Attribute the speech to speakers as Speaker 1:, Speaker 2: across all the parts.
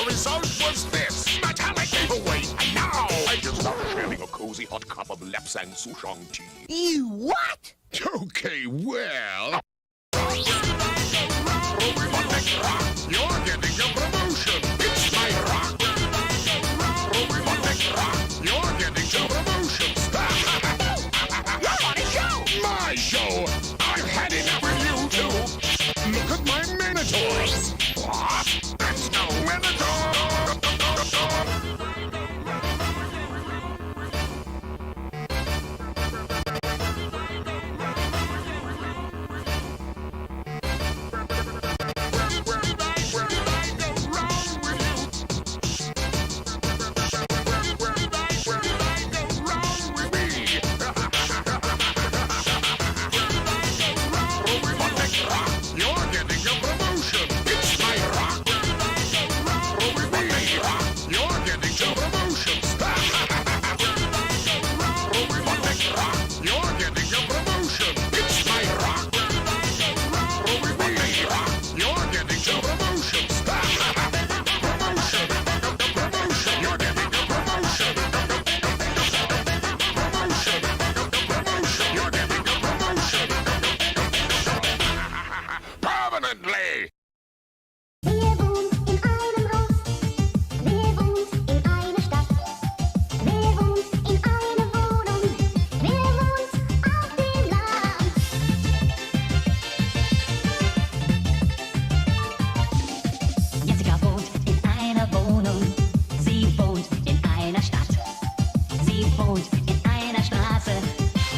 Speaker 1: result was this. Metallic giveaway. And now I just started sharing a cozy hot cup of Lapsang Souchong tea.
Speaker 2: You what?
Speaker 1: Okay, well... You're getting a promotion. It's my rock. You're getting a promotion.
Speaker 2: You're on a show.
Speaker 1: My show. I've had enough of you two. Look at my Minotaurs. What? That's no Minotaur. Permanently!
Speaker 3: Wer wohnt in einem Haus? Wer wohnt in einer Stadt? Wer wohnt in einer Wohnung? Wer wohnt auf dem Land?
Speaker 4: Jessica wohnt in einer Wohnung. Sie wohnt in einer Stadt. Sie wohnt in einer Straße.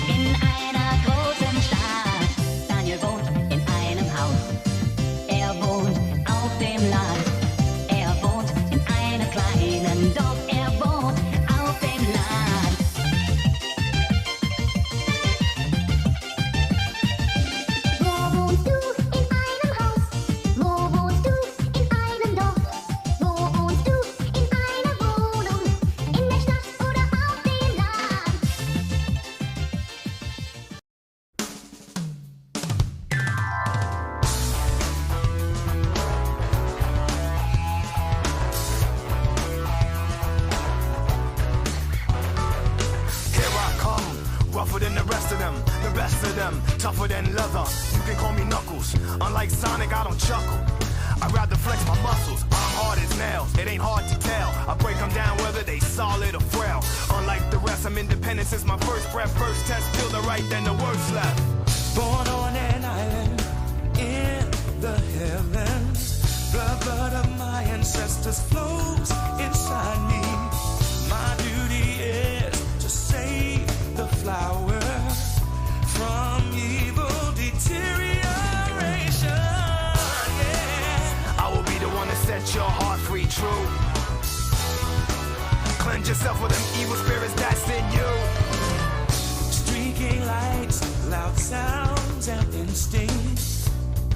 Speaker 4: In einer großen Stadt. Daniel wohnt in einem Haus. Er wohnt auf dem Land. Er wohnt in einer kleinen Dorf. Er wohnt auf dem Land.
Speaker 3: Wo wohnst du in einem Haus? Wo wohnst du in einem Dorf? Wo wohnst du in einer Wohnung? In der Stadt oder auf dem Land?
Speaker 5: Here I come, rougher than the rest of them, the best of them, tougher than leather. You can call me Knuckles. Unlike Sonic, I don't chuckle. I'd rather flex my muscles. I'm hard as nails. It ain't hard to tell. I break them down whether they solid or frail. Unlike the rest, I'm independent since my first breath. First test, feel the right, then the worst left. Born on an island in the heavens. The blood of my ancestors flows inside me. My duty is to save the flower from evil deterioration. Yeah. I will be the one to set your heart free, true. Cleanse yourself with them evil spirits that's in you. Streaking lights, loud sounds, and instincts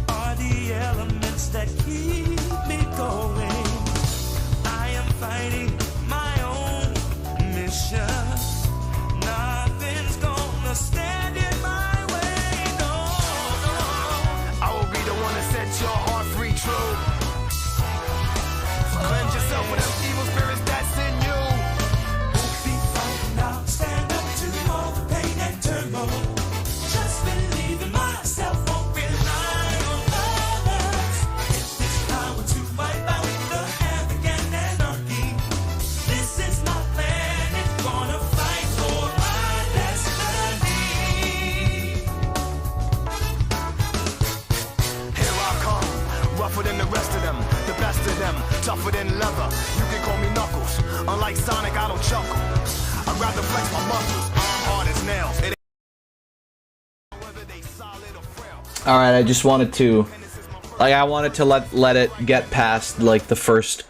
Speaker 5: are the elements that keep me going. I am fighting my own mission. Nothing's gonna stand in my way. No, no. I will be the one to set your heart free, true. Cleanse yourself with them evil spirits that's in you. Won't be fighting now. Stand up to all the pain and turmoil. Just believe in myself. Won't rely on others. If this power to wipe out the havoc and anarchy. This is my planet. Gonna fight for my destiny. Here I come, rougher than the rest of them, the best of them, tougher than leather. You can call me Knuckles. Unlike Sonic, I don't chuckle. I'd rather flex my muscles. I'm hard as nails. It ain't whether they solid or frail.
Speaker 6: All right, I just wanted to, like, I wanted to let it get past like the first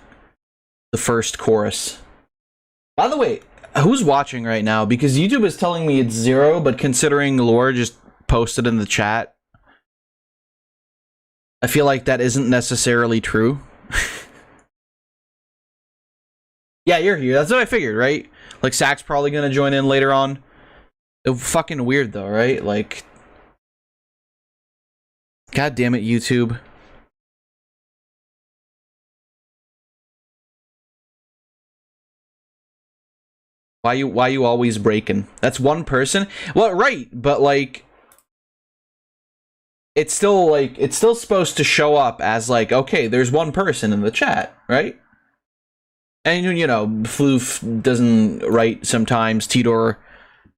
Speaker 6: chorus. By the way, who's watching right now? Because YouTube is telling me it's 0, but considering Laura just posted in the chat, I feel like that isn't necessarily true. Yeah, you're here. That's what I figured, right? Like, Sack's probably gonna join in later on. Fucking weird though, right? Like, god damn it, YouTube. Why you always breaking? That's one person. Well, right, but like, it's still supposed to show up as like, okay, there's one person in the chat, right? And you know, Floof doesn't write sometimes. Tidor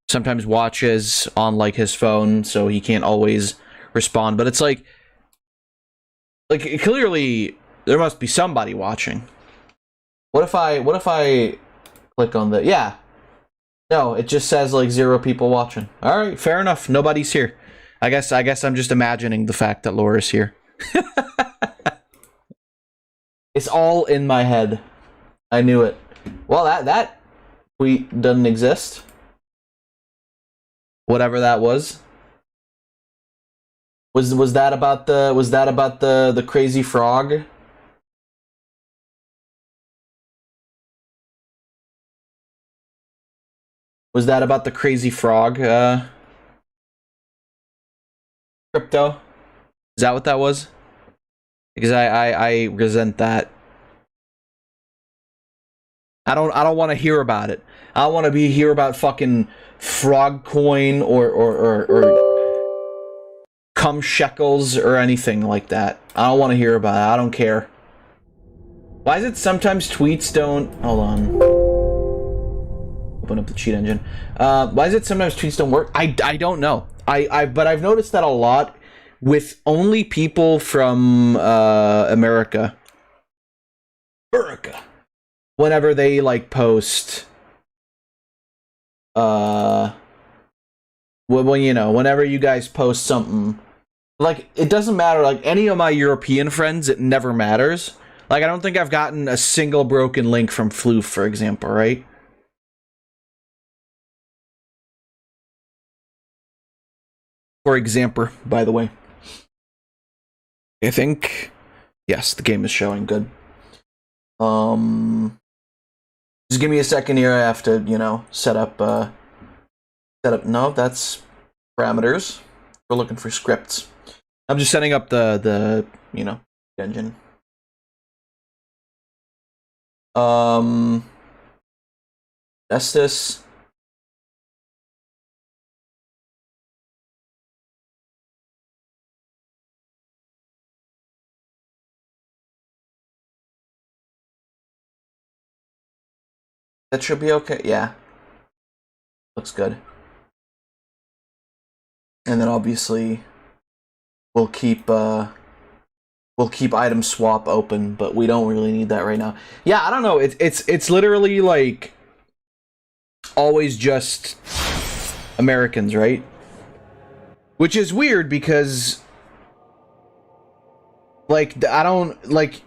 Speaker 6: sometimes watches on like his phone, so he can't always respond. But it's like clearly there must be somebody watching. What if I click on the No, it just says like 0 people watching. All right, fair enough. Nobody's here. I guess I'm just imagining the fact that Laura's here. It's all in my head. I knew it. Well, that tweet doesn't exist. Whatever that was. Was that about the crazy frog? Was that about the crazy frog, Crypto? Is that what that was? Because I resent that. I don't want to hear about it. I don't want to hear about fucking frog coin or cum shekels or anything like that. I don't want to hear about it. I don't care. Why is it sometimes tweets don't... Hold on. Open up the cheat engine. Why is it sometimes tweets don't work? I don't know. But I've noticed that a lot with only people from America. Whenever they like post when you know, whenever you guys post something, like it doesn't matter, like any of my European friends, it never matters. Like I don't think I've gotten a single broken link from Floof, for example, right? For example, by the way. I think yes, the game is showing good. Just give me a second here. I have to, you know, set up. No, that's parameters. We're looking for scripts. I'm just setting up the you know, engine. That's this. That should be okay. Yeah. Looks good. And then obviously we'll keep item swap open, but we don't really need that right now. Yeah, I don't know. It's literally like always just Americans, right? Which is weird because like I don't like,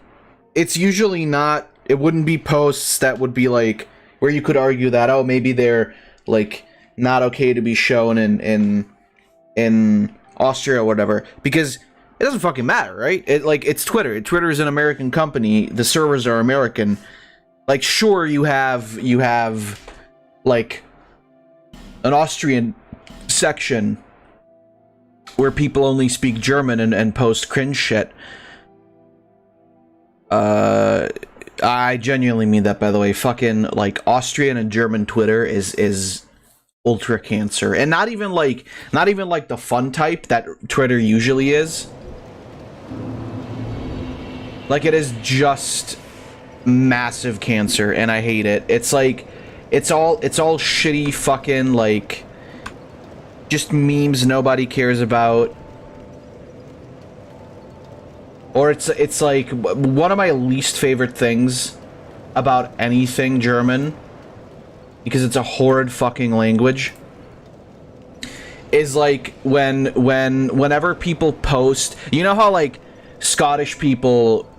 Speaker 6: it's usually not, it wouldn't be posts that would be like where you could argue that, oh, maybe they're like not okay to be shown in Austria or whatever, because it doesn't fucking matter, right? It's Twitter. Twitter is an American company. The servers are American. Like, sure, you have like an Austrian section where people only speak German and post cringe shit. I genuinely mean that, by the way. Fucking like Austrian and German Twitter is ultra cancer, and not even like the fun type that Twitter usually is. Like, it is just massive cancer, and I hate it. It's like it's all shitty fucking like just memes nobody cares about. Or it's like one of my least favorite things about anything German, because it's a horrid fucking language, is like whenever people post, you know how like Scottish people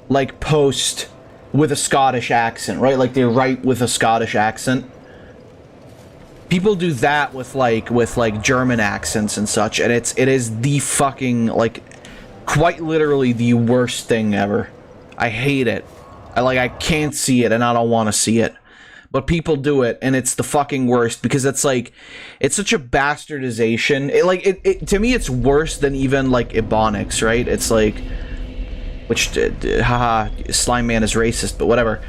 Speaker 6: like post with a Scottish accent, right? Like they write with a Scottish accent. People do that with like German accents and such, and it is the fucking like quite literally the worst thing ever. I hate it. I can't see it and I don't want to see it. But people do it, and it's the fucking worst, because it's like, it's such a bastardization. It to me, it's worse than even like Ebonics, right? It's like, which haha, Slime Man is racist, but whatever.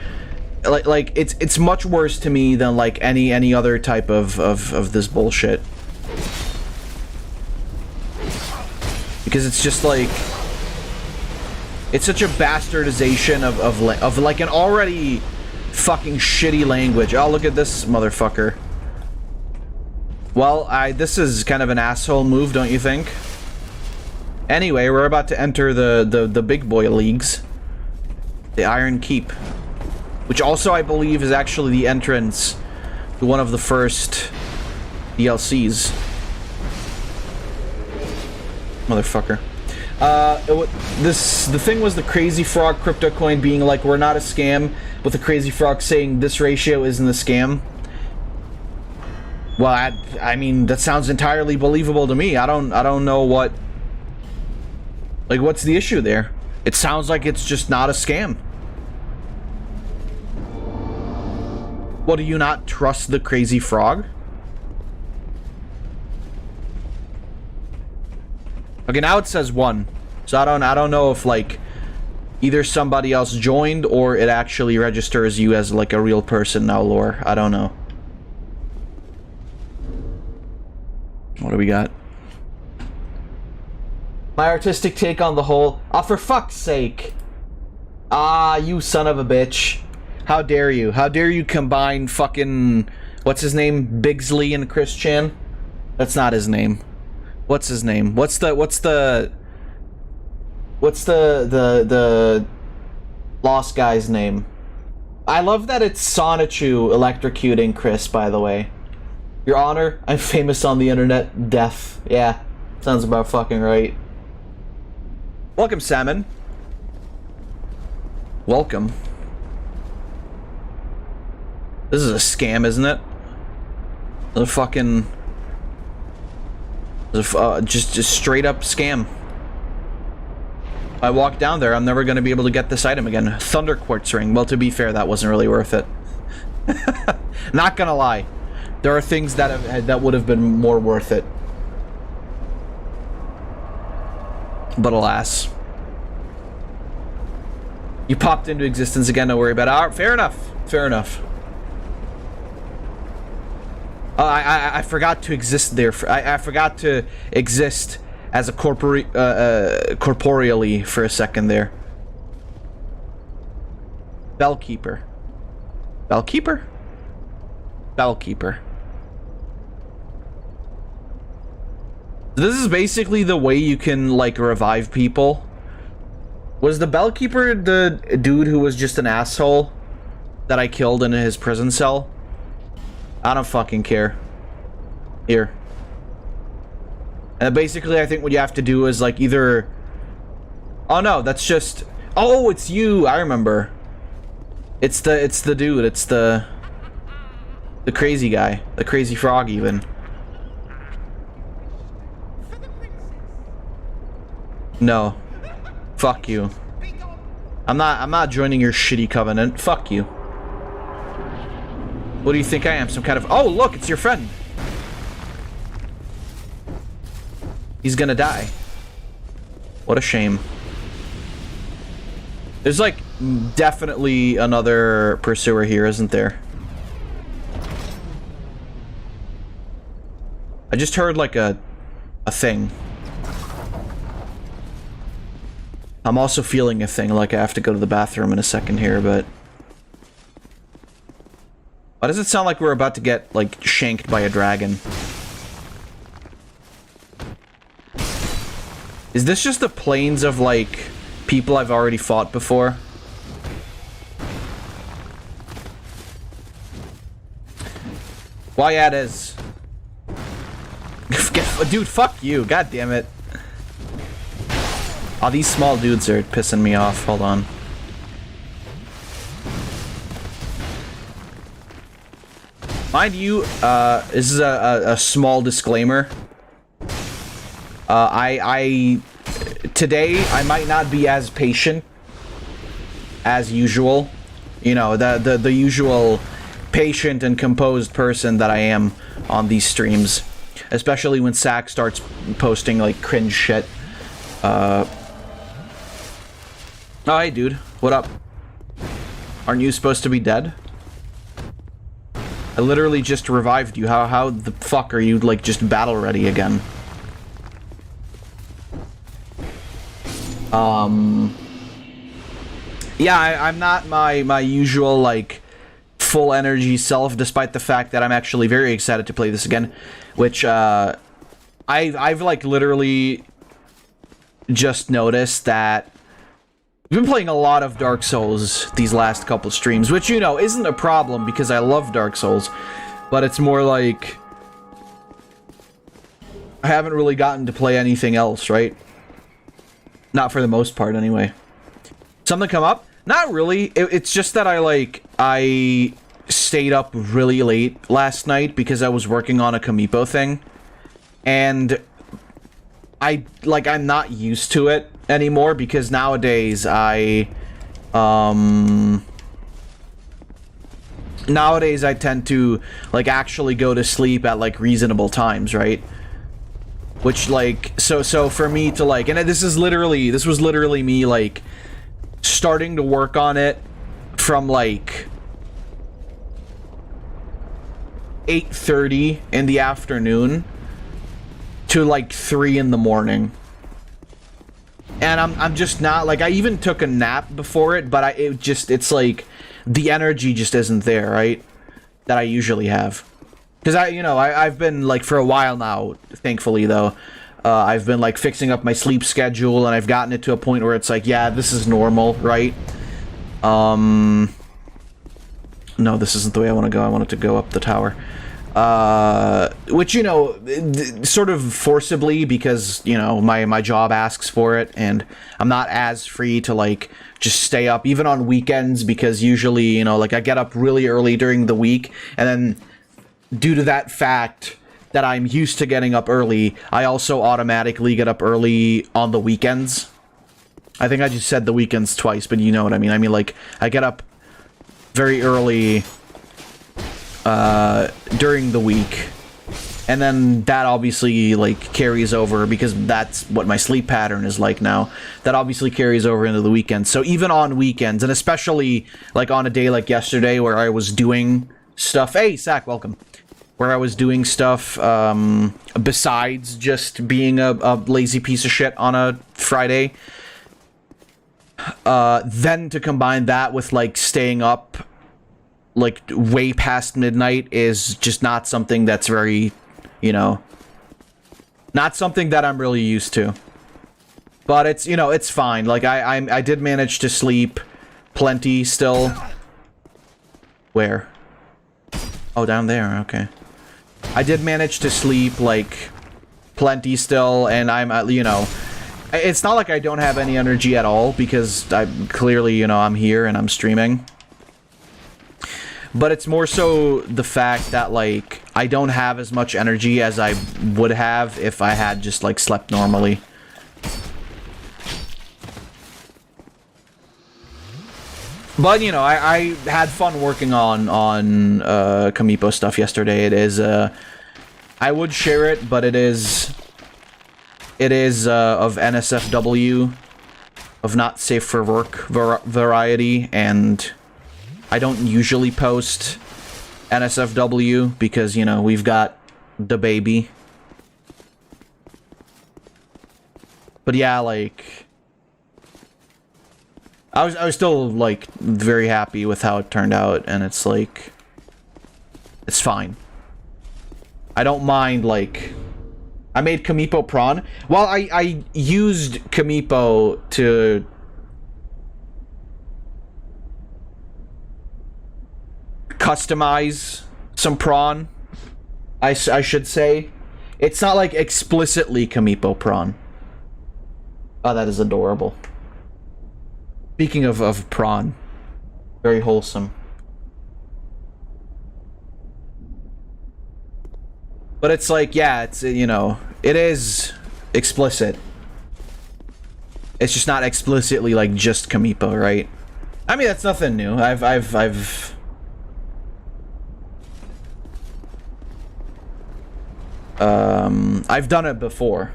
Speaker 6: like it's much worse to me than like any other type of this bullshit. Because it's just like it's such a bastardization of like an already fucking shitty language. Oh, look at this motherfucker. Well, this is kind of an asshole move, don't you think? Anyway, we're about to enter the big boy leagues. The Iron Keep. Which also, I believe, is actually the entrance to one of the first DLCs. Motherfucker. The thing was the Crazy Frog crypto coin being like, we're not a scam, with the Crazy Frog saying this ratio isn't a scam. Well, I mean, that sounds entirely believable to me. I don't know what... Like, what's the issue there? It sounds like it's just not a scam. What, do you not trust the Crazy Frog? Okay, now it says 1. So I don't know if like either somebody else joined or it actually registers you as like a real person now, lore. I don't know. What do we got? My artistic take on the whole. Ah, for fuck's sake. Ah, you son of a bitch. How dare you? How dare you combine fucking... What's his name? Bigsley and Chris Chan? That's not his name. What's his name? What's the lost guy's name? I love that it's Sonichu electrocuting Chris, by the way. Your Honor, I'm famous on the internet. Death. Yeah, sounds about fucking right. Welcome, Salmon. Welcome. This is a scam, isn't it? The fucking... just straight up scam. I walk down there, I'm never going to be able to get this item again. Thunder Quartz Ring. Well, to be fair, that wasn't really worth it. Not gonna lie. There are things that would have been more worth it. But alas. You popped into existence again, don't worry about it. All right, fair enough. Fair enough. I forgot to exist there. I forgot to exist as a corporeally for a second there. Bellkeeper. Bellkeeper? Bellkeeper. This is basically the way you can, like, revive people. Was the Bellkeeper the dude who was just an asshole that I killed in his prison cell? I don't fucking care. Here. And basically, I think what you have to do is, like, either... Oh, no, that's just... Oh, it's you! I remember. It's the dude. It's the crazy guy. The Crazy Frog, even. No. Fuck you. I'm not joining your shitty covenant. Fuck you. What do you think I am? Some kind of... Oh, look, it's your friend. He's gonna die. What a shame. There's, like, definitely another pursuer here, isn't there? I just heard, like, a thing. I'm also feeling a thing, like I have to go to the bathroom in a second here, but... Why does it sound like we're about to get, like, shanked by a dragon? Is this just the plains of, like, people I've already fought before? Why it is? Dude, fuck you. God damn it. Oh, these small dudes are pissing me off. Hold on. Mind you, this is a small disclaimer. Today, I might not be as patient as usual. You know, the usual patient and composed person that I am on these streams. Especially when Sack starts posting, like, cringe shit. Oh, hey, dude. What up? Aren't you supposed to be dead? I literally just revived you. How the fuck are you, like, just battle ready again? Yeah, I'm not my usual, like, full energy self, despite the fact that I'm actually very excited to play this again, which, I've like, literally just noticed that I've been playing a lot of Dark Souls these last couple streams, which, you know, isn't a problem because I love Dark Souls, but it's more like I haven't really gotten to play anything else, right? Not for the most part, anyway. Something come up? Not really. It's just that I stayed up really late last night because I was working on a Kamipo thing. And I'm not used to it anymore because nowadays nowadays I tend to, like, actually go to sleep at, like, reasonable times, right? Which, like, so for me to, like, and this was literally me, like, starting to work on it from, like, 8:30 in the afternoon to, like, 3 in the morning. And I'm just not, like, I even took a nap before it, but it's like, the energy just isn't there, right? That I usually have. Because I've been, like, for a while now, thankfully, though, I've been, like, fixing up my sleep schedule, and I've gotten it to a point where it's like, yeah, this is normal, right? No, this isn't the way I want to go. I want it to go up the tower. Which, you know, sort of forcibly, because, you know, my job asks for it, and I'm not as free to, like, just stay up, even on weekends, because usually, you know, like, I get up really early during the week, and then, due to that fact that I'm used to getting up early, I also automatically get up early on the weekends. I think I just said the weekends twice, but you know what I mean. I mean, like, I get up very early during the week, and then that obviously, like, carries over, because that's what my sleep pattern is like now. That obviously carries over into the weekends. So even on weekends, and especially, like, on a day like yesterday where I was doing stuff... Hey, Sack, welcome. Where I was doing stuff, besides just being a lazy piece of shit on a Friday. Then to combine that with, like, staying up, like, way past midnight is just not something that's very, you know, not something that I'm really used to. But it's, you know, it's fine. Like, I did manage to sleep plenty still. Where? Oh, down there, okay. I did manage to sleep, like, plenty still, and I'm, you know, it's not like I don't have any energy at all, because I'm clearly, you know, I'm here and I'm streaming. But it's more so the fact that, like, I don't have as much energy as I would have if I had just, like, slept normally. But, you know, I had fun working on Kamipo stuff yesterday. It is, I would share it, but it is of NSFW, of not safe for work variety, and I don't usually post NSFW because, you know, we've got the baby. But yeah, like, I was still, like, very happy with how it turned out, and it's like, it's fine. I don't mind, like, I made Kamipo prawn. Well, I used Kamipo to customize some prawn, I should say. It's not, like, explicitly Kamipo prawn. Oh, that is adorable. Speaking of prawn, very wholesome. But it's like, yeah, it's, you know, it is explicit. It's just not explicitly, like, just Kamipo, right? I mean, that's nothing new. I've done it before.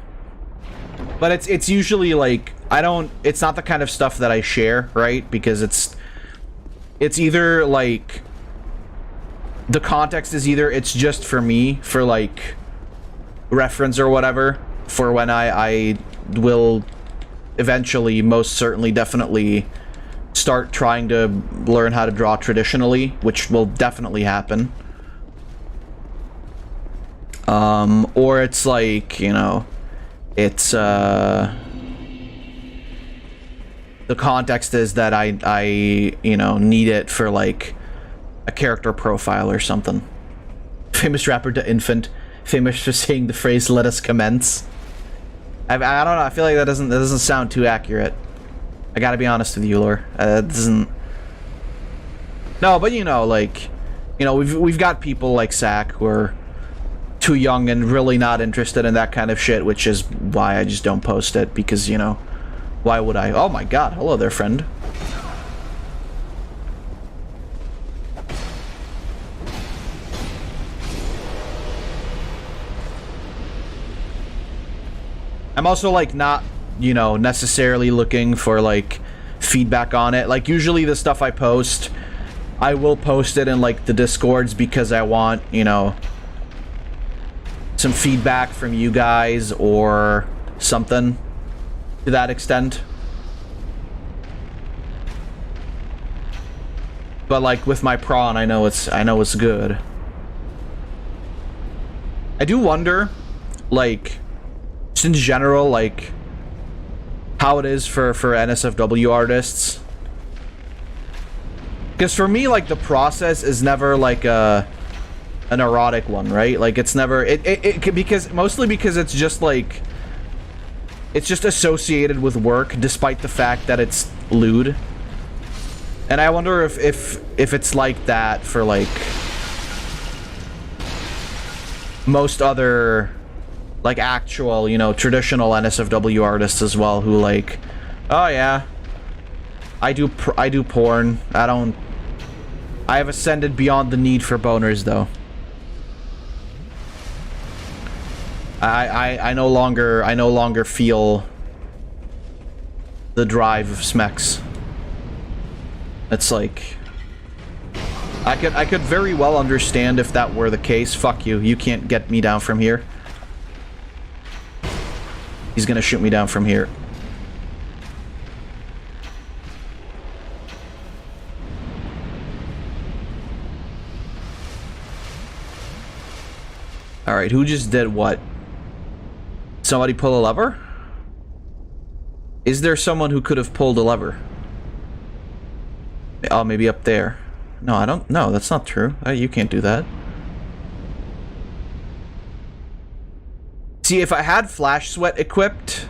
Speaker 6: But it's usually, like, it's not the kind of stuff that I share, right? Because it's it's either like the context is either it's just for me for like reference or whatever for when I will eventually most certainly definitely start trying to learn how to draw traditionally, which will definitely happen. Or it's like, you know, it's the context is that I you know, need it for like a character profile or something. Famous rapper to infant, famous for saying the phrase "let us commence." I don't know, I feel like that doesn't sound too accurate. I gotta be honest with you, Lore. It doesn't. No, but you know, like, you know, we've got people like Sack who are too young and really not interested in that kind of shit, which is why I just don't post it, because, you know, why would I? Oh my god, hello there, friend. I'm also like not, you know, necessarily looking for like feedback on it. Like usually the stuff I post, I will post it in like the Discords because I want, you know, some feedback from you guys or something to that extent. But like with my prawn, I know it's good. I do wonder, like, just in general, like, how it is for NSFW artists. Because for me, like, the process is never like an erotic one, right? Like, it's never because mostly because it's just like it's just associated with work, despite the fact that it's lewd. And I wonder if it's like that for like most other like actual, you know, traditional NSFW artists as well, who like, oh yeah, I do porn. I have ascended beyond the need for boners though. I no longer feel the drive of Smex. It's like I could very well understand if that were the case. Fuck you. You can't get me down from here. He's gonna shoot me down from here. Alright, who just did what? Somebody pull a lever? Is there someone who could have pulled a lever? Oh, maybe up there. No, I don't. No, that's not true. You can't do that. See, if I had Flash Sweat equipped,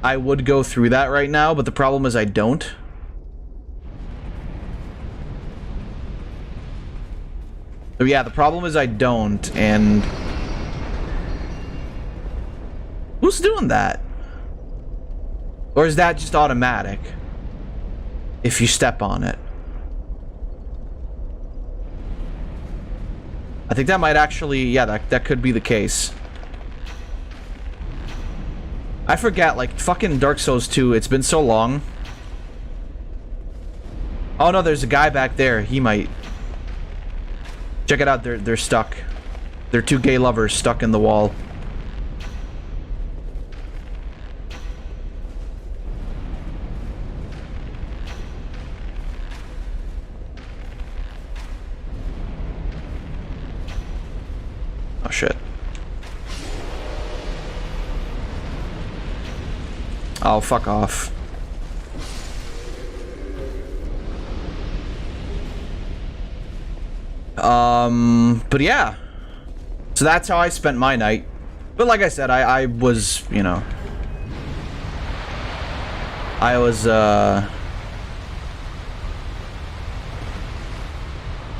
Speaker 6: I would go through that right now, but the problem is I don't. So yeah, the problem is I don't, and... Who's doing that? Or is that just automatic? If you step on it. I think that might actually, yeah, that could be the case. I forget, like, fucking Dark Souls 2, it's been so long. Oh no, there's a guy back there, he might. Check it out, they're stuck. They're two gay lovers stuck in the wall. Oh shit. Oh, fuck off. But yeah. So that's how I spent my night. But like I said, I was, you know... I was,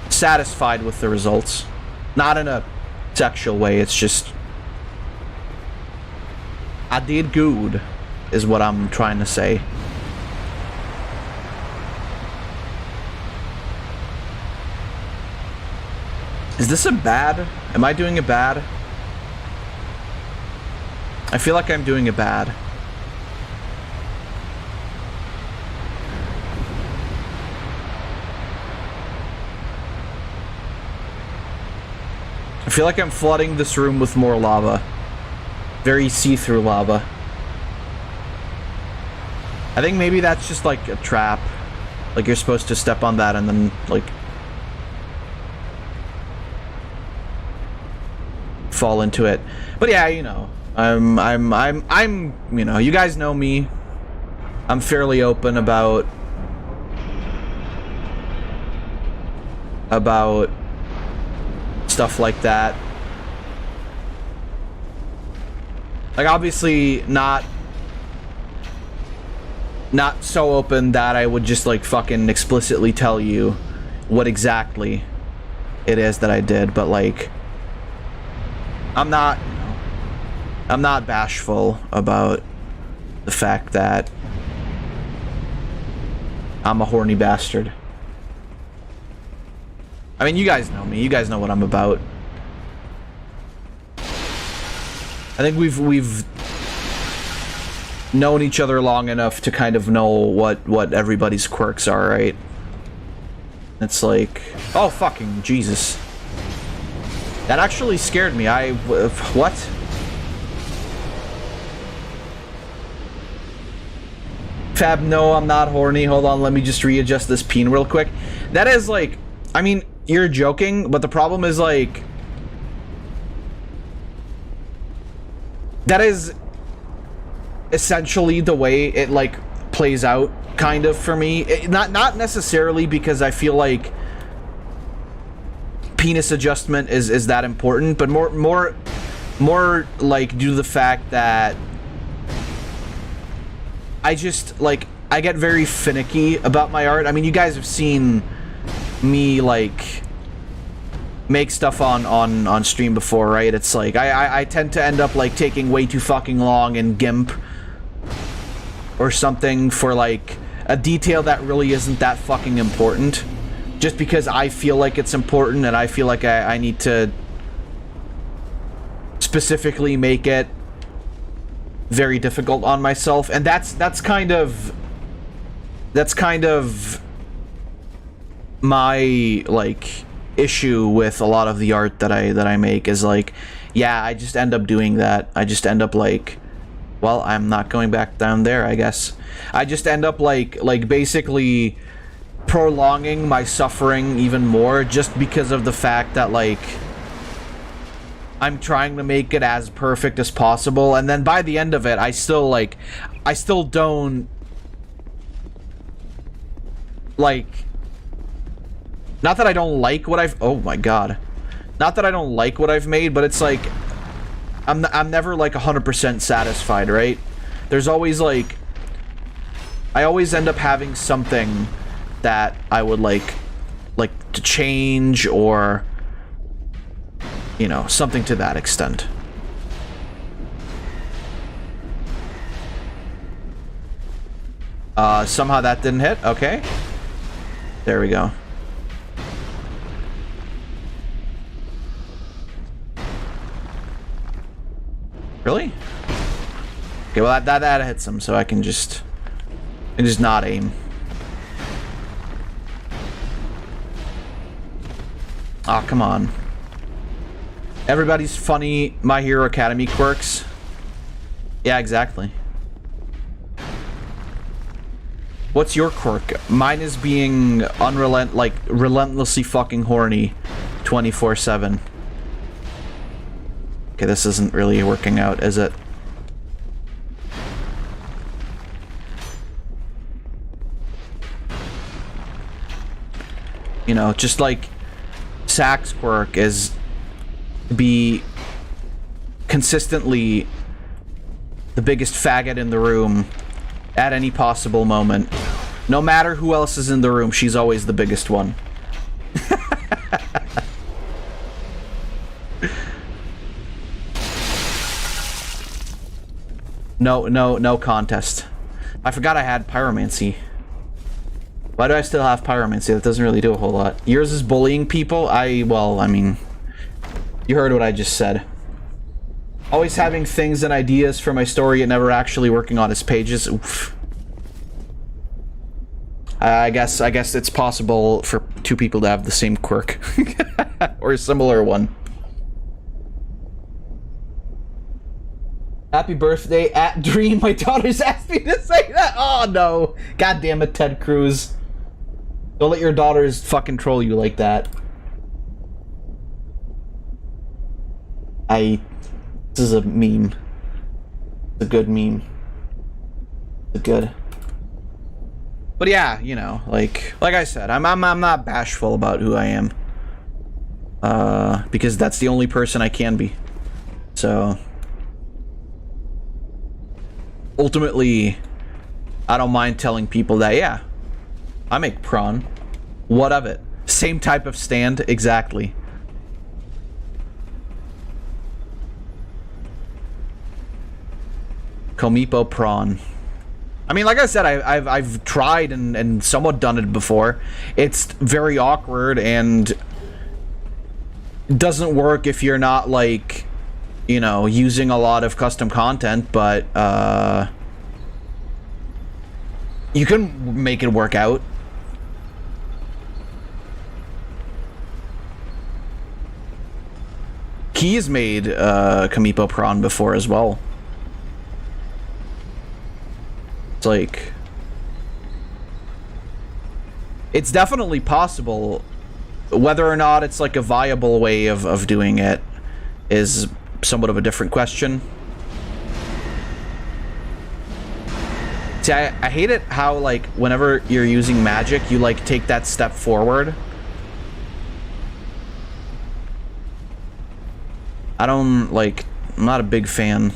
Speaker 6: satisfied with the results. Not in a sexual way, it's just... I did good, is what I'm trying to say. Is this a bad? Am I doing a bad? I feel like I'm doing a bad. feel like I'm flooding this room with more lava. Very see-through lava. I think maybe that's just like a trap. Like you're supposed to step on that and then like fall into it. But yeah, you know, I'm you know, you guys know me. I'm fairly open about stuff like that. Like obviously not so open that I would just like fucking explicitly tell you what exactly it is that I did, but like I'm not bashful about the fact that I'm a horny bastard. I mean, you guys know me. You guys know what I'm about. I think we've known each other long enough to kind of know what everybody's quirks are, right? It's like, oh fucking Jesus. That actually scared me. What? Fab, no, I'm not horny. Hold on, let me just readjust this peen real quick. That is like, I mean, you're joking, but the problem is like, that is essentially the way it like plays out kind of for me. Not necessarily because I feel like penis adjustment is that important, but more like due to the fact that I just like I get very finicky about my art. I mean, you guys have seen me like make stuff on stream before, right? It's like I tend to end up like taking way too fucking long in GIMP or something for like a detail that really isn't that fucking important, just because I feel like it's important and I feel like I need to specifically make it very difficult on myself. And that's kind of my like issue with a lot of the art that I make is like, yeah, I just end up doing that. I just end up like, well, I'm not going back down there, I guess. I just end up like basically prolonging my suffering even more just because of the fact that like I'm trying to make it as perfect as possible, and then by the end of it I still don't like, not that I don't like what I've, oh my god, not that I don't like what I've made, but it's like I'm never like 100% satisfied, right? There's always like, I always end up having something that I would like to change, or you know, something to that extent. Somehow that didn't hit. Okay, there we go. Really? Okay, well that hits him, so I can just not aim. Aw, come on. Everybody's funny My Hero Academy quirks. Yeah, exactly. What's your quirk? Mine is being relentlessly fucking horny 24/7. Okay, this isn't really working out, is it? You know, just like Sack's quirk is be consistently the biggest faggot in the room at any possible moment. No matter who else is in the room, she's always the biggest one. No contest. I forgot I had pyromancy. Why do I still have pyromancy? That doesn't really do a whole lot. Yours is bullying people? Well, I mean, you heard what I just said. Always having things and ideas for my story and never actually working on its pages. Oof. I guess it's possible for two people to have the same quirk. Or a similar one. Happy birthday at Dream. My daughter's asked me to say that. Oh no. God damn it, Ted Cruz. Don't let your daughters fucking troll you like that. This is a meme. It's a good meme. It's good. But yeah, you know, like I said, I'm not bashful about who I am. Because that's the only person I can be. So ultimately, I don't mind telling people that, yeah, I make prawn. What of it? Same type of stand, exactly. Komipo prawn. I mean, like I said, I've tried and somewhat done it before. It's very awkward and doesn't work if you're not, like, you know, using a lot of custom content, but you can make it work out. Key's made Komipo prawn before as well. It's like, it's definitely possible. Whether or not it's like a viable way of doing it is somewhat of a different question. See, I hate it how, like, whenever you're using magic, you, like, take that step forward. I'm not a big fan.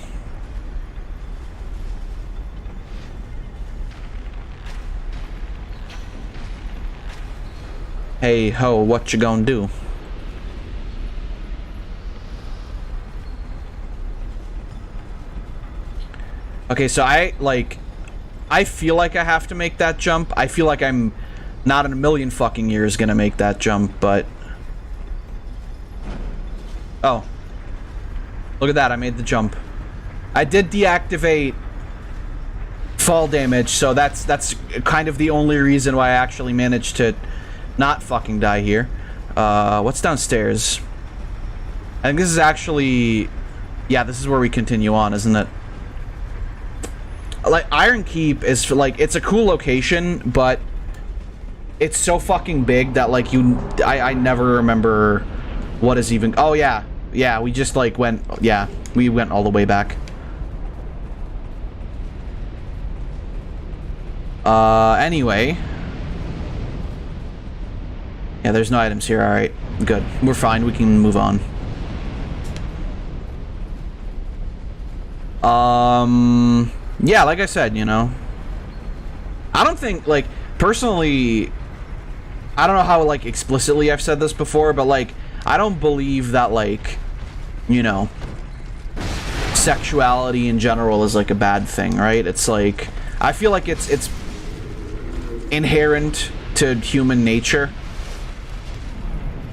Speaker 6: Hey ho, what you gonna do? Okay, so I feel like I have to make that jump. I feel like I'm not in a million fucking years gonna make that jump, but... Oh. Look at that, I made the jump. I did deactivate fall damage, so that's kind of the only reason why I actually managed to not fucking die here. What's downstairs? I think this is actually... Yeah, this is where we continue on, isn't it? Like, Iron Keep is, like, it's a cool location, but it's so fucking big that, like, I never remember what is even... Oh, yeah. Yeah, we just, like, went... Yeah, we went all the way back. Anyway... Yeah, there's no items here. Alright, good. We're fine. We can move on. Yeah, like I said, you know. I don't think, like, personally... I don't know how, like, explicitly I've said this before, but, like, I don't believe that, like, you know, sexuality in general is, like, a bad thing, right? It's, like... I feel like it's inherent to human nature.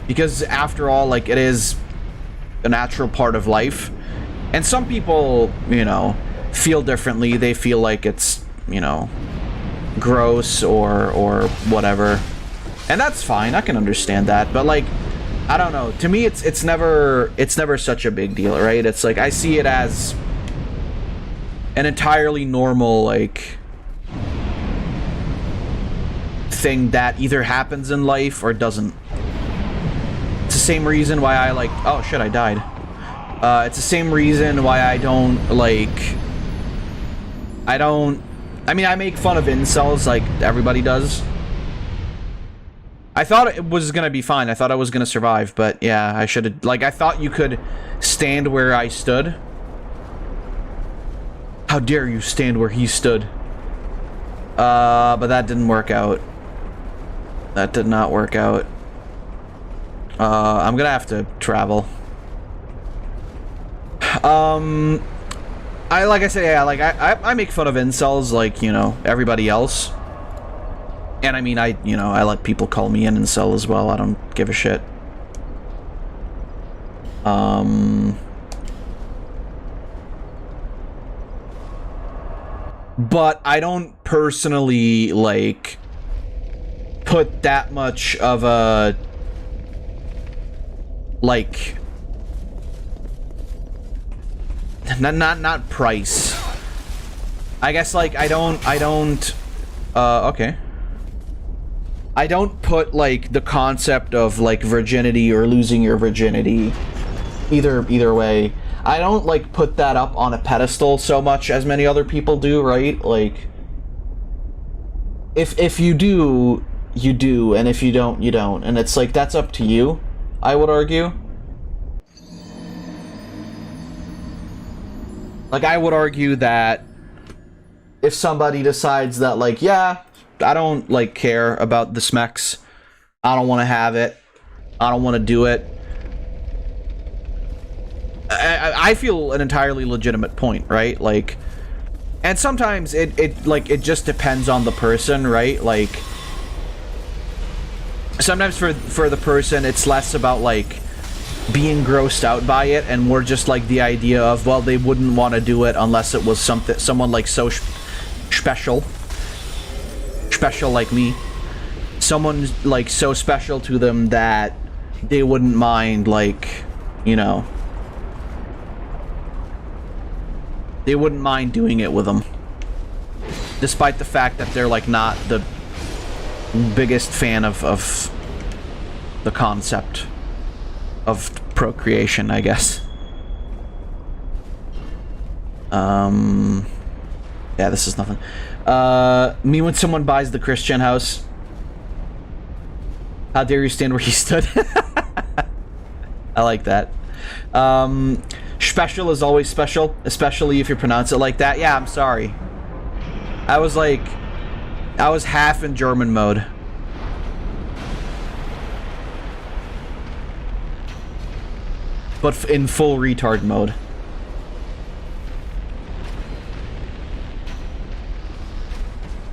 Speaker 6: Because, after all, like, it is a natural part of life. And some people, you know, feel differently. They feel like it's, you know, gross or whatever. And that's fine. I can understand that. But, like, I don't know. To me, it's never such a big deal, right? It's like, I see it as an entirely normal, like, thing that either happens in life or doesn't. It's the same reason why I, like... Oh, shit, I died. It's the same reason why I don't, like... I mean, I make fun of incels like everybody does. I thought it was gonna be fine. I thought I was gonna survive, but yeah, I should have... Like, I thought you could stand where I stood. How dare you stand where he stood. But that didn't work out. That did not work out. I'm gonna have to travel. Like I said, yeah, like, I make fun of incels like, you know, everybody else. And I mean, you know, I let people call me an incel as well. I don't give a shit. But I don't personally, like, put that much of a, like... not price. I guess like I don't okay. I don't put like the concept of like virginity or losing your virginity either way. I don't like put that up on a pedestal so much as many other people do, right? Like if you do, you do, and if you don't, you don't. And it's like that's up to you, I would argue. Like I would argue that if somebody decides that like, yeah, I don't like care about the smecks, I don't want to have it, I don't want to do it, I feel an entirely legitimate point, right? Like, and sometimes it just depends on the person, right? Like sometimes for the person it's less about like being grossed out by it and more just like the idea of, well, they wouldn't want to do it unless it was someone like so special like me, someone like so special to them that they wouldn't mind, like, you know, they wouldn't mind doing it with them, despite the fact that they're like not the biggest fan of the concept of procreation, I guess. Yeah, this is nothing. Me when someone buys the Christian house. How dare you stand where you stood? I like that. Special is always special, especially if you pronounce it like that. Yeah, I'm sorry. I was half in German mode. But in full retard mode.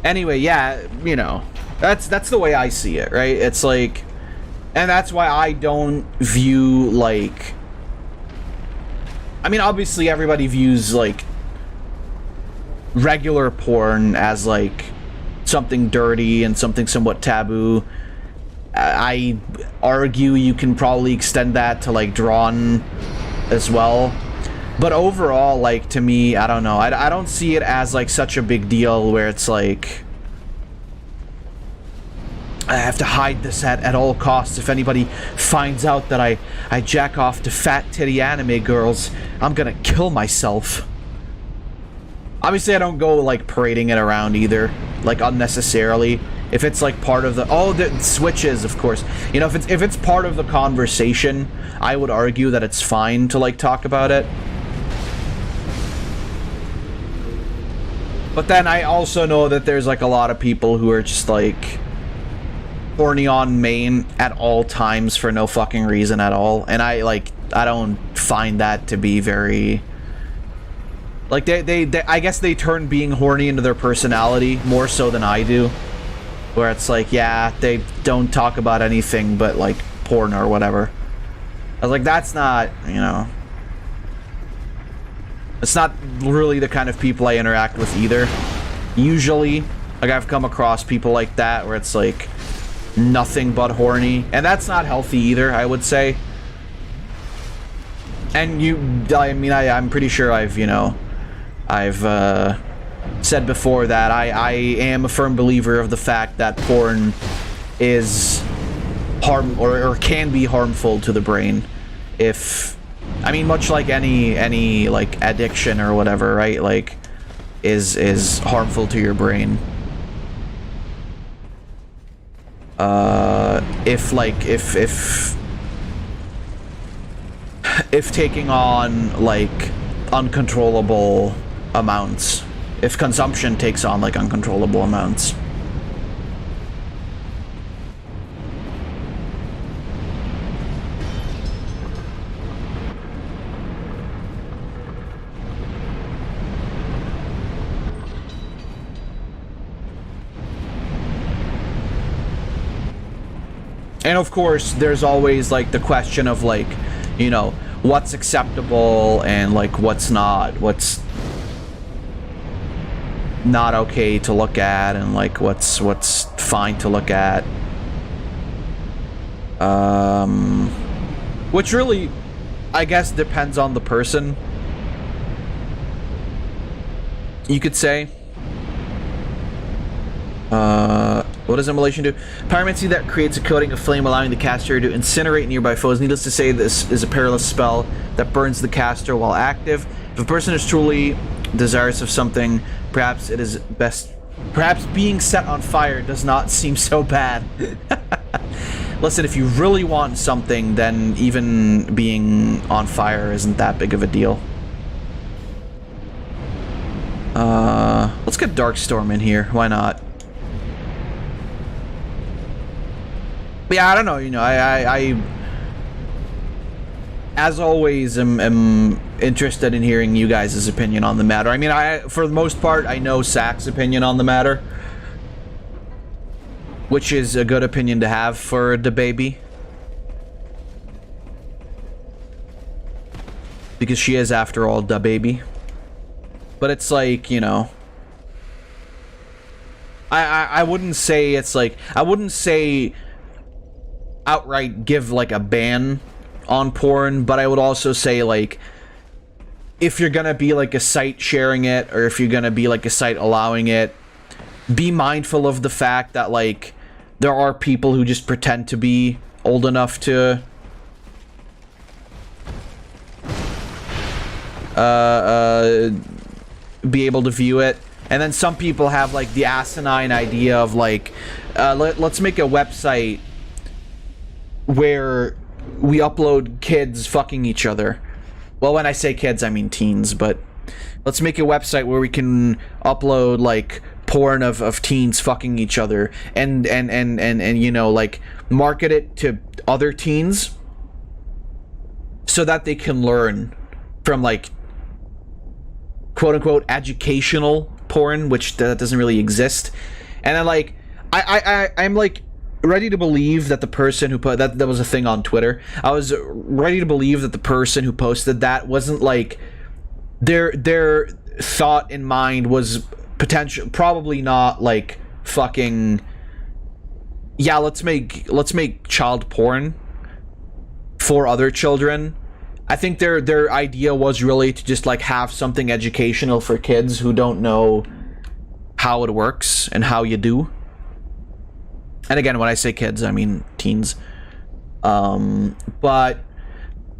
Speaker 6: Anyway, yeah, you know, that's the way I see it, right? It's like, and that's why I don't view, like, I mean, obviously everybody views, like, regular porn as, like, something dirty and something somewhat taboo. I argue you can probably extend that to, like, drawn as well. But overall, like, to me, I don't know. I don't see it as, like, such a big deal where it's like, I have to hide this at all costs. If anybody finds out that I jack off to fat titty anime girls, I'm gonna kill myself. Obviously, I don't go, like, parading it around either, like, unnecessarily. If it's, like, part of the... Oh, the switches, of course. You know, if it's part of the conversation, I would argue that it's fine to, like, talk about it. But then I also know that there's, like, a lot of people who are just, like, horny on main at all times for no fucking reason at all. And I don't find that to be very... Like, they I guess they turn being horny into their personality more so than I do. Where it's like, yeah, they don't talk about anything but, like, porn or whatever. I was like, that's not, you know... It's not really the kind of people I interact with either. Usually, like, I've come across people like that where it's, like, nothing but horny. And that's not healthy either, I would say. And I mean, I'm pretty sure I've, you know... I've, said before that I am a firm believer of the fact that porn is or can be harmful to the brain if, I mean, much like any like addiction or whatever, right? Like, is harmful to your brain. If taking on, like, uncontrollable amounts, if consumption takes on, like, uncontrollable amounts. And of course, there's always, like, the question of, like, you know, what's acceptable and, like, what's not, what's not okay to look at, and, like, what's fine to look at. Which really, I guess, depends on the person. you could say. What is immolation do? Pyromancy that creates a coating of flame, allowing the caster to incinerate nearby foes. Needless to say, this is a perilous spell that burns the caster while active. If a person is truly desirous of something, perhaps it is best. Perhaps being set on fire does not seem so bad. Listen, if you really want something, then even being on fire isn't that big of a deal. Let's get Darkstorm in here. Why not? But yeah, I don't know. You know, I as always, am interested in hearing you guys' opinion on the matter. I mean, for the most part, I know Sack's opinion on the matter, which is a good opinion to have for the baby, because she is, after all, the baby. But it's like, you know, I wouldn't say it's like, I wouldn't say outright give like a ban on porn, but I would also say, like, if you're gonna be like a site sharing it, or if you're gonna be like a site allowing it, be mindful of the fact that, like, there are people who just pretend to be old enough to be able to view it. And then some people have like the asinine idea of like, let's make a website where we upload kids fucking each other. Well, when I say kids, I mean teens, but let's make a website where we can upload like porn of teens fucking each other, and you know, like, market it to other teens so that they can learn from, like, quote unquote educational porn, which that doesn't really exist. And then, like, I'm like ready to believe that the person who put that was a thing on Twitter. I was ready to believe that the person who posted that wasn't like their thought in mind was probably not like fucking, yeah, let's make child porn for other children. I think their idea was really to just like have something educational for kids who don't know how it works and how you do. And again, when I say kids, I mean teens. But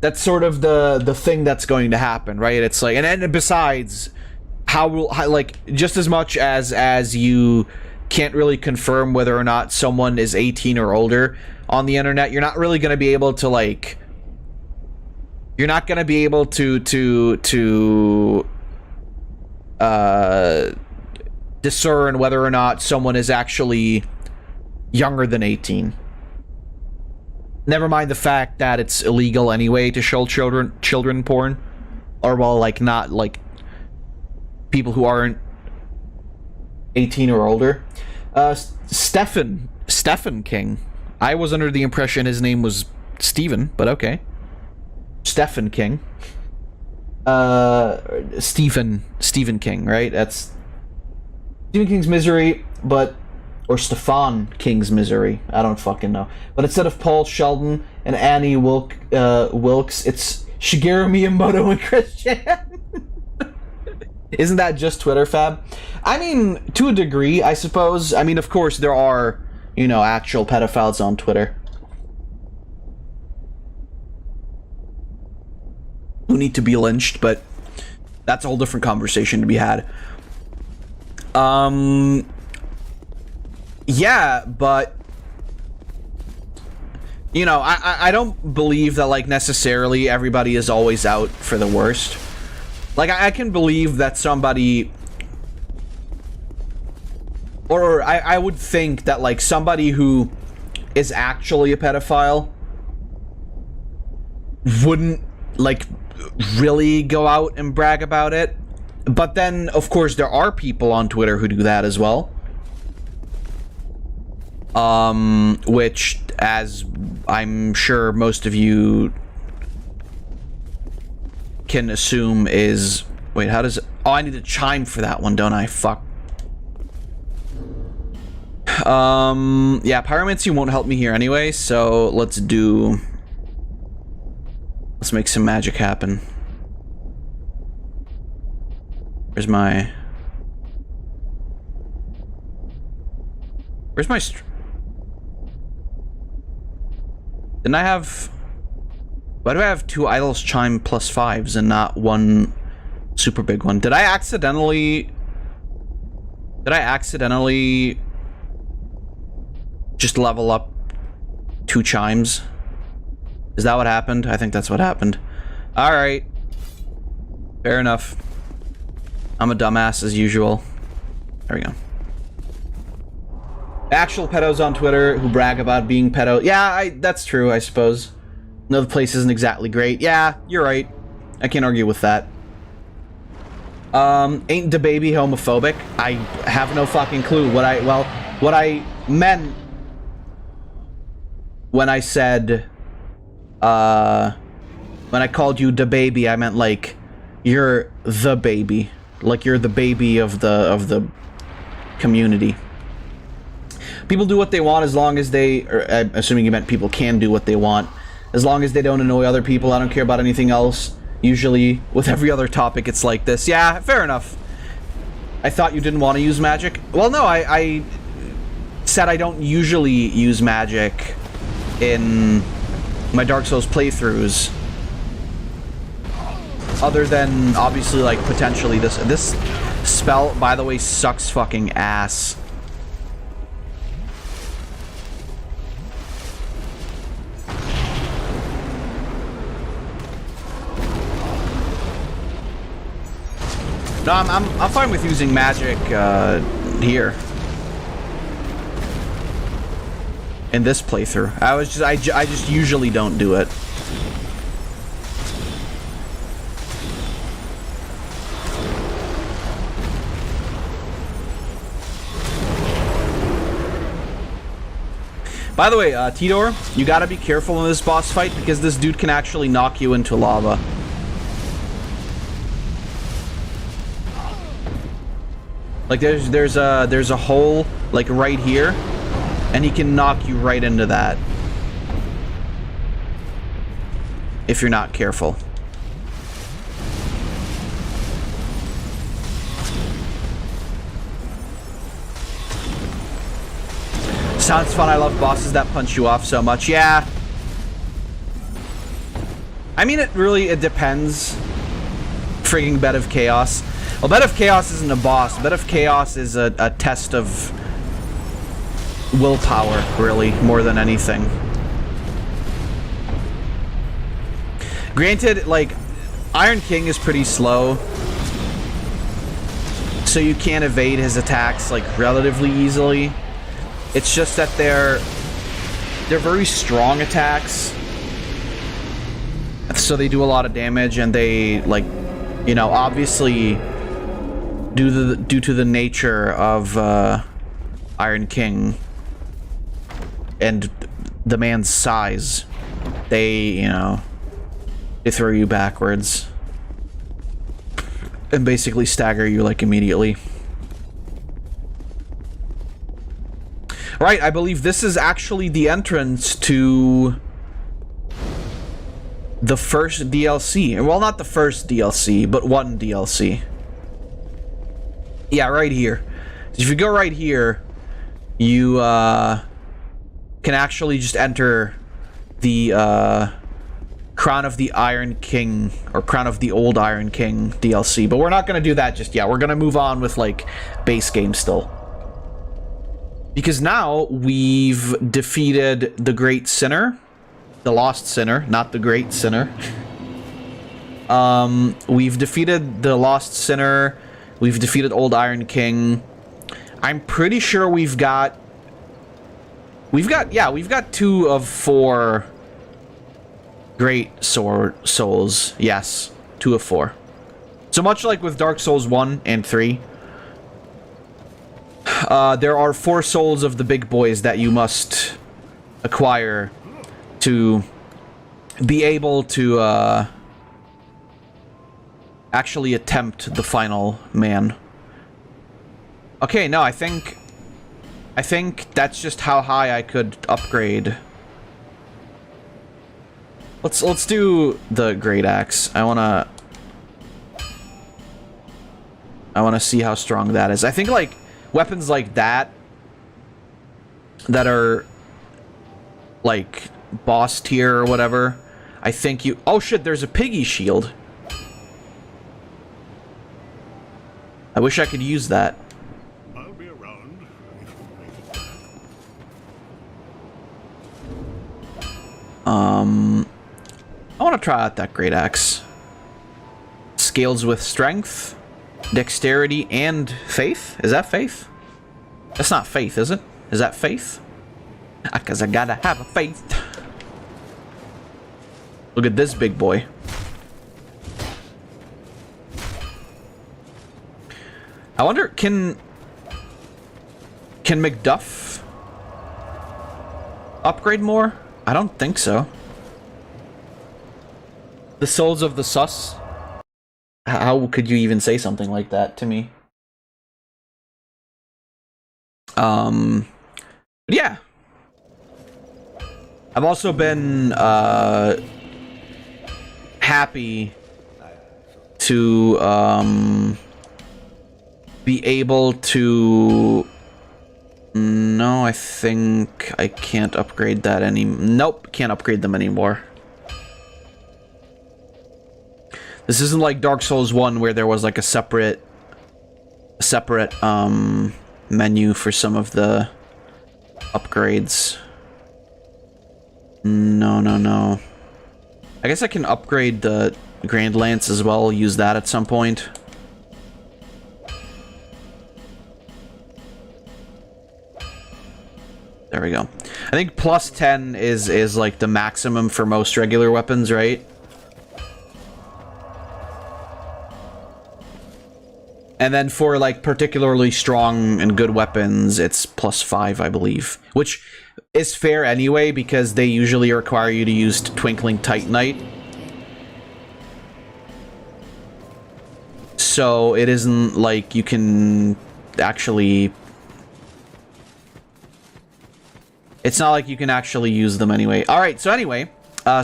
Speaker 6: that's sort of the thing that's going to happen, right? It's like, and besides, how like, just as much as you can't really confirm whether or not someone is 18 or older on the internet, you're not really going to be able to, like, you're not going to be able to discern whether or not someone is actually younger than 18. Never mind the fact that it's illegal anyway to show children porn, or, well, like, not like people who aren't 18 or older. Stephen King. I was under the impression his name was Stephen, but okay. Stephen King. Stephen King, right? That's Stephen King's Misery, but, or Stefan King's Misery. I don't fucking know. But instead of Paul Sheldon and Annie Wilkes, it's Shigeru Miyamoto and Christian. Isn't that just Twitter, Fab? I mean, to a degree, I suppose. I mean, of course, there are, you know, actual pedophiles on Twitter who need to be lynched, but that's a whole different conversation to be had. Yeah, but, you know, I don't believe that, like, necessarily everybody is always out for the worst. Like, I can believe that somebody, or I would think that, like, somebody who is actually a pedophile wouldn't, like, really go out and brag about it. But then, of course, there are people on Twitter who do that as well. Which, as I'm sure most of you can assume, is... Wait, how does it... Oh, I need to chime for that one, don't I? Fuck. Yeah, pyromancy won't help me here anyway, so let's make some magic happen. Where's my... Where's my Didn't I have... Why do I have 2 Idol's Chime plus 5s and not one super big one? Did I accidentally just level up 2 chimes? Is that what happened? I think that's what happened. Alright. Fair enough. I'm a dumbass as usual. There we go. Actual pedos on Twitter who brag about being pedo. Yeah, that's true, I suppose. No, the place isn't exactly great. Yeah, you're right. I can't argue with that. Ain't the baby homophobic? I have no fucking clue. What I meant when I said, when I called you the baby, I meant like, you're the baby. Like you're the baby of the community. People do what they want as long as they, or I'm assuming you meant people can do what they want, as long as they don't annoy other people. I don't care about anything else. Usually, with every other topic, it's like this. Yeah, fair enough. I thought you didn't want to use magic. Well, no, I said I don't usually use magic in my Dark Souls playthroughs. Other than, obviously, like, potentially this. This spell, by the way, sucks fucking ass. No, I'm fine with using magic here. In this playthrough. I just usually don't do it. By the way, Tidor, you gotta be careful in this boss fight because this dude can actually knock you into lava. Like there's a hole like right here, and he can knock you right into that if you're not careful. Sounds fun. I love bosses that punch you off so much. Yeah. I mean, it depends. Frigging Bed of Chaos. Well, Bed of Chaos isn't a boss. Bed of Chaos is a test of willpower, really, more than anything. Granted, like, Iron King is pretty slow, so you can't evade his attacks, like, relatively easily. It's just that they're very strong attacks, so they do a lot of damage, and they, like, you know, obviously, due to the nature of Iron King and the man's size, they, you know, they throw you backwards and basically stagger you, like, immediately. Right, I believe this is actually the entrance to the first DLC. Well, not the first DLC, but one DLC. Yeah, right here. If you go right here, you can actually just enter the Crown of the Iron King, or Crown of the Old Iron King DLC. But we're not going to do that just yet. We're going to move on with, like, base game still. Because now we've defeated the Great Sinner. The Lost Sinner, not the Great Sinner. We've defeated the Lost Sinner. We've defeated Old Iron King. I'm pretty sure we've got 2 of 4 Great Souls. Yes, 2 of 4. So much like with Dark Souls 1 and 3, there are 4 souls of the big boys that you must acquire to be able to actually attempt the final man. Okay, no, I think that's just how high I could upgrade. Let's do the Great Axe. I wanna see how strong that is. I think, like, weapons like that that are like boss tier or whatever, I think you... Oh shit, there's a piggy shield. I wish I could use that.
Speaker 1: I'll be around.
Speaker 6: I want to try out that great axe. Scales with strength, dexterity, and faith? Is that faith? That's not faith, is it? Is that faith? Because I gotta have a faith. Look at this big boy. I wonder, can McDuff upgrade more? I don't think so. The souls of the sus? How could you even say something like that to me? Yeah. I've also been, happy to, be able to... No, I think I can't upgrade that Nope, can't upgrade them anymore. This isn't like Dark Souls 1 where there was like a separate menu for some of the upgrades. No. I guess I can upgrade the Grand Lance as well, use that at some point. There we go. I think plus 10 is like the maximum for most regular weapons, right? And then for like particularly strong and good weapons, it's plus 5, I believe. Which is fair anyway, because they usually require you to use Twinkling Titanite. So it isn't like you can actually... It's not like you can actually use them anyway. Alright, so anyway,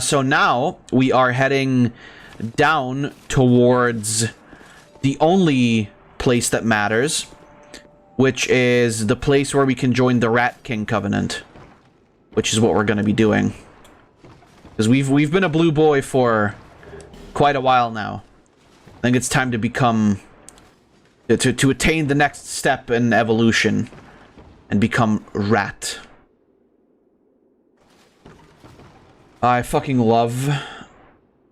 Speaker 6: so now we are heading down towards the only place that matters, which is the place where we can join the Rat King Covenant, which is what we're going to be doing. Because we've been a blue boy for quite a while now. I think it's time to become... to attain the next step in evolution and become Rat. I fucking love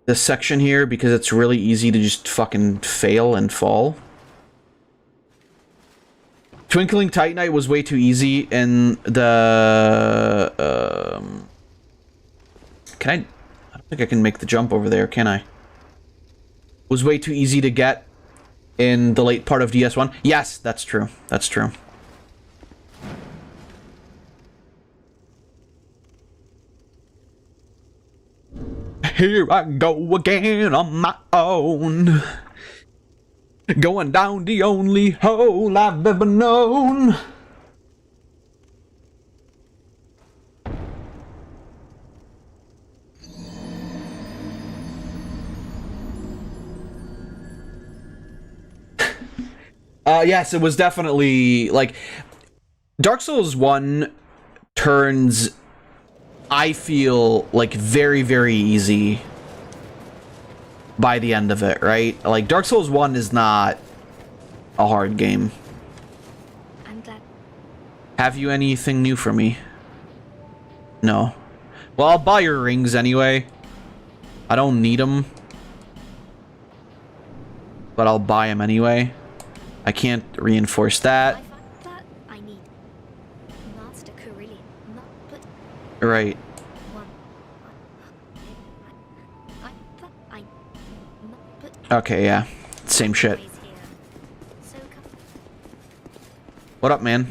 Speaker 6: this section here because it's really easy to just fucking fail and fall. Twinkling Titanite was way too easy in the... Can I don't think I can make the jump over there, can I? Was way too easy to get in the late part of DS1. Yes, that's true. That's true. Here I go again on my own. Going down the only hole I've ever known. Yes, it was definitely, like, Dark Souls 1 turns, I feel, like, very, very easy by the end of it, right? Like, Dark Souls 1 is not a hard game.
Speaker 3: I'm glad.
Speaker 6: Have you anything new for me? No. Well, I'll buy your rings anyway. I don't need them. But I'll buy them anyway. I can't reinforce that.
Speaker 3: I find that I need Master Carillion, not but
Speaker 6: Right.
Speaker 3: one. I not but
Speaker 6: Okay, yeah. Same shit.
Speaker 3: always here. So come.
Speaker 6: What up, man?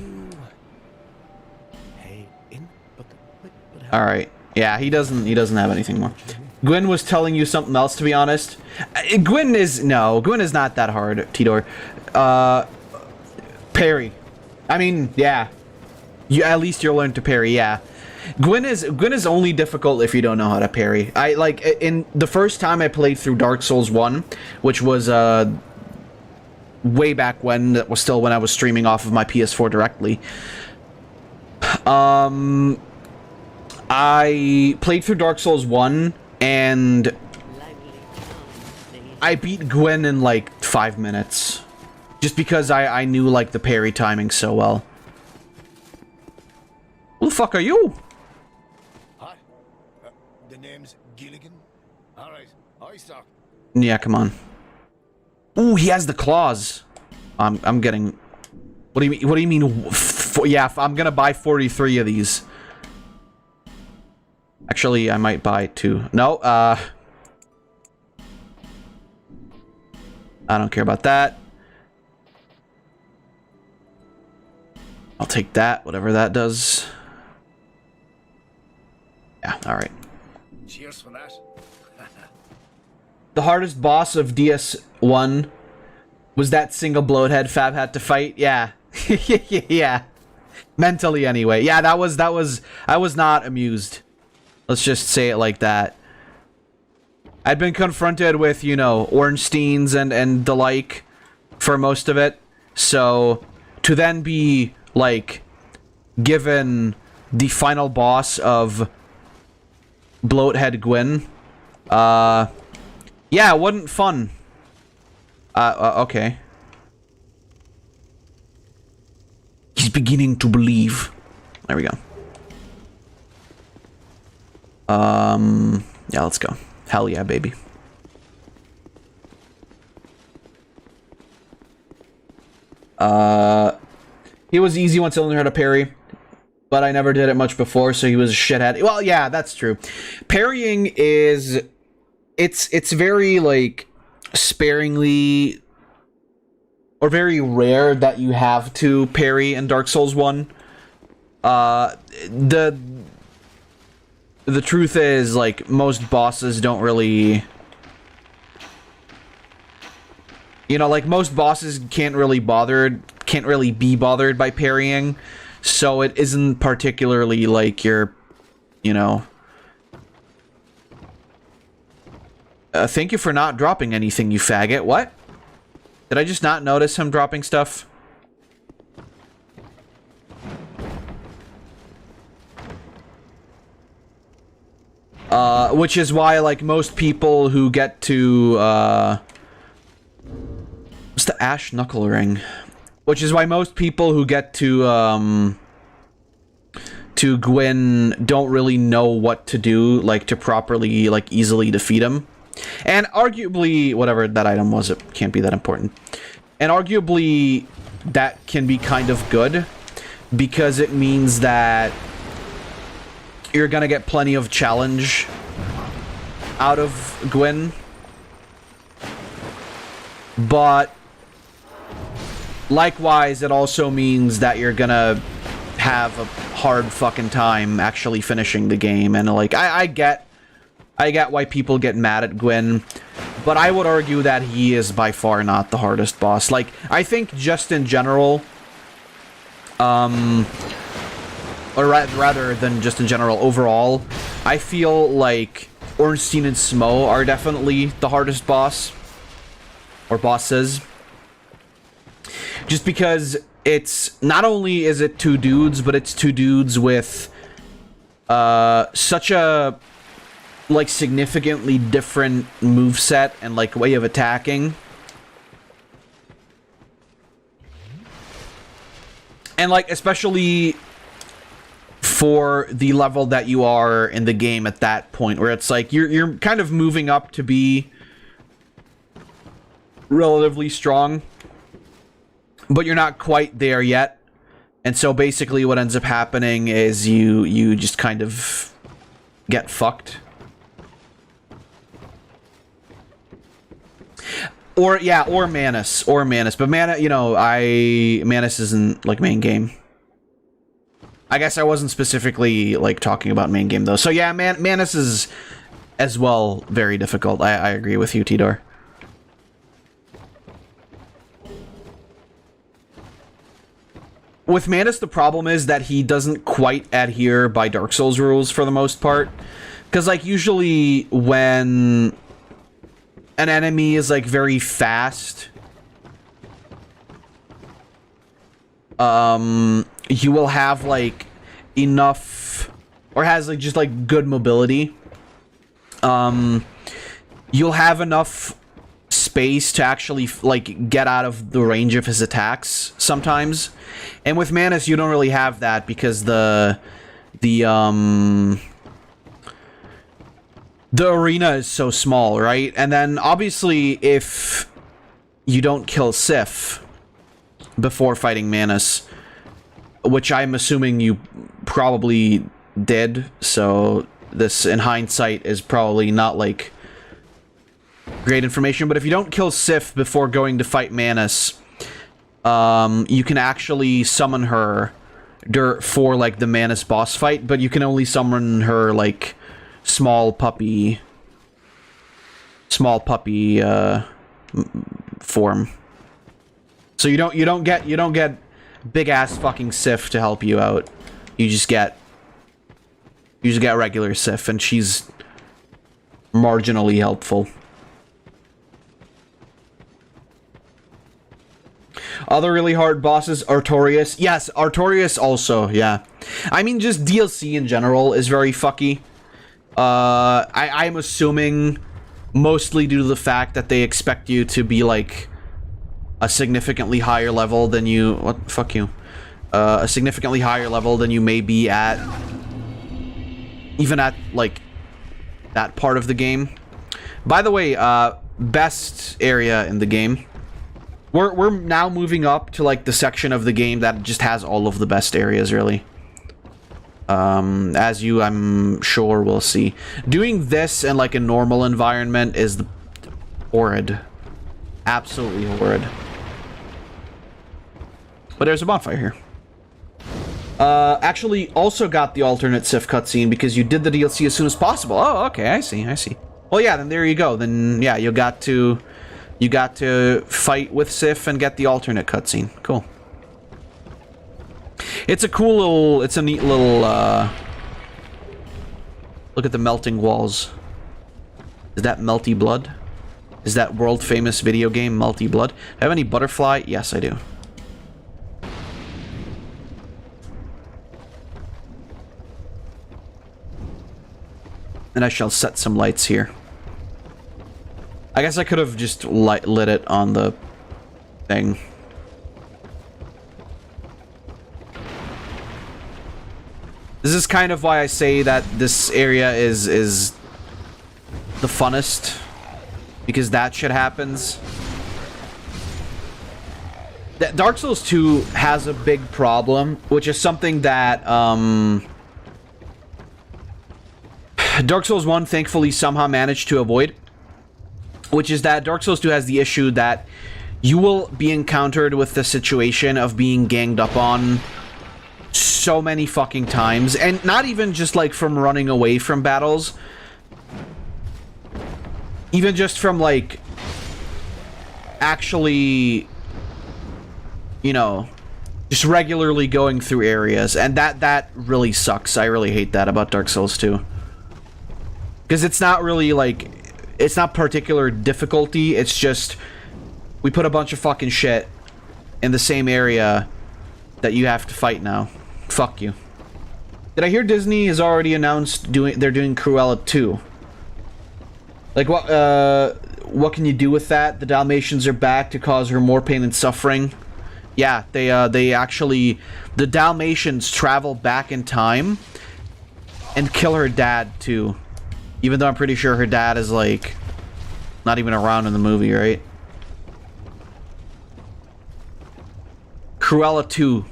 Speaker 5: Hey, in, but
Speaker 6: Alright. Yeah, he doesn't have anything more. Gwyn was telling you something else, to be honest. Gwyn is not that hard, Tidor. Parry. I mean, yeah. At least you'll learn to parry, yeah. Gwyn is only difficult if you don't know how to parry. I, like, in the first time I played through Dark Souls 1, which was, way back when, that was still when I was streaming off of my PS4 directly. I played through Dark Souls 1, and I beat Gwyn in like 5 minutes. Just because I knew like the parry timing so well. Who the fuck are you?
Speaker 1: Hi. The name's Gilligan. Alright, I suck.
Speaker 6: Yeah, come on. Ooh, he has the claws. I'm getting... What do you mean? What do you mean? Yeah, I'm gonna buy 43 of these. Actually, I might buy 2. No, I don't care about that. I'll take that, whatever that does. Yeah, alright.
Speaker 1: Cheers for that.
Speaker 6: The hardest boss of DS1 was that single bloathead Fab had to fight. Yeah. Yeah. Mentally, anyway. Yeah, that was... I was not amused. Let's just say it like that. I'd been confronted with, you know, Ornsteins and the like for most of it. So, to then be, like, given the final boss of Bloathead Gwyn, yeah, it wasn't fun. Okay. He's beginning to believe. There we go. Yeah, let's go. Hell yeah, baby. He was easy once I learned how to parry, but I never did it much before, so he was a shithead. Well, yeah, that's true. Parrying is... It's very, like, sparingly... or very rare that you have to parry in Dark Souls 1. The truth is, like, most bosses don't really... You know, like, most bosses can't really be bothered by parrying, so it isn't particularly, like, your, you know... thank you for not dropping anything, you faggot. What? Did I just not notice him dropping stuff? Which is why, like, most people who get to, what's the Ash Knuckle Ring? Which is why most people who get to Gwyn don't really know what to do, like, to properly, like, easily defeat him. And arguably, whatever that item was, it can't be that important. And arguably, that can be kind of good, because it means that you're gonna get plenty of challenge out of Gwyn. But likewise, it also means that you're gonna have a hard fucking time actually finishing the game. And, like, I get why people get mad at Gwyn, but I would argue that he is by far not the hardest boss. Like, I think just in general, or rather than just in general, overall, I feel like Ornstein and Smo are definitely the hardest boss, or bosses. Just because it's, not only is it 2 dudes, but it's 2 dudes with, such a, like, significantly different moveset and, like, way of attacking. And, like, especially for the level that you are in the game at that point, where it's like you're kind of moving up to be relatively strong, but you're not quite there yet. And so basically what ends up happening is you just kind of get fucked. Or, yeah, or Manus. But Manus isn't, like, main game. I guess I wasn't specifically, like, talking about main game, though. So, yeah, Manus is, as well, very difficult. I agree with you, Tidor. With Manus, the problem is that he doesn't quite adhere by Dark Souls rules, for the most part. Because, like, usually when an enemy is, like, very fast, you will have, like, enough, or has like just like good mobility, you'll have enough space to actually like get out of the range of his attacks sometimes. And with Manus, you don't really have that because the arena is so small, right? And then obviously if you don't kill Sif before fighting Manus, which I'm assuming you probably did, so this in hindsight is probably not like great information, but if you don't kill Sif before going to fight Manus, you can actually summon her for like the Manus boss fight, but you can only summon her like small puppy form. So you don't get big ass fucking Sif to help you out. You just get regular Sif, and she's marginally helpful. Other really hard bosses, Artorias. Yes, Artorias also, yeah. I mean, just DLC in general is very fucky. I'm assuming mostly due to the fact that they expect you to be like a significantly higher level than you... What? Fuck you. A significantly higher level than you may be at... Even at, like, that part of the game. By the way, best area in the game. We're now moving up to, like, the section of the game that just has all of the best areas, really. As you, I'm sure, will see. Doing this in, like, a normal environment is horrid. Absolutely horrid. But there's a bonfire here. Actually, also got the alternate Sif cutscene because you did the DLC as soon as possible. Oh, okay, I see. Well, yeah, then there you go. Then, yeah, you got to fight with Sif and get the alternate cutscene. Cool. It's a cool little... It's a neat little, Look at the melting walls. Is that Melty Blood? Is that world-famous video game, Melty Blood? Do I have any butterfly? Yes, I do. And I shall set some lights here. I guess I could have just lit it on the thing. This is kind of why I say that this area is the funnest. Because that shit happens. Dark Souls 2 has a big problem, which is something that, Dark Souls 1 thankfully somehow managed to avoid. Which is that Dark Souls 2 has the issue that you will be encountered with the situation of being ganged up on so many fucking times. And not even just like from running away from battles. Even just from like actually, you know, just regularly going through areas. And that really sucks. I really hate that about Dark Souls 2. Because it's not really like... It's not particular difficulty, it's just... We put a bunch of fucking shit in the same area that you have to fight now. Fuck you. Did I hear Disney has already announced they're doing Cruella 2? Like, what can you do with that? The Dalmatians are back to cause her more pain and suffering. Yeah, they actually... The Dalmatians travel back in time and kill her dad, too. Even though I'm pretty sure her dad is, like, not even around in the movie, right? Cruella 2.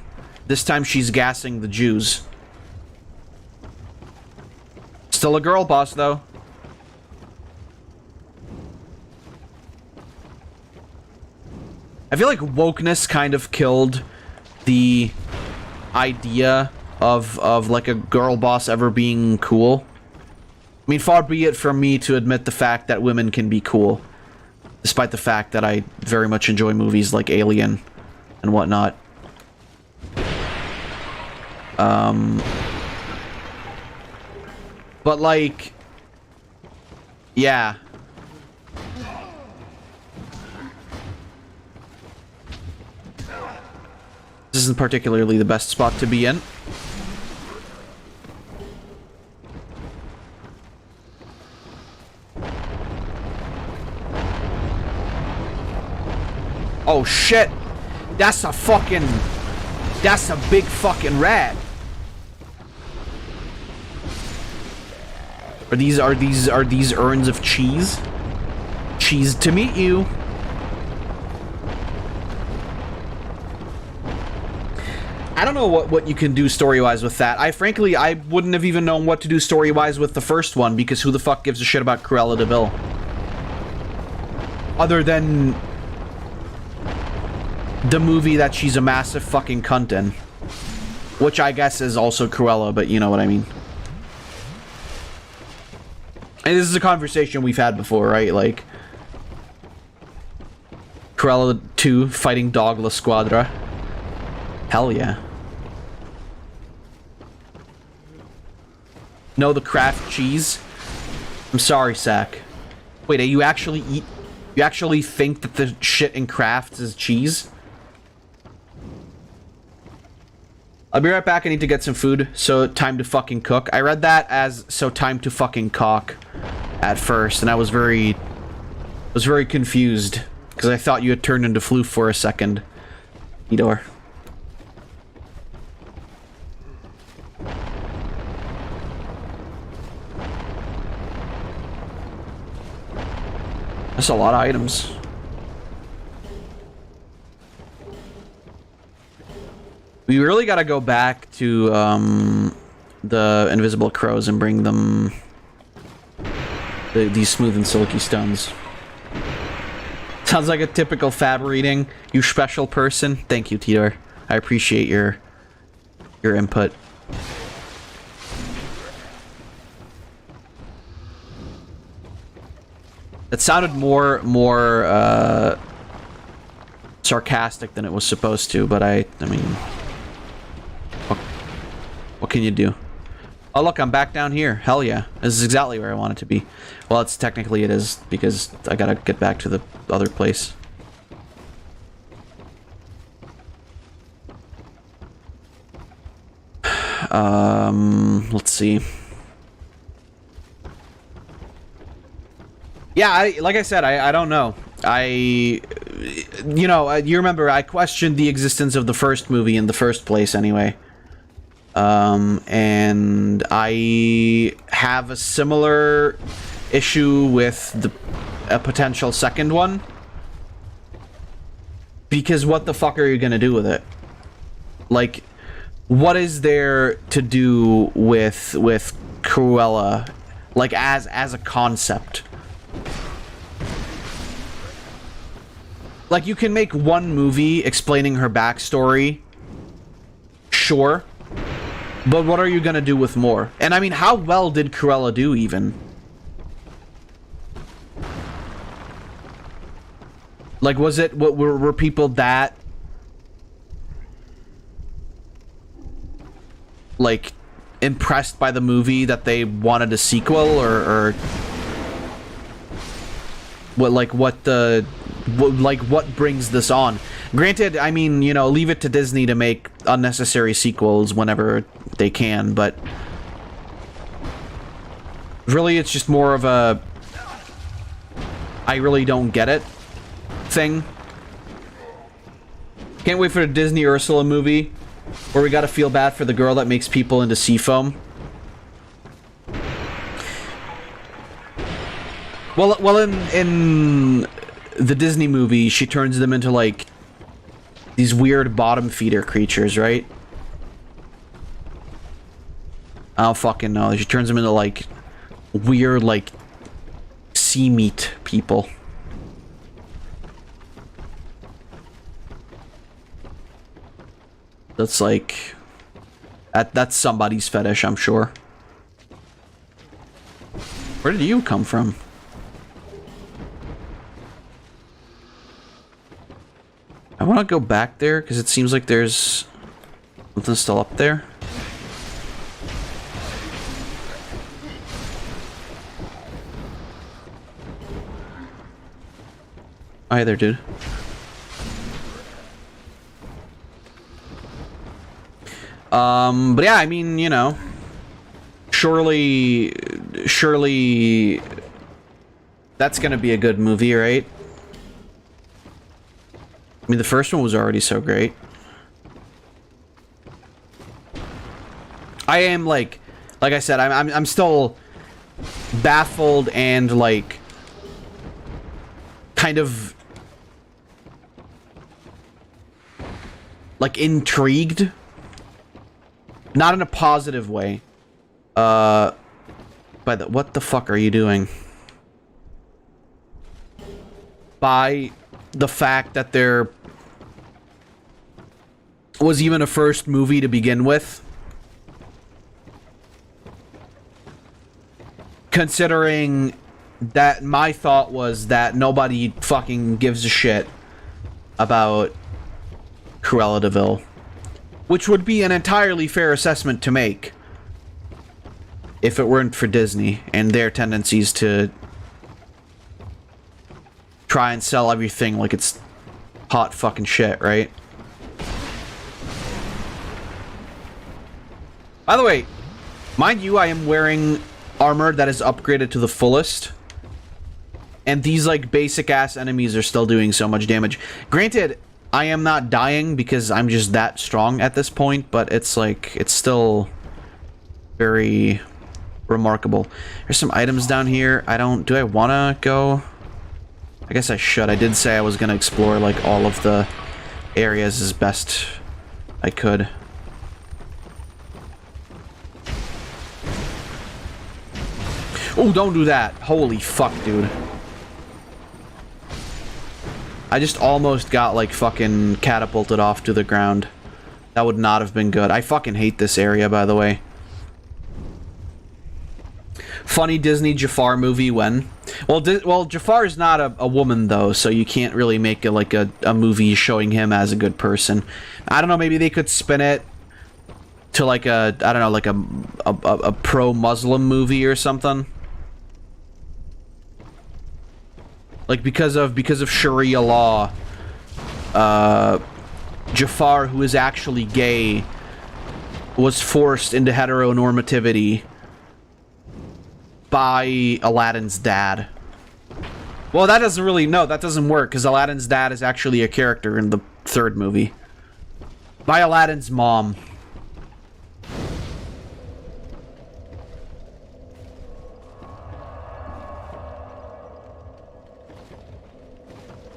Speaker 6: This time she's gassing the Jews. Still a girl boss, though. I feel like wokeness kind of killed the idea of like, a girl boss ever being cool. I mean, far be it from me to admit the fact that women can be cool. Despite the fact that I very much enjoy movies like Alien and whatnot. But like... Yeah. This isn't particularly the best spot to be in. Oh shit! That's a fucking... That's a big fucking rat. Are these urns of cheese? Cheese to meet you. I don't know what you can do story-wise with that. I wouldn't have even known what to do story-wise with the first one, because who the fuck gives a shit about Cruella de Vil? Other than the movie that she's a massive fucking cunt in. Which I guess is also Cruella, but you know what I mean. And this is a conversation we've had before, right? Like, Cruella 2 fighting Dog La Squadra. Hell yeah. No, the Kraft cheese? I'm sorry, Sack. Wait, you actually think that the shit in Kraft is cheese? I'll be right back. I need to get some food, so time to fucking cook. I read that as so time to fucking cock at first, and I was very confused because I thought you had turned into Floof for a second. Edor. That's a lot of items. We really gotta go back to the invisible crows and bring them these smooth and silky stones. Sounds like a typical fab reading. You special person. Thank you, Tidor. I appreciate your input. It sounded more sarcastic than it was supposed to, but I mean, what can you do? Oh look, I'm back down here. Hell yeah. This is exactly where I want it to be. Well, it is, because I gotta get back to the other place. Let's see. Yeah, like I said, I don't know. You remember I questioned the existence of the first movie in the first place anyway. And I have a similar issue with a potential second one. Because what the fuck are you gonna do with it? Like, what is there to do with Cruella, like as a concept? Like, you can make one movie explaining her backstory, sure, but what are you gonna do with more? And I mean, how well did Cruella do, even? Like, were people that, like, impressed by the movie that they wanted a sequel, or what brings this on? Granted, I mean, you know, leave it to Disney to make unnecessary sequels whenever they can, but really it's just more of a I really don't get it thing. Can't wait for the Disney Ursula movie where we gotta feel bad for the girl that makes people into seafoam. Well, in the Disney movie, she turns them into, like, these weird bottom feeder creatures, right? I don't fucking know. She turns them into, like, weird, like, sea meat people. That's, like... That's somebody's fetish, I'm sure. Where did you come from? I want to go back there because it seems like there's something still up there. Hi there, dude. But yeah, I mean, you know, surely that's gonna be a good movie, right? I mean, the first one was already so great. I am like I said, I'm still baffled and like kind of like intrigued, not in a positive way. By the what the fuck are you doing? By the fact that there was even a first movie to begin with. Considering that my thought was that nobody fucking gives a shit about Cruella de Vil, which would be an entirely fair assessment to make if it weren't for Disney and their tendencies to try and sell everything like it's hot fucking shit, right? By the way, mind you, I am wearing armor that is upgraded to the fullest, and these like basic ass enemies are still doing so much damage. Granted, I am not dying because I'm just that strong at this point, but it's like, it's still very remarkable. There's some items down here. Do I want to go? I guess I should. I did say I was going to explore like all of the areas as best I could. Oh, don't do that. Holy fuck, dude. I just almost got, like, fucking catapulted off to the ground. That would not have been good. I fucking hate this area, by the way. Funny Disney Jafar movie when? Well, Jafar is not a woman, though, so you can't really make it, like, a movie showing him as a good person. I don't know, maybe they could spin it to, like, I don't know, like a pro-Muslim movie or something. Like, because of Sharia law, Jafar, who is actually gay, was forced into heteronormativity by Aladdin's dad. Well, that doesn't really... No, that doesn't work, because Aladdin's dad is actually a character in the third movie. By Aladdin's mom.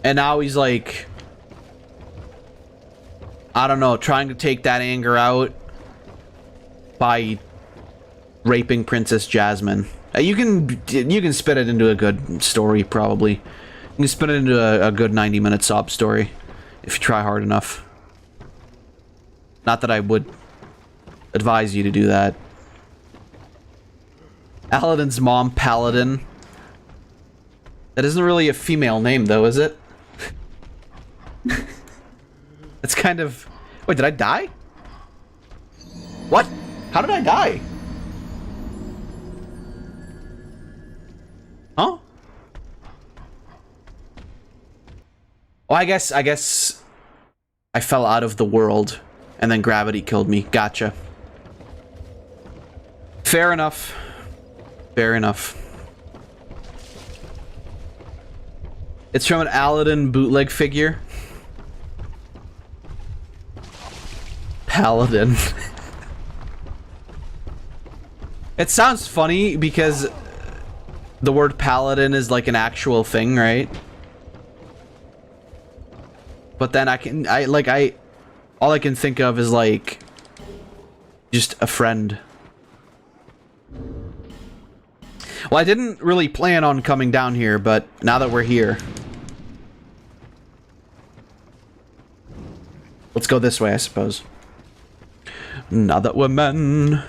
Speaker 6: And now he's like, I don't know, trying to take that anger out by raping Princess Jasmine. You can spin it into a good story, probably. You can spin it into a good 90-minute sob story if you try hard enough. Not that I would advise you to do that. Aladdin's mom, Paladin. That isn't really a female name, though, is it? It's kind of... Wait, did I die? What? How did I die? Huh? Oh, I guess I fell out of the world and then gravity killed me. Gotcha. Fair enough. Fair enough. It's from an Aladdin bootleg figure. Paladin. It sounds funny because the word paladin is like an actual thing, right? But then all I can think of is like just a friend. Well, I didn't really plan on coming down here, but now that we're here, let's go this way, I suppose. Now that we're men,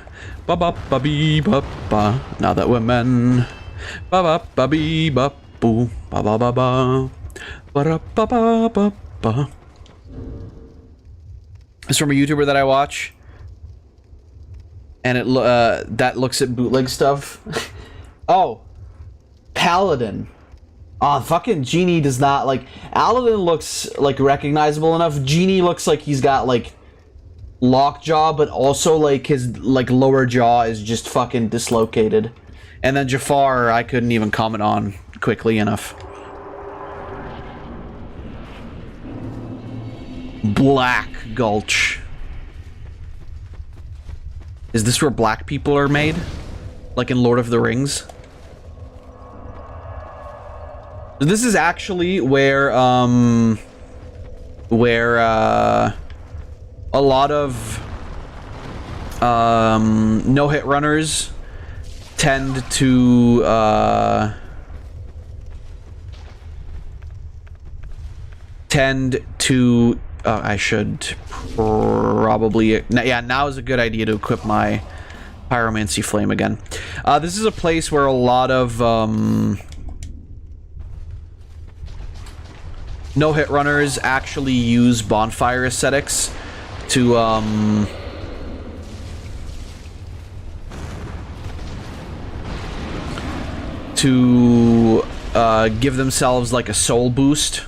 Speaker 6: ba ba ba bee ba ba. Now that we're men, ba ba ba bee ba boo, ba ba ba ba, ba da ba ba ba ba. It's from a YouTuber that I watch, and it that looks at bootleg stuff. Oh, Paladin. Oh, fucking Genie does not, like, Aladdin looks, like, recognizable enough. Genie looks like he's got, like, lockjaw, but also, like, his, like, lower jaw is just fucking dislocated. And then Jafar, I couldn't even comment on quickly enough. Black Gulch. Is this where black people are made? Like in Lord of the Rings? This is actually where a lot of no-hit runners tend to I should probably, yeah, now is a good idea to equip my pyromancy flame again. This is a place where a lot of no-hit runners actually use bonfire ascetics to give themselves like a soul boost.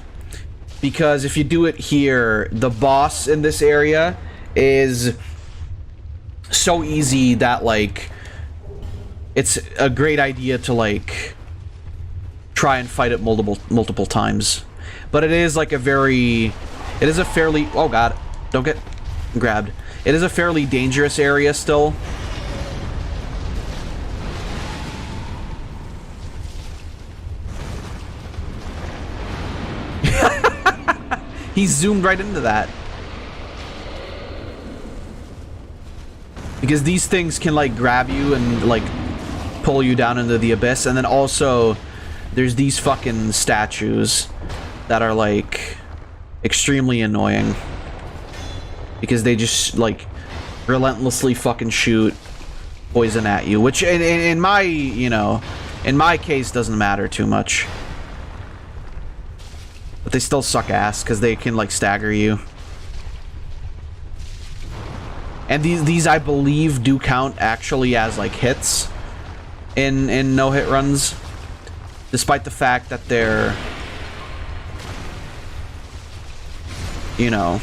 Speaker 6: Because if you do it here, the boss in this area is so easy that, like, it's a great idea to, like, try and fight it multiple times. But it is, like, it is a fairly, oh god, don't get grabbed. It is a fairly dangerous area still. He zoomed right into that. Because these things can, like, grab you and, like, pull you down into the abyss. And then also, there's these fucking statues that are, like, extremely annoying. Because they just, like, relentlessly fucking shoot poison at you. Which, in my, you know, in my case, doesn't matter too much. But they still suck ass, because they can, like, stagger you. And these, I believe, do count actually as, like, hits in no-hit runs. Despite the fact that they're, you know,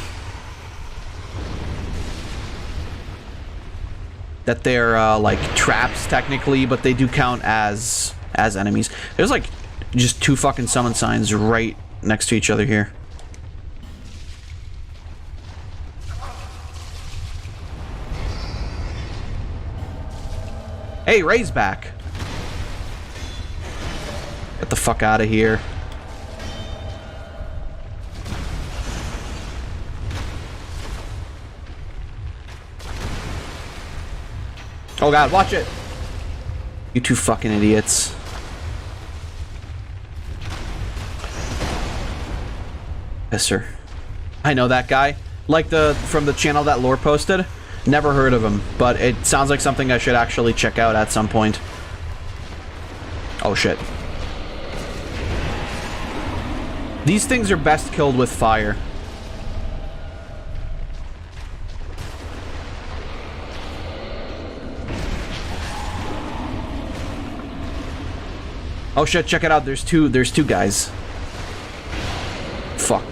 Speaker 6: that they're, like, traps, technically, but they do count as enemies. There's, like, just two fucking summon signs right next to each other here. Hey, Ray's back. Get the fuck out of here. Oh god, watch it! You two fucking idiots. Pisser. I know that guy. Like from the channel that Lore posted. Never heard of him, but it sounds like something I should actually check out at some point. Oh shit. These things are best killed with fire. Oh shit, check it out. There's two guys. Fuck.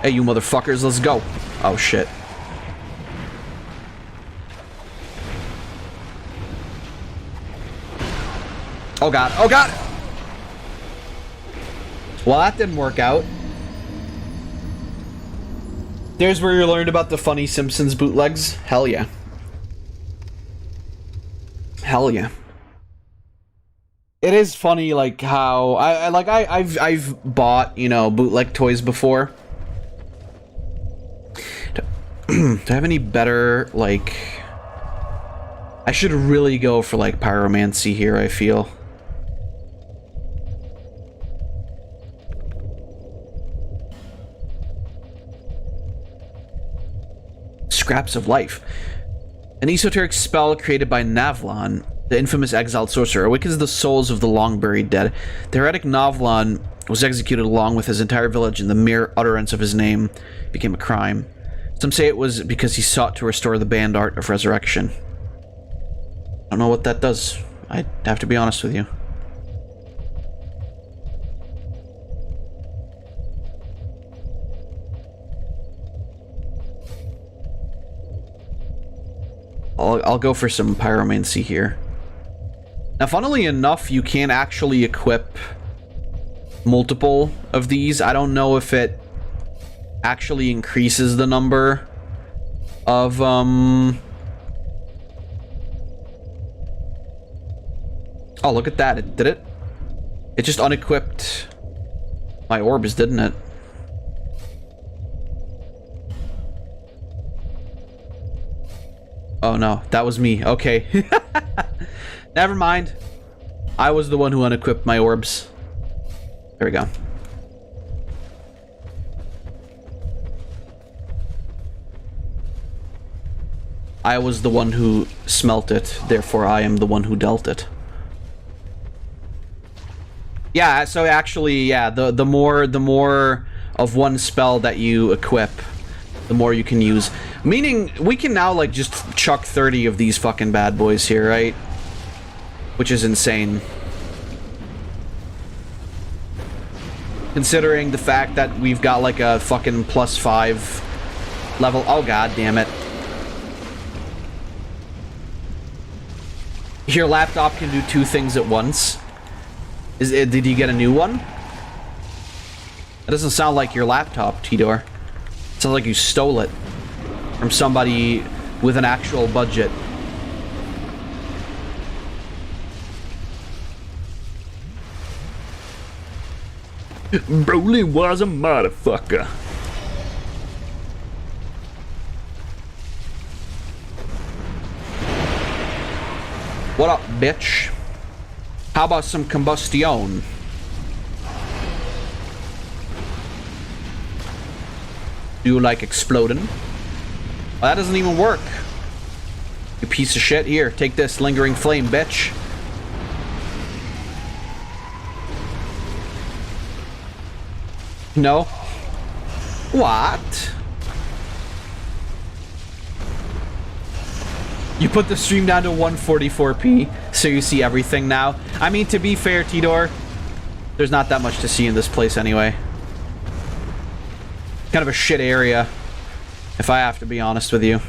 Speaker 6: Hey, you motherfuckers, let's go. Oh, shit. Oh, God. Oh, God! Well, that didn't work out. There's where you learned about the funny Simpsons bootlegs. Hell yeah. Hell yeah. It is funny, like, how... I've bought, you know, bootleg toys before. Do I have any better, like... I should really go for, like, pyromancy here, I feel. Scraps of Life. An esoteric spell created by Navlon, the infamous exiled sorcerer, awakens the souls of the long-buried dead. The heretic Navlon was executed along with his entire village, and the mere utterance of his name became a crime. Some say it was because he sought to restore the banned art of resurrection. I don't know what that does. I have to be honest with you. I'll go for some pyromancy here. Now, funnily enough, you can actually equip multiple of these. I don't know if it actually increases the number of oh, look at that. It did it. It just unequipped my orbs, didn't it? Oh no, that was me. Okay. Never mind. I was the one who unequipped my orbs. There we go. I was the one who smelt it, therefore I am the one who dealt it. Yeah, so actually, yeah, the more of one spell that you equip, the more you can use. Meaning, we can now, like, just chuck 30 of these fucking bad boys here, right? Which is insane. Considering the fact that we've got, like, a fucking +5 level. Oh, god damn it. Your laptop can do 2 things at once. Did you get a new one? That doesn't sound like your laptop, Tidor. It sounds like you stole it from somebody with an actual budget.
Speaker 1: Broly was a motherfucker.
Speaker 6: What up, bitch? How about some combustion? Do you like exploding? Well, that doesn't even work. You piece of shit. Here, take this lingering flame, bitch. No. What? You put the stream down to 144p, so you see everything now. I mean, to be fair, Tidor, there's not that much to see in this place anyway. Kind of a shit area, if I have to be honest with you.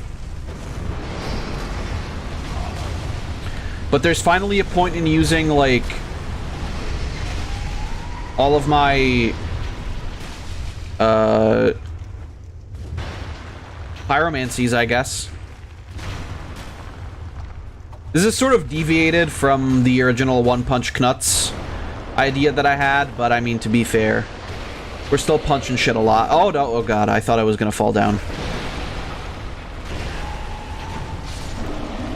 Speaker 6: But there's finally a point in using, like, all of my pyromancies, I guess. This is sort of deviated from the original One Punch Knuts idea that I had, but I mean, to be fair, we're still punching shit a lot. Oh, no, oh god, I thought I was gonna fall down.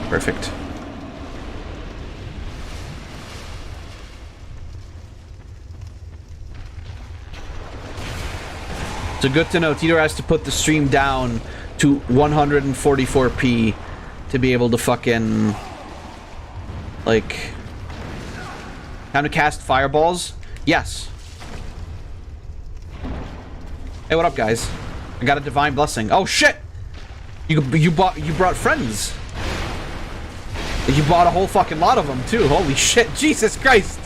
Speaker 6: Perfect. So good to know. Tito has to put the stream down to 144p to be able to fucking, like, time to cast fireballs? Yes. Hey, what up, guys? I got a divine blessing. Oh shit! You brought friends. You bought a whole fucking lot of them too. Holy shit! Jesus Christ!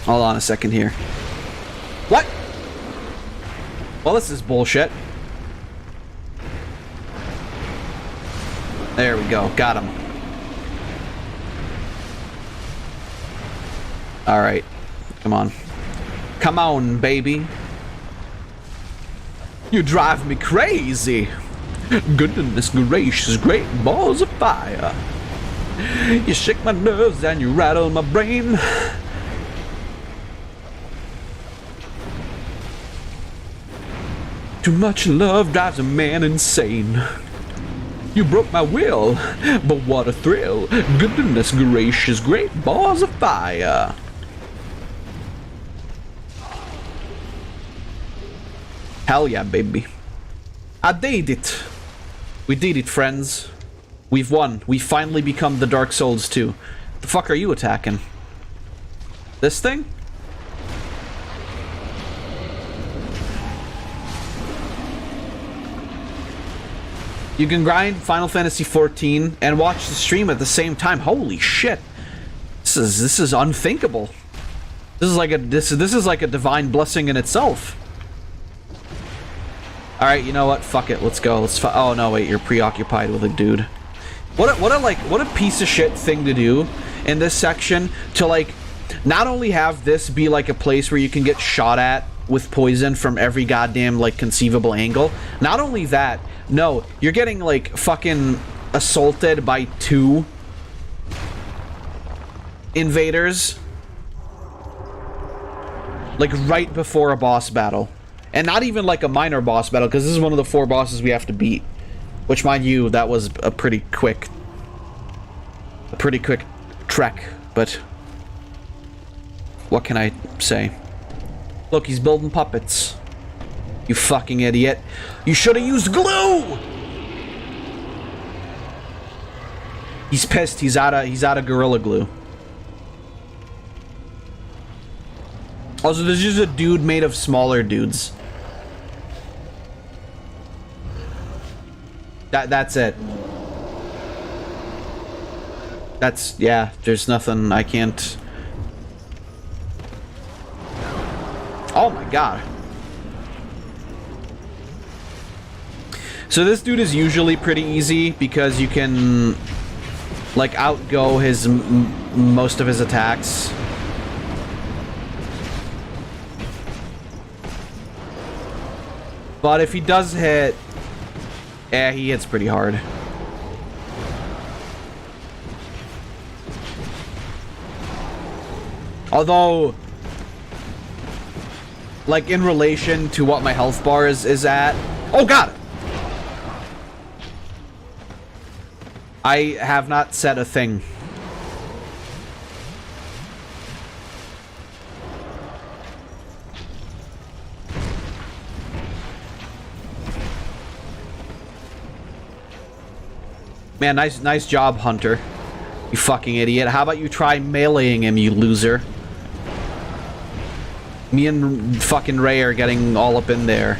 Speaker 6: Hold on a second here. What? Well, this is bullshit. There we go. Got him. Alright. Come on. Come on, baby. You drive me crazy. Goodness gracious, great balls of fire. You shake my nerves and you rattle my brain. Too much love drives a man insane. You broke my will, but what a thrill. Goodness gracious, great balls of fire. Hell yeah, baby. I did it. We did it, friends. We've won. We've finally become the Dark Souls 2. The fuck are you attacking? This thing? You can grind Final Fantasy XIV and watch the stream at the same time. Holy shit! This is unthinkable. This is like a divine blessing in itself. All right, you know what? Fuck it. Let's go. Oh no, wait. You're preoccupied with a dude. What a piece of shit thing to do in this section to, like, not only have this be, like, a place where you can get shot at with poison from every goddamn, like, conceivable angle. Not only that, no, you're getting, like, fucking assaulted by 2 invaders, like, right before a boss battle. And not even, like, a minor boss battle, because this is one of the 4 bosses we have to beat. Which, mind you, that was a pretty quick trek, but what can I say? Look, he's building puppets. You fucking idiot. You should have used glue! He's pissed. He's out of Gorilla Glue. Also, there's just a dude made of smaller dudes. That's it. That's, yeah, there's nothing I can't... Oh my god. So this dude is usually pretty easy because you can, like, outgo his most of his attacks. But if he does hit... Yeah, he hits pretty hard. Although, like, in relation to what my health bar is at... Oh, God! I have not said a thing. Man, nice job, Hunter. You fucking idiot. How about you try meleeing him, you loser? Me and fucking Ray are getting all up in there.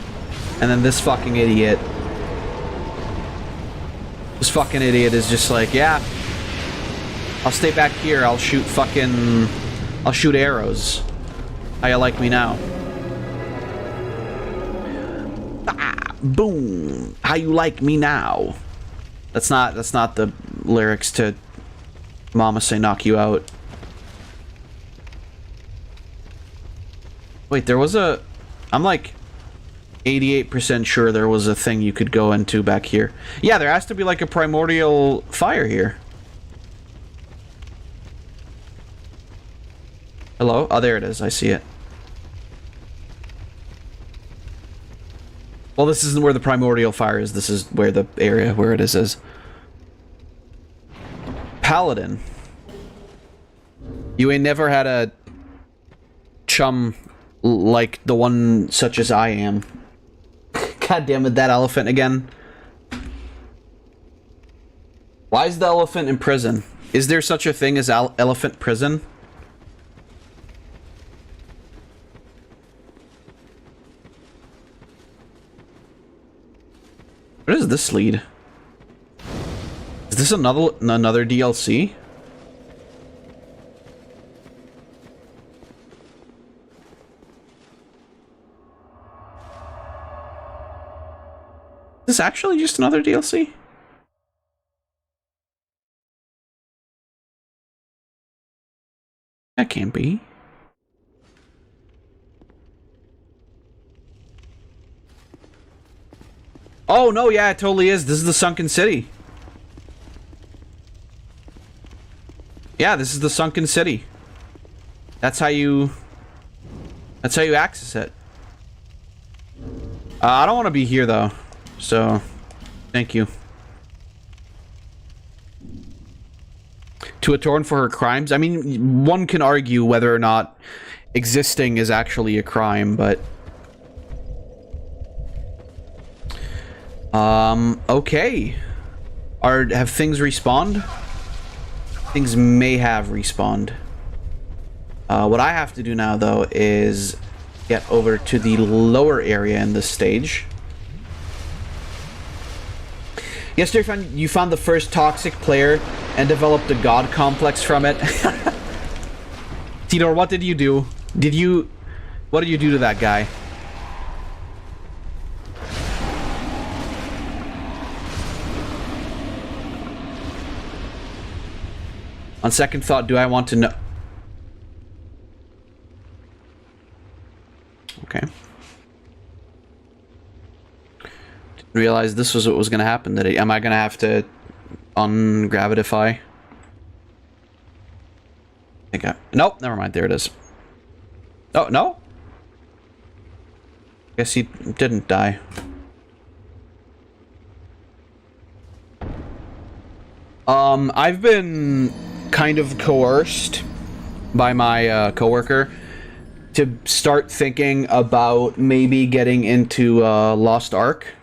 Speaker 6: And then this fucking idiot. This fucking idiot is just like, yeah. I'll stay back here. I'll shoot fucking... I'll shoot arrows. How you like me now? Ah, boom. How you like me now? That's not the lyrics to Mama Say Knock You Out. Wait, there was a... I'm like 88% sure there was a thing you could go into back here. Yeah, there has to be like a primordial fire here. Hello? Oh, there it is. I see it. Well, this isn't where the primordial fire is. This is where the area where it is. Paladin. You ain't never had a chum like the one such as I am. God damn it, that elephant again. Why is the elephant in prison? Is there such a thing as elephant prison? Where does this lead? Is this another DLC? Is this actually just another DLC? That can't be. Oh, no, yeah, it totally is. This is the Sunken City. Yeah, this is the Sunken City. That's how you access it. I don't want to be here, though. So, thank you. To atone for her crimes? I mean, one can argue whether or not existing is actually a crime, but... okay. Have things respawned? Things may have respawned. What I have to do now, though, is get over to the lower area in this stage. Yesterday, you found the first toxic player and developed a god complex from it. Tidor, what did you do? What did you do to that guy? On second thought, do I want to know? Okay. Didn't realize this was what was going to happen. Am I going to have to ungravitify? Nope, never mind. There it is. Oh, no? Guess he didn't die. I've been kind of coerced by my coworker to start thinking about maybe getting into Lost Ark.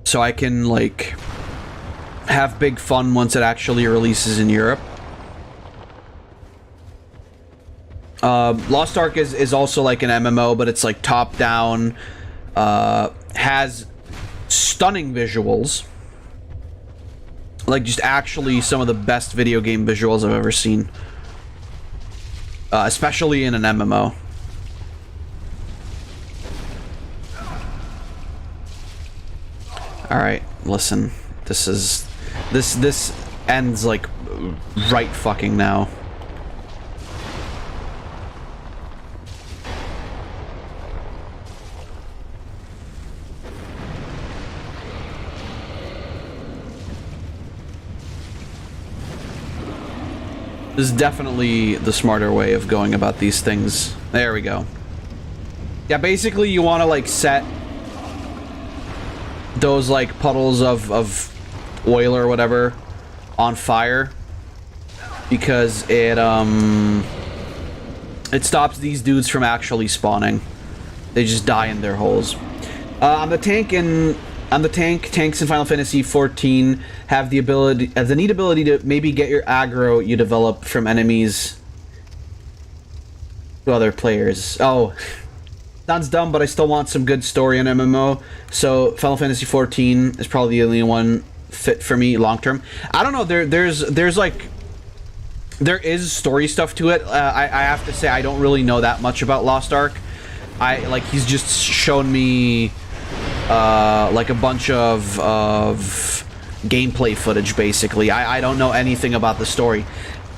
Speaker 6: So I can, like, have big fun once it actually releases in Europe. Lost Ark is also like an MMO, but it's like top-down, has stunning visuals. Like, just actually some of the best video game visuals I've ever seen. Especially in an MMO. Alright, listen. This ends, like, right fucking now. This is definitely the smarter way of going about these things. There we go. Yeah, basically you want to, like, set those, like, puddles of oil or whatever on fire, because it stops these dudes from actually spawning. They just die in their holes. On the tanks in Final Fantasy 14 have the neat ability to maybe get your aggro you develop from enemies to other players. Oh, sounds dumb, but I still want some good story in MMO. So Final Fantasy 14 is probably the only one fit for me long term. I don't know. There is story stuff to it. I have to say I don't really know that much about Lost Ark. He's just shown me like a bunch of gameplay footage, basically. I don't know anything about the story.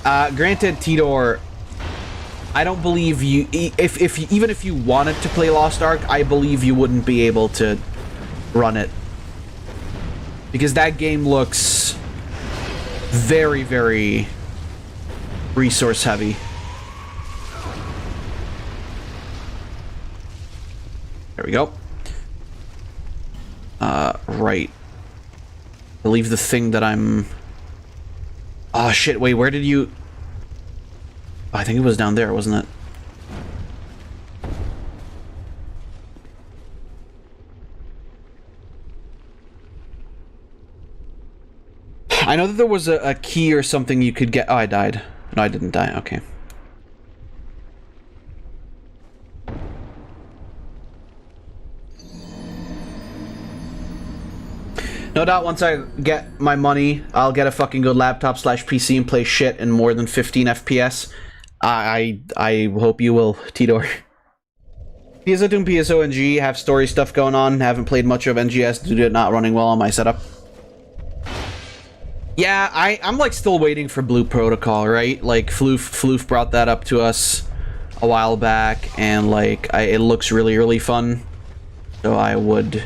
Speaker 6: Granted, Tidor, I don't believe you. Even if you wanted to play Lost Ark, I believe you wouldn't be able to run it, because that game looks very, very resource heavy. There we go. Right. I believe the thing that I'm... Oh, shit, wait, where did you... Oh, I think it was down there, wasn't it? I know that there was a key or something you could get... Oh, I died. No, I didn't die. Okay. No doubt once I get my money, I'll get a fucking good laptop / PC and play shit in more than 15 FPS. I hope you will, Tidor. PSO2 and PSO-NG have story stuff going on. Haven't played much of NGS due to it not running well on my setup. Yeah, I'm like still waiting for Blue Protocol, right? Like Floof brought that up to us a while back, and like it looks really, really fun. So I would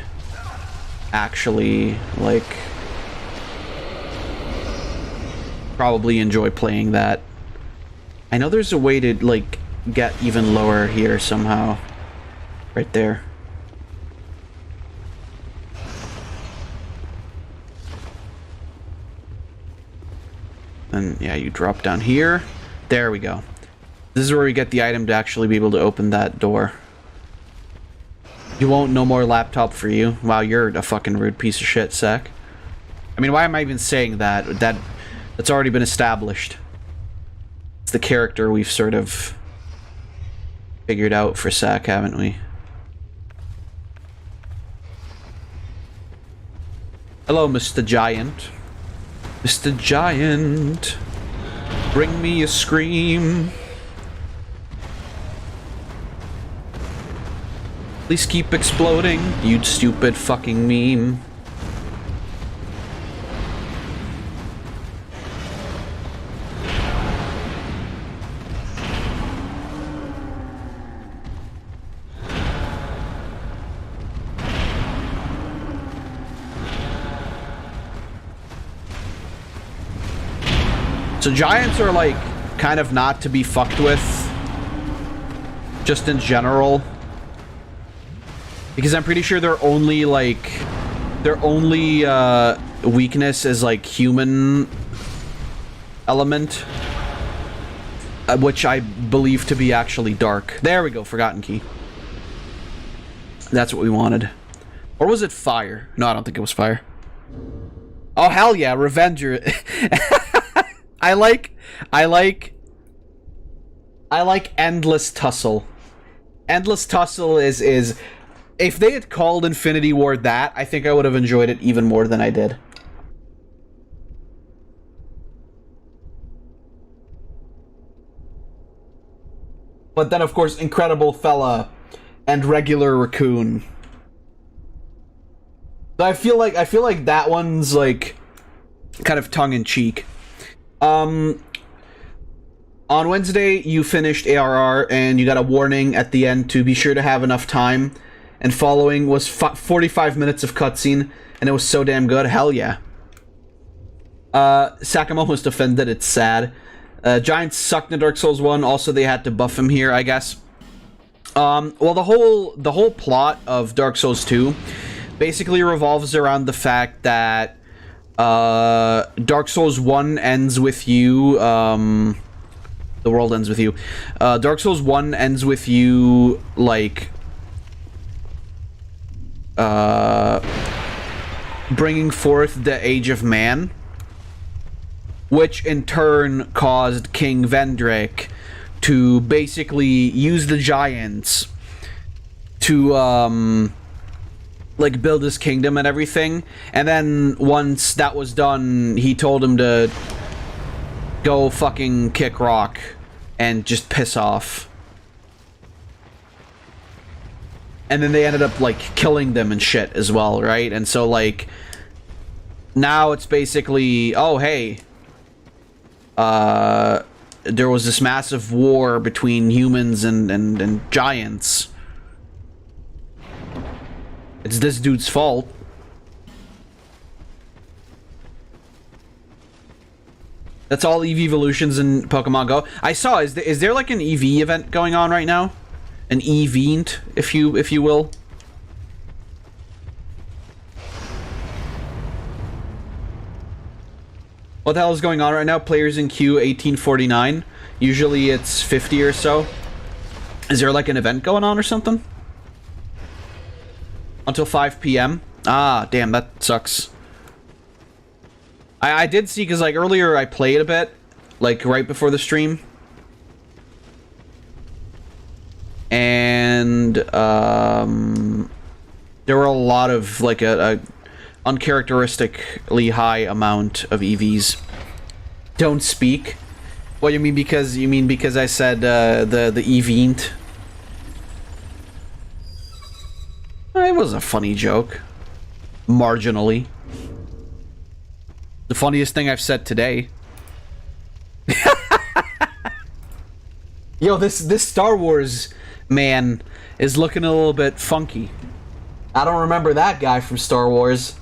Speaker 6: actually like probably enjoy playing that. I know there's a way to like get even lower here somehow. Right there. And yeah, you drop down here. There we go. This is where we get the item to actually be able to open that door. You won't, no more laptop for you. Wow, you're a fucking rude piece of shit, Sack. I mean, why am I even saying that? That's already been established. It's the character we've sort of figured out for Sack, haven't we? Hello, Mr. Giant. Mr. Giant, bring me a scream. Please keep exploding, you stupid fucking meme. So giants are like kind of not to be fucked with, just in general, because I'm pretty sure their only weakness is like human element, which I believe to be actually dark. There we go, forgotten key. That's what we wanted. Or was it fire? No, I don't think it was fire. Oh hell yeah, Revenger. I like Endless Tussle. Endless Tussle is if they had called Infinity Ward that, I think I would have enjoyed it even more than I did. But then of course Incredible Fella and Regular Raccoon. So I feel like that one's like kind of tongue in cheek. On Wednesday, you finished ARR, and you got a warning at the end to be sure to have enough time. And following was 45 minutes of cutscene, and it was so damn good. Hell yeah. Sakam almost offended. It's sad. Giants sucked in Dark Souls 1. Also, they had to buff him here, I guess. Well, the whole plot of Dark Souls 2 basically revolves around the fact that Dark Souls 1 ends with you, the world ends with you. Dark Souls 1 ends with you, like, bringing forth the Age of Man, which in turn caused King Vendrick to basically use the giants to, like, build his kingdom and everything. And then once that was done, he told him to go fucking kick rock and just piss off. And then they ended up, like, killing them and shit as well, right? And so, like, now it's basically, oh, hey, there was this massive war between humans and giants. It's this dude's fault. That's all EV evolutions in Pokemon Go. I saw, is there like an EV event going on right now? An event, if you will. What the hell is going on right now? Players in queue 1849. Usually it's 50 or so. Is there like an event going on or something? Until 5 p.m. Ah, damn, that sucks. I did see, because like earlier I played a bit, like right before the stream. And there were a lot of like a uncharacteristically high amount of EVs. Don't speak. What you mean? Because I said the event. It was a funny joke. Marginally. The funniest thing I've said today. Yo, this Star Wars man is looking a little bit funky. I don't remember that guy from Star Wars.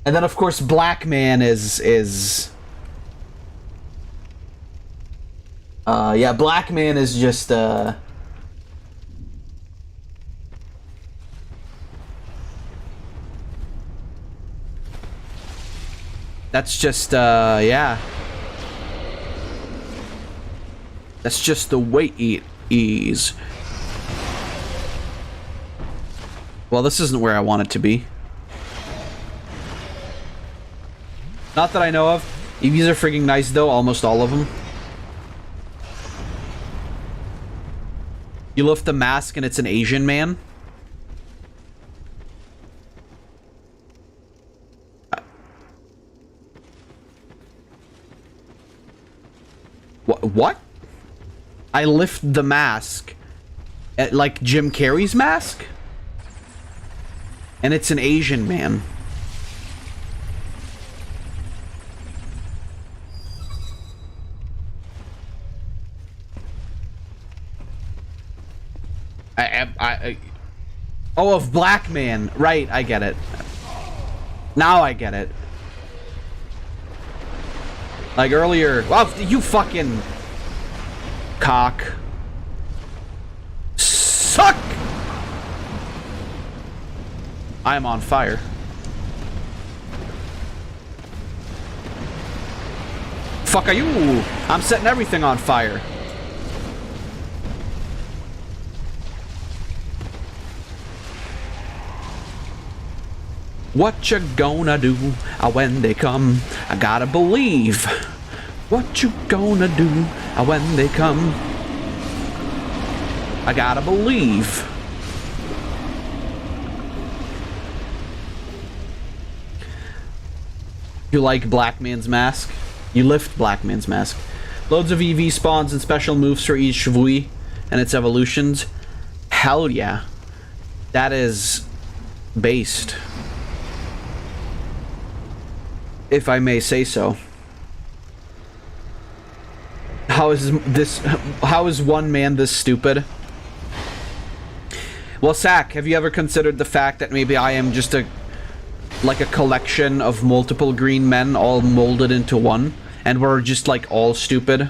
Speaker 6: And then of course Black Man is yeah, Black Man is just that's just yeah. That's just the way it is. Well, this isn't where I want it to be. Not that I know of. EVs are freaking nice though, almost all of them. You lift the mask and it's an Asian man. What? I lift the mask Like Jim Carrey's mask? And it's an Asian man. Oh, of black man. Right, I get it. Now I get it. Like earlier. Wow, you fucking cock. Suck! I am on fire. Fuck are you? I'm setting everything on fire. What you gonna do when they come? I gotta believe. What you gonna do when they come? I gotta believe. You like Black Man's Mask? You lift Black Man's Mask. Loads of EV spawns and special moves for each Shui and its evolutions. Hell yeah. That is based. If I may say so. How is one man this stupid? Well, Sack, have you ever considered the fact that maybe I am just like a collection of multiple green men all molded into one, and we're just like all stupid?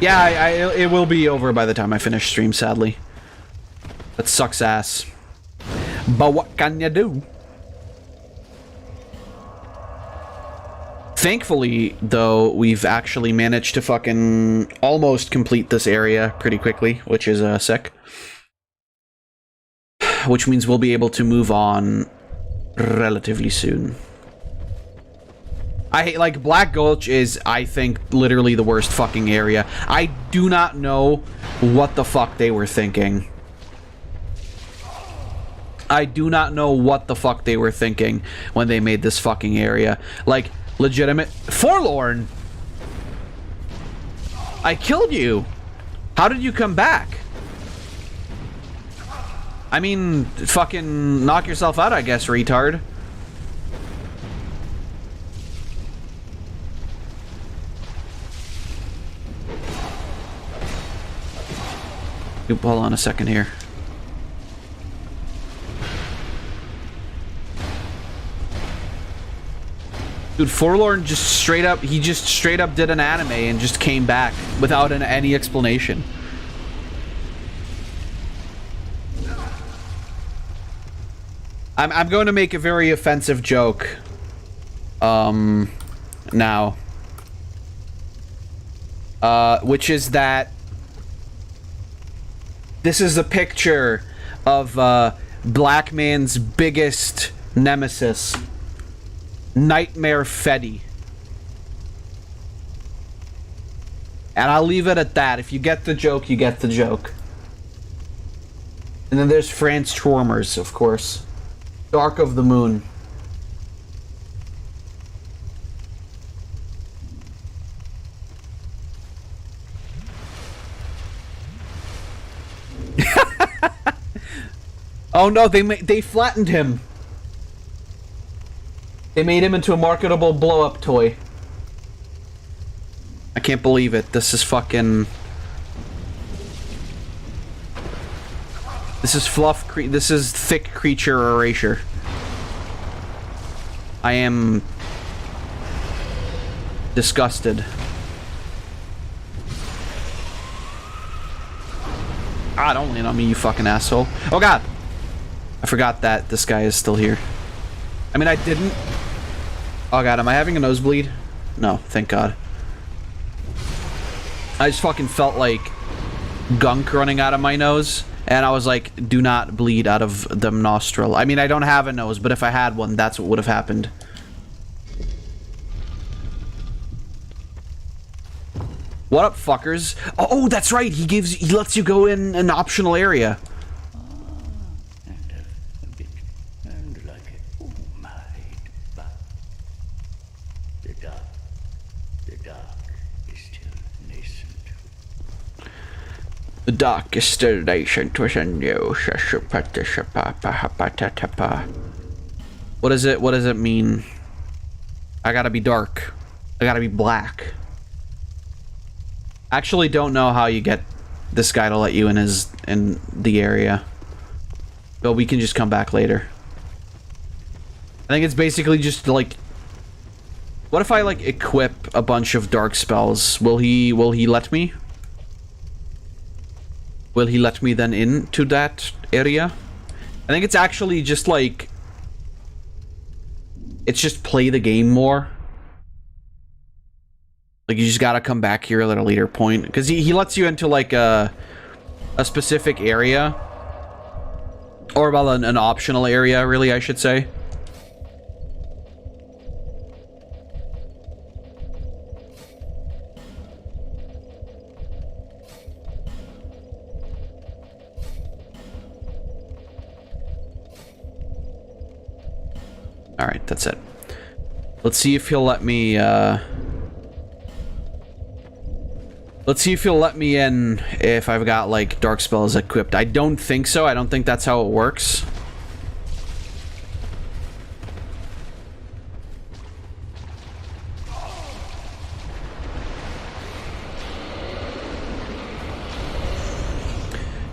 Speaker 6: Yeah, it will be over by the time I finish stream, sadly. That sucks ass. But what can you do? Thankfully, though, we've actually managed to fucking almost complete this area pretty quickly, which is sick. Which means we'll be able to move on relatively soon. I hate, like, Black Gulch is, I think, literally the worst fucking area. I do not know what the fuck they were thinking. I do not know what the fuck they were thinking when they made this fucking area. Like, legitimate Forlorn. I killed you. How did you come back? I mean, fucking knock yourself out, I guess, retard. Oop, hold on a second here. Dude, Forlorn just straight up, he just straight up did an anime and just came back without any explanation. I'm going to make a very offensive joke. Now. Which is that this is a picture of, Black Man's biggest nemesis. Nightmare Fetty. And I'll leave it at that. If you get the joke, you get the joke. And then there's Transformers, of course. Dark of the Moon. Oh no, they flattened him. They made him into a marketable blow-up toy. I can't believe it. This is fucking... This is this is thick creature erasure. I am... disgusted. Ah, don't lean on me, you fucking asshole. Oh god! I forgot that this guy is still here. I mean, I didn't... Oh god, am I having a nosebleed? No, thank god. I just fucking felt like gunk running out of my nose, and I was like, do not bleed out of the nostril. I mean, I don't have a nose, but if I had one, that's what would have happened. What up, fuckers? Oh, that's right, he lets you go in an optional area. The darkest station within you. What is it? What does it mean? I gotta be dark. I gotta be black. Actually don't know how you get this guy to let you in the area. But we can just come back later. I think it's basically just like, what if I like equip a bunch of dark spells? Will he let me? Will he let me then into that area? I think it's actually just like, it's just play the game more. Like you just gotta come back here at a later point, because he lets you into like a specific area, or well, an optional area, really, I should say. Alright, that's it. Let's see if he'll let me, let's see if he'll let me in if I've got, like, dark spells equipped. I don't think so. I don't think that's how it works.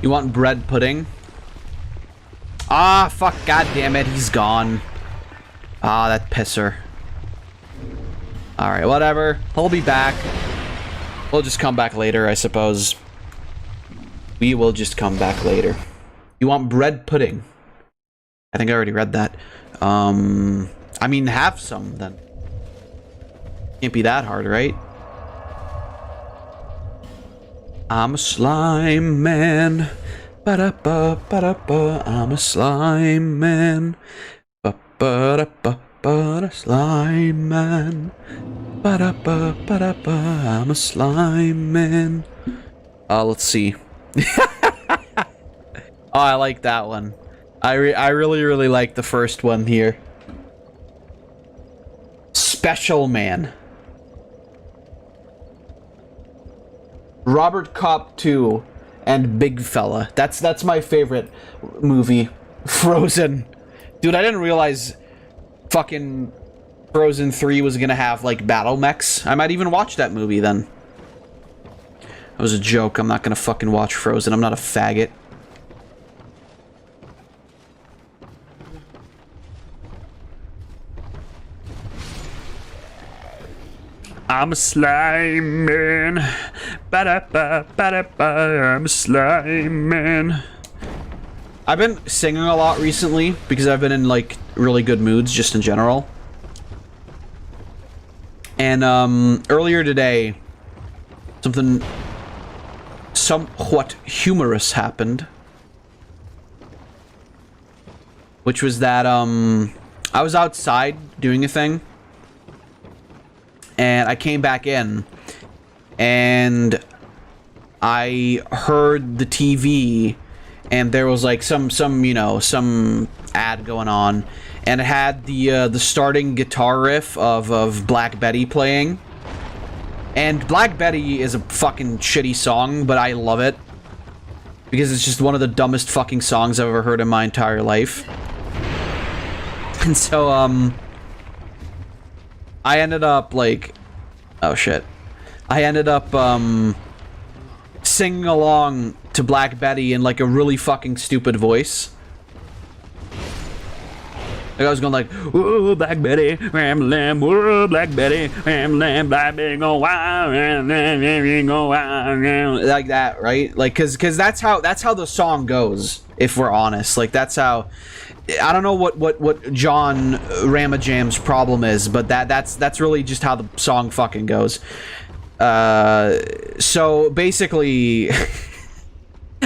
Speaker 6: You want bread pudding? Ah, fuck, god damn it, he's gone. Ah, that pisser. Alright, whatever. He'll be back. We'll just come back later, I suppose. We will just come back later. You want bread pudding? I think I already read that. I mean, have some, then. Can't be that hard, right? I'm a slime man. Ba-da-ba, ba-da-ba. I'm a slime man. Ba-da-ba, slime man. Ba-da-ba, ba-da-ba. I'm a slime man. Let's see. Oh, I like that one. I really like the first one here. Special Man. Robert Cop 2 and Big Fella. That's my favorite movie. Frozen. Dude, I didn't realize fucking Frozen 3 was gonna have, like, battle mechs. I might even watch that movie then. That was a joke. I'm not gonna fucking watch Frozen. I'm not a faggot. I'm a slime man. Ba-da-ba, ba-da-ba. I'm a slime man. I've been singing a lot recently because I've been in, like, really good moods just in general. And earlier today, something somewhat humorous happened, which was that I was outside doing a thing, and I came back in, and I heard the TV, and there was like some you know, some ad going on, and it had the starting guitar riff of Black Betty playing. And Black Betty is a fucking shitty song, but I love it because it's just one of the dumbest fucking songs I've ever heard in my entire life. And so I ended up like, oh shit, I ended up singing along to Black Betty in like a really fucking stupid voice. Like I was going like, "Ooh, Black Betty, ram lamb, ooh, Black Betty, ram lamb, Black Betty, go wild, ram lamb, go wild," like that, right? Like, cause that's how the song goes. If we're honest, like that's how. I don't know what John Ramajam's problem is, but that's really just how the song fucking goes. So basically,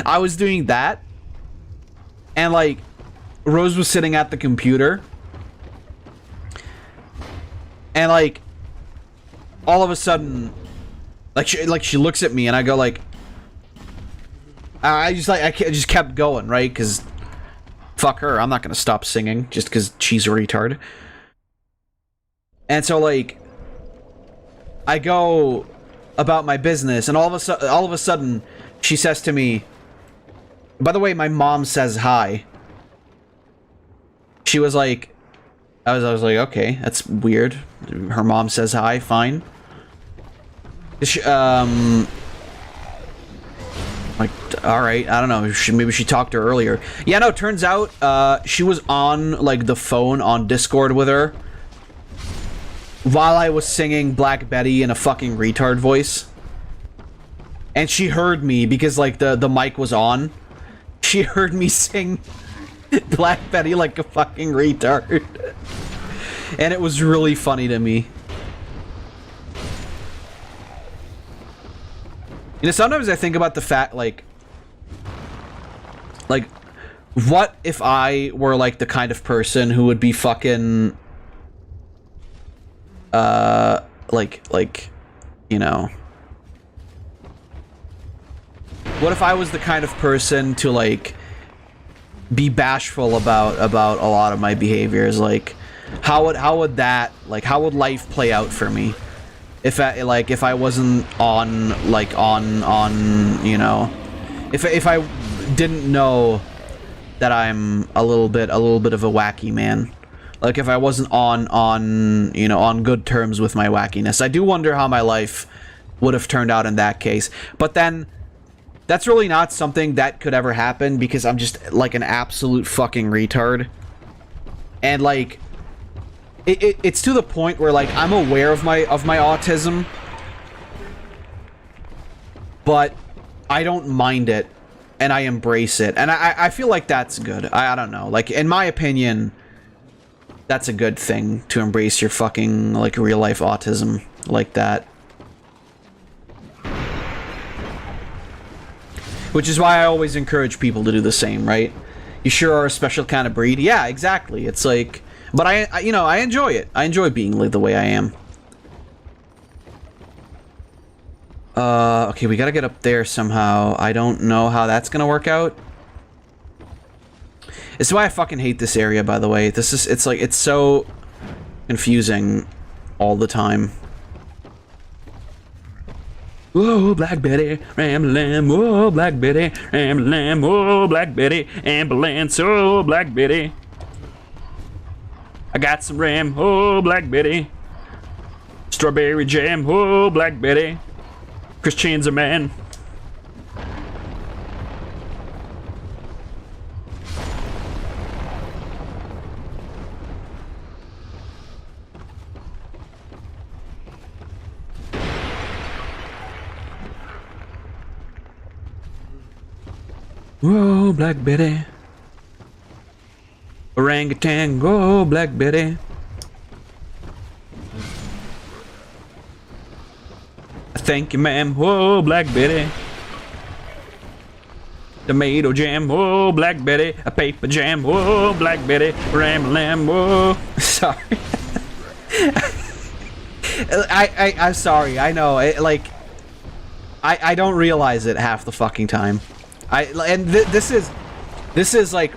Speaker 6: I was doing that, and like, Rose was sitting at the computer, and like, all of a sudden, like she looks at me, and I go like, I just kept going, right? Because fuck her, I'm not gonna stop singing just because she's a retard. And so like, I go about my business, and all of a sudden, she says to me, by the way, my mom says hi. She was like, I was like, okay, that's weird. Her mom says hi, fine. She, like, alright, I don't know, maybe she talked to her earlier. Yeah, no, turns out, she was on, like, the phone on Discord with her while I was singing Black Betty in a fucking retard voice. And she heard me because, like, the mic was on. She heard me sing Black Betty like a fucking retard. And it was really funny to me. You know, sometimes I think about the fact, like, what if I were, like, the kind of person who would be fucking, like, you know... What if I was the kind of person to, like, be bashful about a lot of my behaviors? Like, how would that, like, how would life play out for me? If I wasn't on, you know, if I didn't know that I'm a little bit of a wacky man. Like, if I wasn't on, you know, on good terms with my wackiness. I do wonder how my life would have turned out in that case. But then... That's really not something that could ever happen because I'm just, like, an absolute fucking retard. And, like, it's to the point where, like, I'm aware of my autism. But I don't mind it. And I embrace it. And I feel like that's good. I don't know. Like, in my opinion, that's a good thing to embrace your fucking, like, real-life autism like that. Which is why I always encourage people to do the same, right? You sure are a special kind of breed. Yeah, exactly. It's like... But I you know, I enjoy it. I enjoy being the way I am. Okay, we gotta get up there somehow. I don't know how that's gonna work out. This is why I fucking hate this area, by the way. This is... It's like... It's so... confusing all the time. Whoa, Black Betty, ram-lam, whoa, Black Betty, ram-lam, whoa, Black Betty, ambulance, oh, Black Betty. I got some ram, oh, Black Betty. Strawberry jam, oh, Black Betty. Christian's a man. Whoa, Black Betty. Orangutan, whoa, Black Betty. Thank you, ma'am, whoa, Black Betty. Tomato jam, whoa, Black Betty. A paper jam, whoa, Black Betty. Ram-lam, whoa. Sorry. I'm sorry, I know, I don't realize it half the fucking time. This is like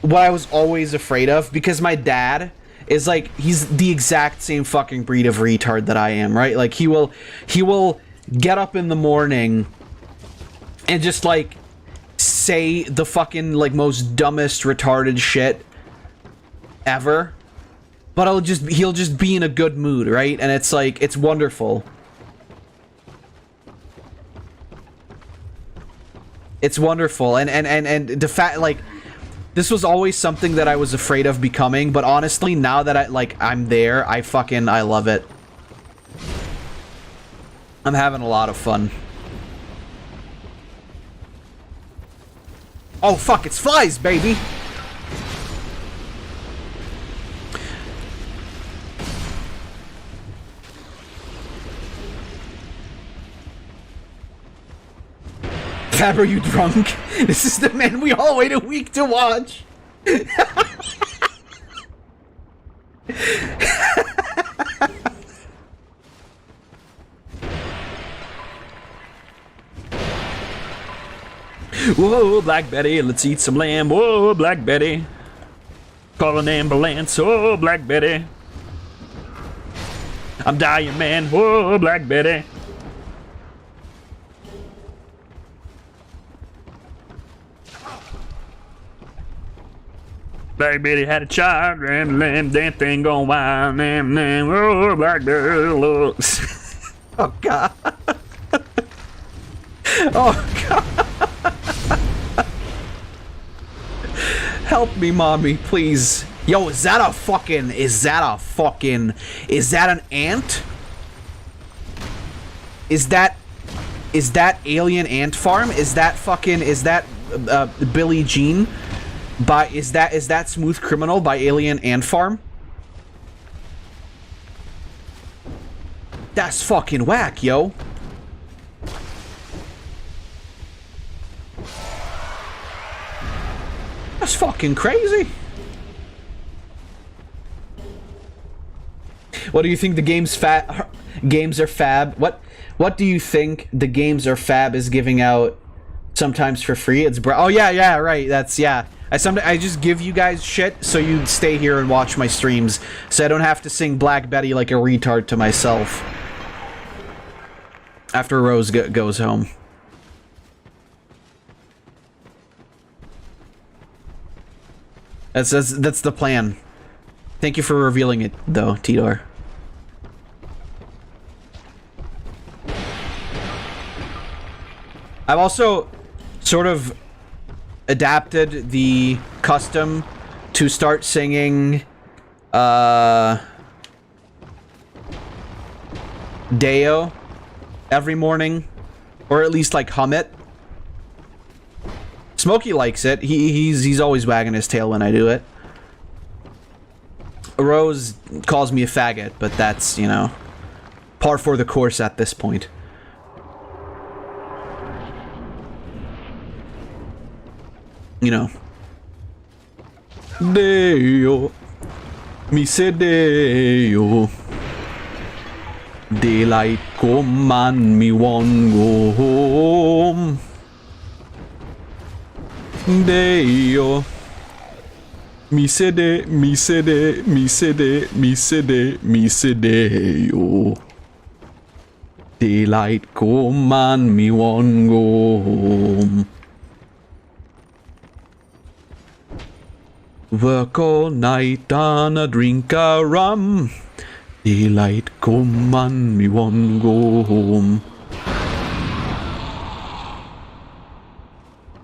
Speaker 6: what I was always afraid of because my dad is like he's the exact same fucking breed of retard that I am, right? Like he will get up in the morning and just like say the fucking like most dumbest retarded shit ever, but he'll just be in a good mood, right? And it's like it's wonderful. It's wonderful, and the fact, like, this was always something that I was afraid of becoming, but honestly, now that I'm there, I love it. I'm having a lot of fun. Oh, fuck, it's flies, baby! Fab, are you drunk? This is the man we all wait a week to watch. Whoa, Black Betty, let's eat some lamb. Whoa, Black Betty. Call an ambulance. Whoa, Black Betty. I'm dying, man. Whoa, Black Betty.
Speaker 7: Black Betty had a child, and damn thing going wild, oh, black girl.
Speaker 6: Oh god. Oh god. Help me, mommy, please. Yo, is that an ant? Is that Alien Ant Farm? Is that Billie Jean? Is that Smooth Criminal by Alien Ant Farm? That's fucking whack, yo. That's fucking crazy. What do you think the games are fab? What do you think the games are fab is giving out sometimes for free? It's oh yeah, right. That's yeah. I just give you guys shit so you stay here and watch my streams, so I don't have to sing Black Betty like a retard to myself after Rose goes home. That's the plan. Thank you for revealing it, though, Tidor. I've also sort of adapted the custom to start singing Deo every morning, or at least like hum it. Smokey likes it. He's always wagging his tail when I do it. Rose calls me a faggot, but that's, you know, par for the course at this point. You know. Deo. Me say Deo. Daylight come and me want go home. Deo. Me say de, me say de, me say de, me say de, me say Deo. Daylight come and me want go home. Work all night and a drink a rum. Daylight come and me want go home.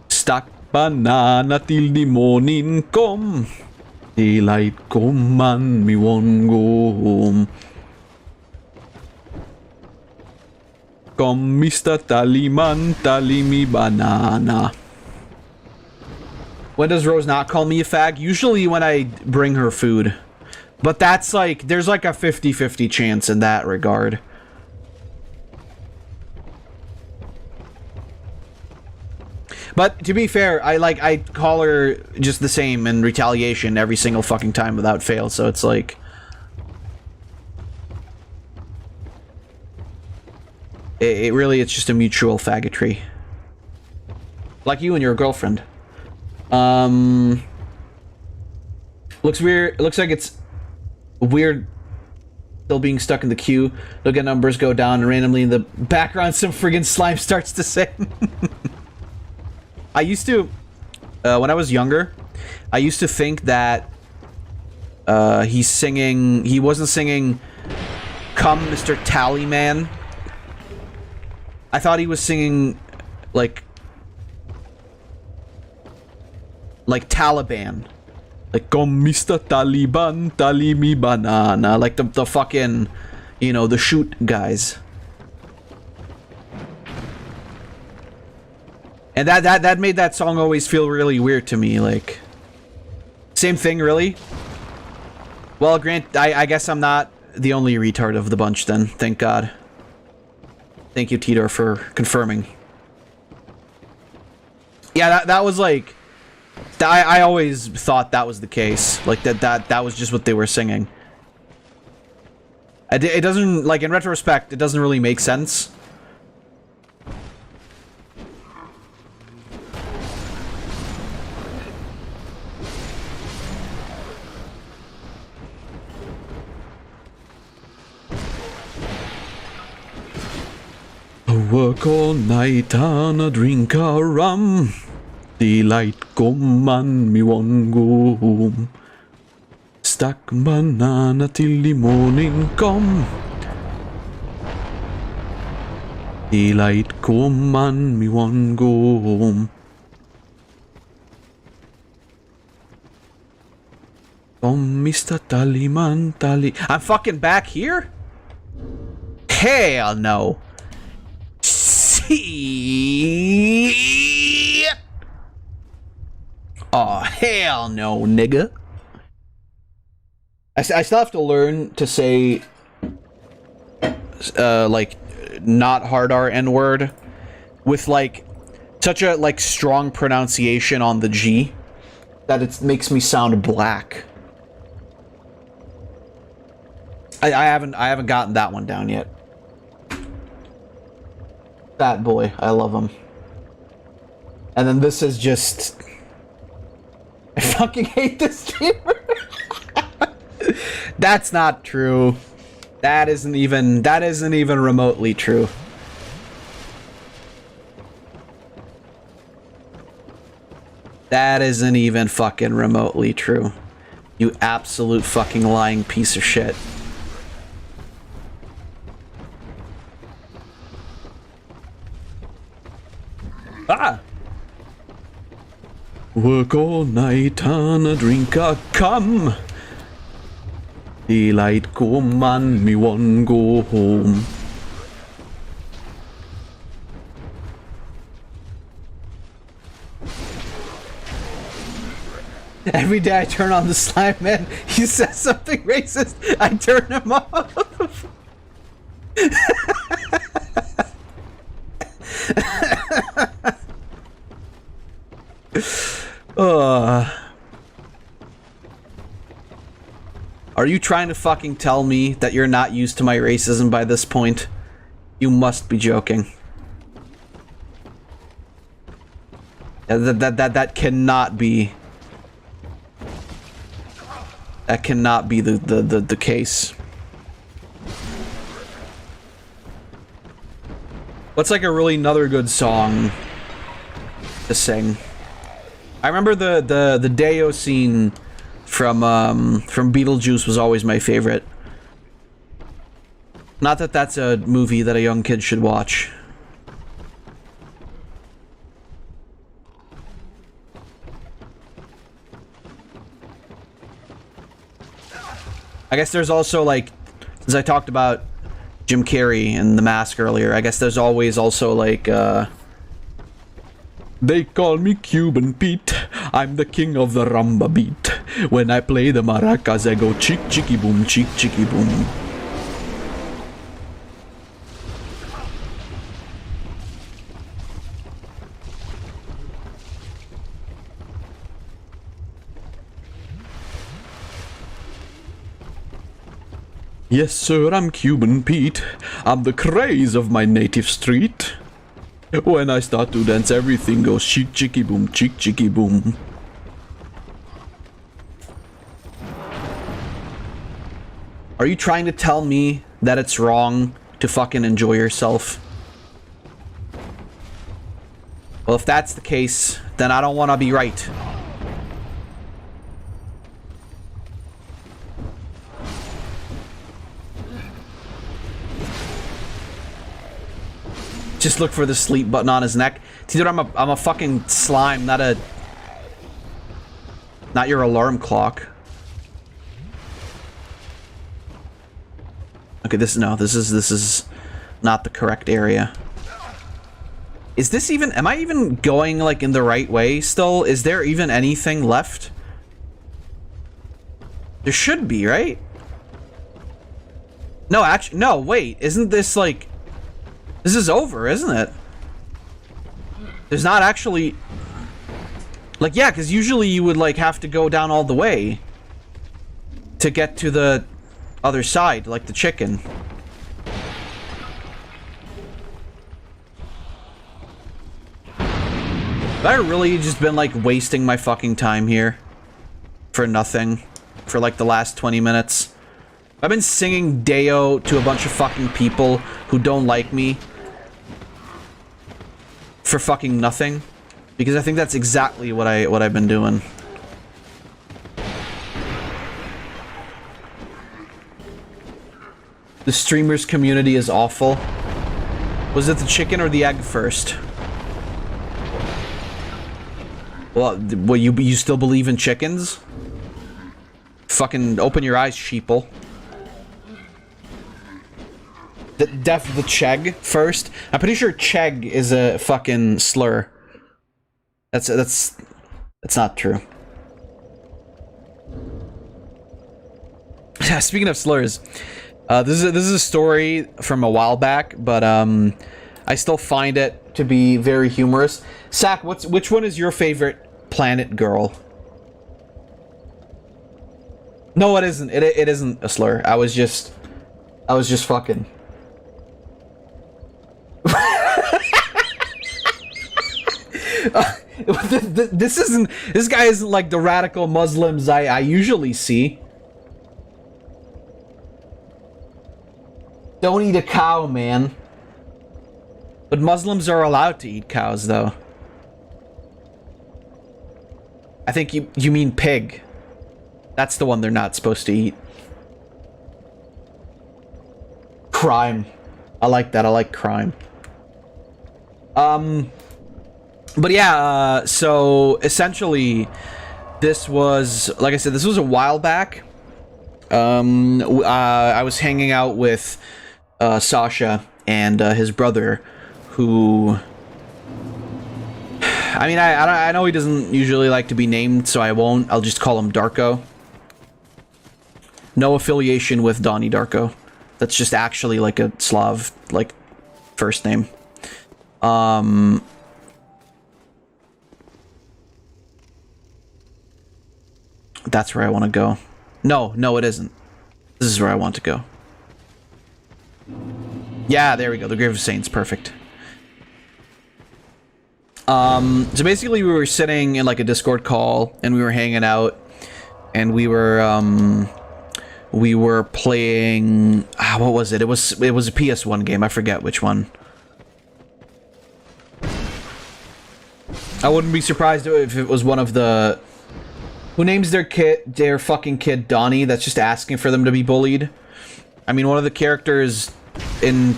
Speaker 6: Stack banana till the morning come. Daylight come and me want go home. Come, Mr. Tallyman, tally me banana. When does Rose not call me a fag? Usually when I bring her food. But that's like, there's like a 50-50 chance in that regard. But to be fair, I call her just the same in retaliation every single fucking time without fail, so it's like... It really, it's just a mutual faggotry. Like you and your girlfriend. Looks weird. It looks like it's weird still being stuck in the queue. Look at numbers go down and randomly in the background some friggin' slime starts to sing. I used to, when I was younger, I used to think that he wasn't singing Come Mr. Tallyman. I thought he was singing like Taliban. Like, come Mr. Taliban, tally me banana. Like the fucking, you know, the shoot guys. And that made that song always feel really weird to me, like... Same thing, really? Well, I guess I'm not the only retard of the bunch then, thank God. Thank you, Tidor, for confirming. Yeah, that was like... I always thought that was the case. Like, that was just what they were singing. It doesn't, like, in retrospect, it doesn't really make sense. I work all night and I drink a rum. Daylight kom man, me want go home. Stack banana till the morning come. Daylight kom man, me want go home. Come, Mr. Tallyman, Tally. I'm fucking back here? Hell no. See. Oh, hell no, nigga. I still have to learn to say, like, not hard R N-word with, like, such a, like, strong pronunciation on the G that it makes me sound black. I haven't gotten that one down yet. Fat boy, I love him. And then this is just... I fucking hate this streamer. That's not true. That isn't even remotely true. That isn't even fucking remotely true. You absolute fucking lying piece of shit. Ah! Work all night on a drink a cum. Daylight come and me one go home. Every day I turn on the slime man, he says something racist, I turn him off. Are you trying to fucking tell me that you're not used to my racism by this point? You must be joking. That cannot be. That cannot be the case. What's like a really another good song to sing? I remember the Deo scene from Beetlejuice was always my favorite. Not that that's a movie that a young kid should watch. I guess there's also, like, as I talked about Jim Carrey and The Mask earlier, I guess there's always also, like, they call me Cuban Pete, I'm the king of the rumba beat. When I play the maracas, I go chick chicky boom, chick chicky boom. Yes, sir, I'm Cuban Pete. I'm the craze of my native street. When I start to dance, everything goes chick chicky boom, chick chicky boom. Are you trying to tell me that it's wrong to fucking enjoy yourself? Well, if that's the case, then I don't want to be right. Just look for the sleep button on his neck. Dude, I'm a fucking slime, not your alarm clock. Okay, this is not the correct area. Is this even, am I even going like in the right way still? Is there even anything left? There should be, right? No, actually, no, wait, isn't this like, this is over, isn't it? There's not actually... Like, yeah, because usually you would, like, have to go down all the way to get to the other side, like the chicken. Have I really just been, like, wasting my fucking time here? For nothing? For, like, the last 20 minutes? I've been singing Deo to a bunch of fucking people who don't like me for fucking nothing. Because I think that's exactly what I've been doing. The streamers community is awful. Was it the chicken or the egg first? Well, you still believe in chickens? Fucking open your eyes, sheeple. The chegg first? I'm pretty sure chegg is a fucking slur. That's not true. Speaking of slurs, this is a story from a while back, but I still find it to be very humorous. Sack, which one is your favorite planet girl? No, it isn't. It isn't a slur. I was just fucking. This guy isn't like the radical Muslims I usually see. Don't eat a cow, man. But Muslims are allowed to eat cows, though. I think you mean pig. That's the one they're not supposed to eat. Crime. I like that. I like crime. But yeah, so essentially, this was, like I said, this was a while back. I was hanging out with Sasha and his brother, who, I mean, I know he doesn't usually like to be named, so I won't. I'll just call him Darko. No affiliation with Donnie Darko. That's just actually like a Slav, like, first name. That's where I want to go. No, it isn't. This is where I want to go. Yeah, there we go. The Grave of Saints. Perfect. So basically we were sitting in like a Discord call and we were hanging out and we were playing, what was it? It was a PS1 game. I forget which one. I wouldn't be surprised if it was one of the... Who names their fucking kid Donnie that's just asking for them to be bullied? I mean, one of the characters in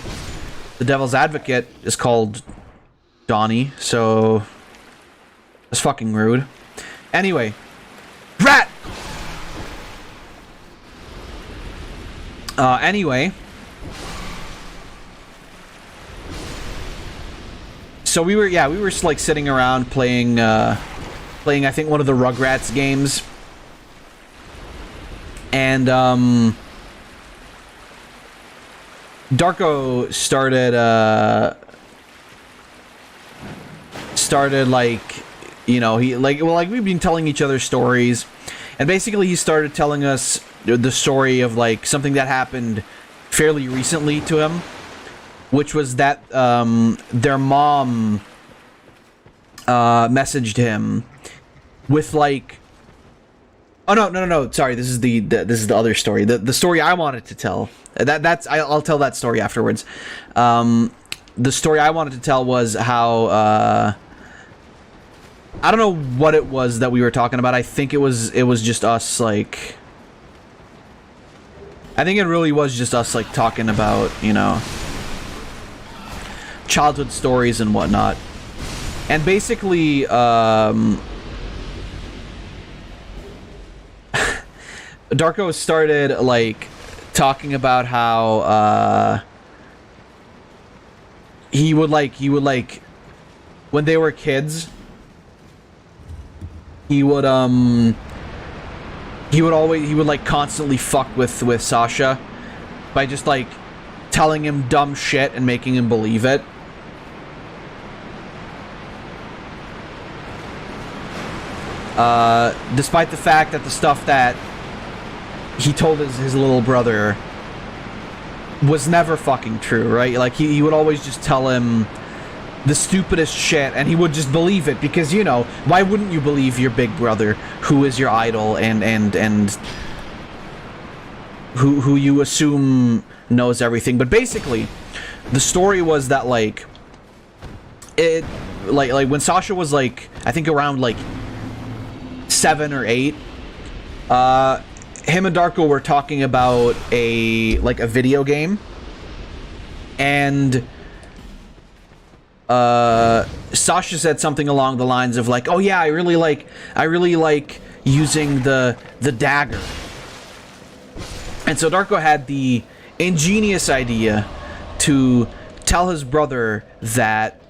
Speaker 6: The Devil's Advocate is called Donnie, so... That's fucking rude. Anyway. Rat! Anyway. So we were like sitting around playing, I think, one of the Rugrats games. And, Darko started like, you know, we've been telling each other stories. And basically he started telling us the story of, like, something that happened fairly recently to him. Which was that, their mom, messaged him with, like... Oh, no, sorry, this is the other story. The story I wanted to tell. I'll tell that story afterwards. The story I wanted to tell was how, I don't know what it was that we were talking about. I think it was just us, like... I think it really was just us, like, talking about, you know... childhood stories and whatnot. And basically, Darko started, like, talking about how, he would when they were kids, he would like constantly fuck with Sasha by just, like, telling him dumb shit and making him believe it. Despite the fact that the stuff that he told his little brother was never fucking true, right? Like, he would always just tell him the stupidest shit, and he would just believe it, because, you know, why wouldn't you believe your big brother, who is your idol, and who you assume knows everything? But basically, the story was that, like, like when Sasha was like, I think around like 7 or 8, him and Darko were talking about a video game, and Sasha said something along the lines of like, "Oh yeah, I really like using the dagger." And so Darko had the ingenious idea to tell his brother that,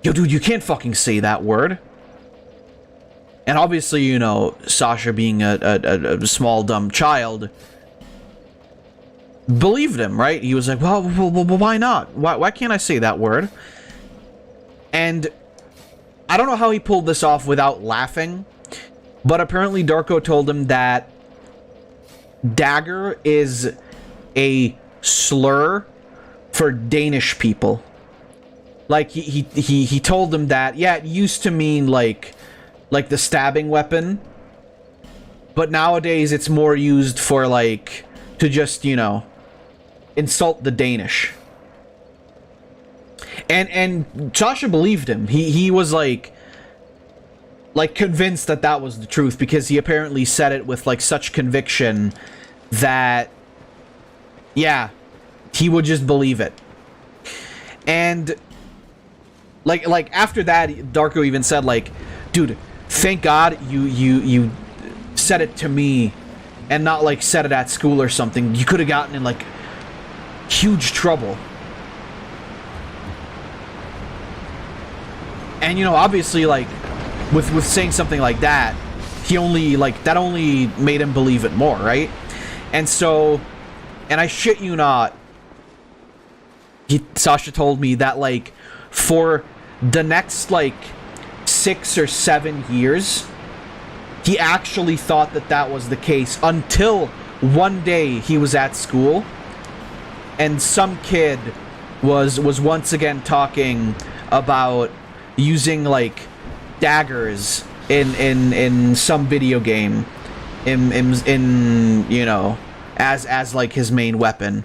Speaker 6: "Yo, dude, you can't fucking say that word." And obviously, you know, Sasha being a small dumb child believed him, right? He was like, well, why not? Why can't I say that word? And I don't know how he pulled this off without laughing, but apparently Darko told him that dagger is a slur for Danish people. Like, he told him that, yeah, it used to mean like the stabbing weapon, but nowadays it's more used for like to just, you know, insult the Danish. And Sasha believed him. He was like convinced that was the truth, because he apparently said it with like such conviction that, yeah, he would just believe it. And like after that, Darko even said like, dude, thank God you said it to me and not like said it at school or something. You could have gotten in like huge trouble. And you know, obviously, like with saying something like that, he only that only made him believe it more, right? And so, and I shit you not, Sasha told me that like for the next like 6 or 7 years, he actually thought that was the case, until one day he was at school and some kid was once again talking about using like daggers in some video game in you know, as like his main weapon.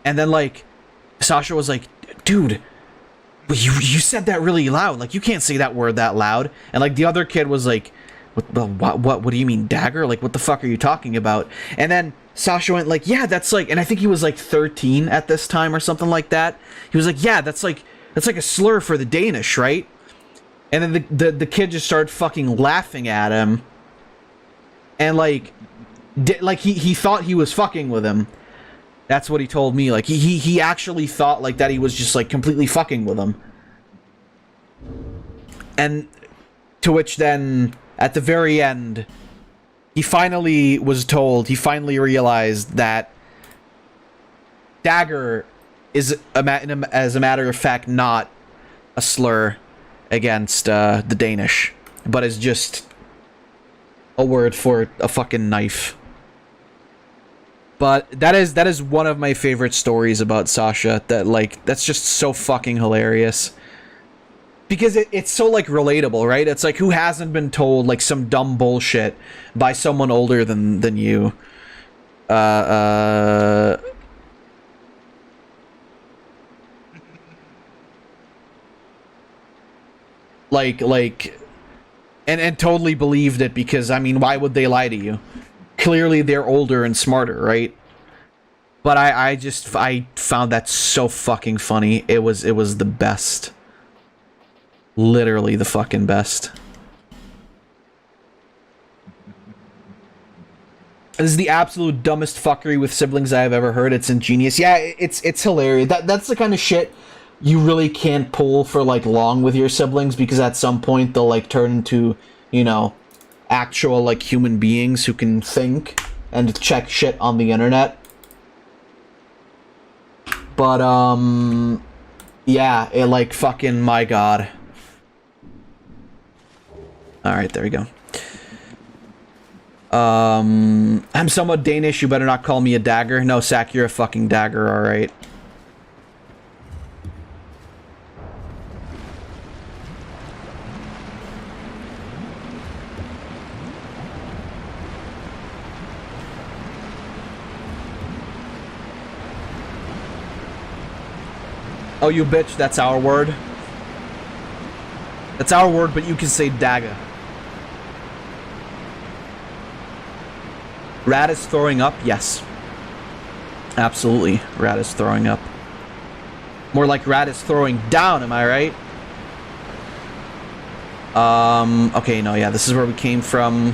Speaker 6: And then like Sasha was like, dude, you said that really loud. Like, you can't say that word that loud. And like the other kid was like, what do you mean dagger? Like, what the fuck are you talking about? And then Sasha went like, yeah, that's like, and I think he was like 13 at this time or something like that. He was like, yeah, that's like a slur for the Danish, right? And then the kid just started fucking laughing at him. And like he thought he was fucking with him. That's what he told me. Like, he actually thought like that he was just like completely fucking with him. And to which then, at the very end, he finally realized that dagger is, as a matter of fact, not a slur against the Danish, but is just a word for a fucking knife. But that is one of my favorite stories about Sasha. That's just so fucking hilarious. Because it's so, like, relatable, right? It's like, who hasn't been told, like, some dumb bullshit by someone older than you? And totally believed it, because, I mean, why would they lie to you? Clearly they're older and smarter, right? But I found that so fucking funny. It was the best. Literally the fucking best. This is the absolute dumbest fuckery with siblings I've ever heard. It's ingenious. Yeah, it's hilarious. That's the kind of shit you really can't pull for like long with your siblings, because at some point they'll like turn into, you know, actual like human beings who can think and check shit on the internet. But yeah, it like fucking, my god. Alright, there we go. I'm somewhat Danish, you better not call me a dagger. No, Sack, you're a fucking dagger, alright. Oh, you bitch, that's our word. That's our word, but you can say dagger. Rat is throwing up? Yes. Absolutely, Rat is throwing up. More like Rat is throwing down, am I right? Okay, no, yeah, this is where we came from.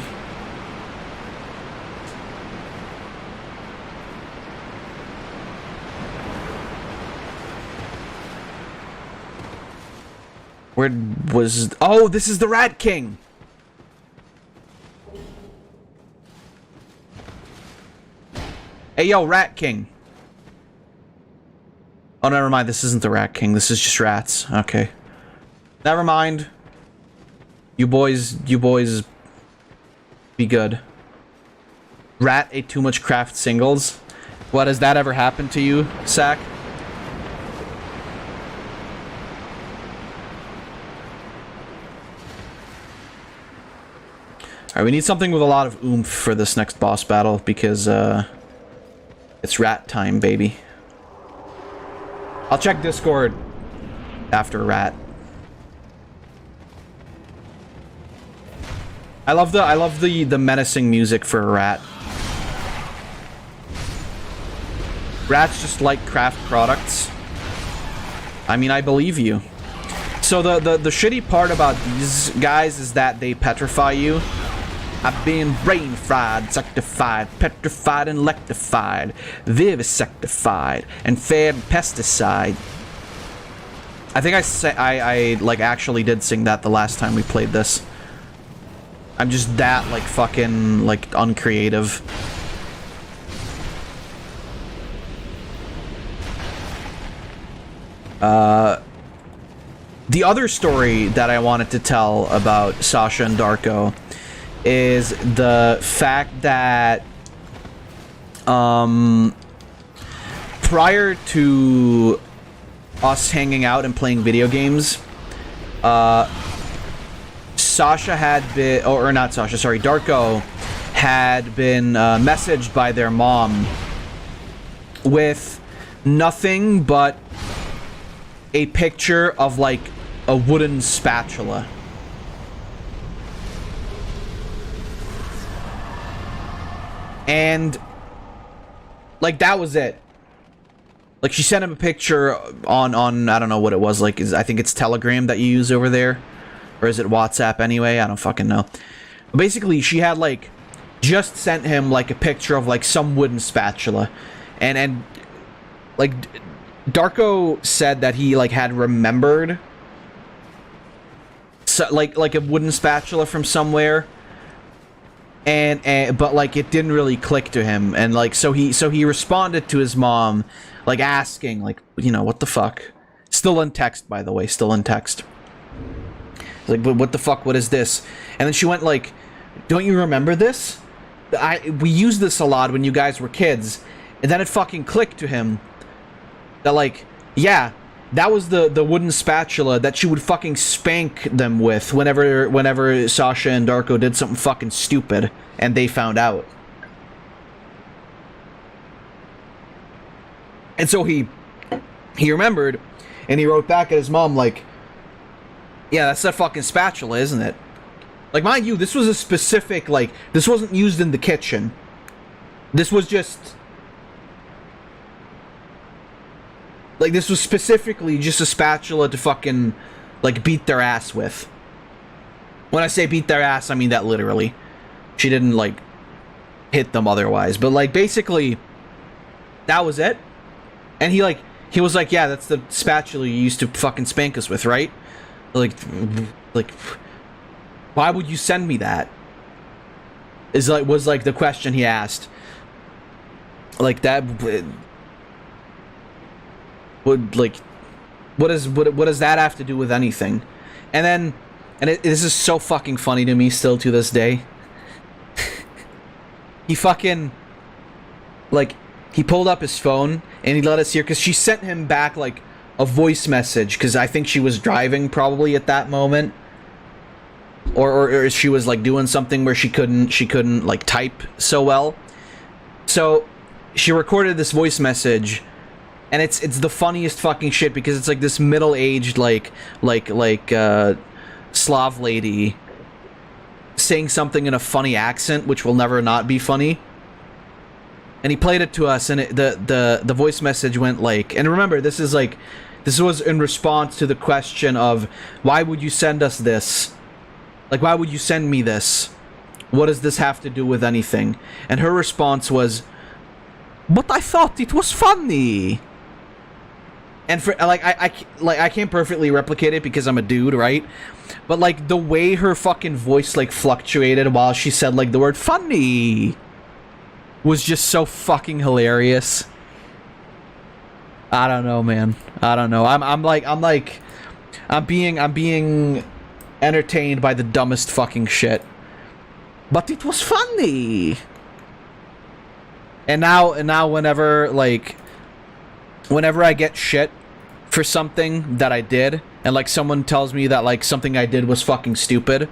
Speaker 6: Where was... Oh, this is the Rat King! Hey, yo, Rat King. Oh, never mind. This isn't the Rat King. This is just rats. Okay. Never mind. You boys be good. Rat ate too much craft singles. What, has that ever happened to you, Sack? Alright, we need something with a lot of oomph for this next boss battle, because, it's rat time, baby. I'll check Discord after Rat. I love the menacing music for a Rat. Rats just like craft products. I mean, I believe you. So the shitty part about these guys is that they petrify you. I've been brain fried, sectified, petrified, and electrified, vivisectified, and fed pesticide. I think I like actually did sing that the last time we played this. I'm just that like fucking like uncreative. The other story that I wanted to tell about Sasha and Darko is the fact that prior to us hanging out and playing video games, Sasha had been, or not Sasha, sorry, Darko had been messaged by their mom with nothing but a picture of like a wooden spatula. And like that was it. Like she sent him a picture on I don't know what it was, like I think it's Telegram that you use over there, or is it WhatsApp anyway? I don't fucking know. But basically she had like just sent him like a picture of like some wooden spatula, and like Darko said that he like had remembered so, like a wooden spatula from somewhere. And but like it didn't really click to him, and like so he responded to his mom like asking like, you know, what the fuck, still in text, by the way, still in text, like, but what the fuck, what is this? And then she went like, don't you remember this? We used this a lot when you guys were kids. And then it fucking clicked to him that like, yeah, that was the wooden spatula that she would fucking spank them with whenever Sasha and Darko did something fucking stupid and they found out. And so he remembered, and he wrote back at his mom like, yeah, that's that fucking spatula, isn't it? Like, mind you, this was a specific, like, this wasn't used in the kitchen. This was just... like, this was specifically just a spatula to fucking, like, beat their ass with. When I say beat their ass, I mean that literally. She didn't, like, hit them otherwise. But, like, basically, that was it. And he was like, yeah, that's the spatula you used to fucking spank us with, right? Like, why would you send me that? Was like the question he asked. Like, that... would, like, what does that have to do with anything? And then, this is so fucking funny to me still to this day. He fucking, like, he pulled up his phone and he let us hear, because she sent him back like a voice message, because I think she was driving probably at that moment, or she was like doing something where she couldn't like type so well. So she recorded this voice message. And it's the funniest fucking shit, because it's like this middle-aged like Slav lady saying something in a funny accent, which will never not be funny. And he played it to us, and the voice message went like, and remember, this was in response to the question of, why would you send us this? Like, why would you send me this? What does this have to do with anything? And her response was, but I thought it was funny. And for I can't perfectly replicate it because I'm a dude, right? But like the way her fucking voice like fluctuated while she said like the word funny was just so fucking hilarious. I don't know, man. I don't know. I'm being entertained by the dumbest fucking shit. But it was funny. And now whenever I get shit for something that I did, and like someone tells me that like something I did was fucking stupid,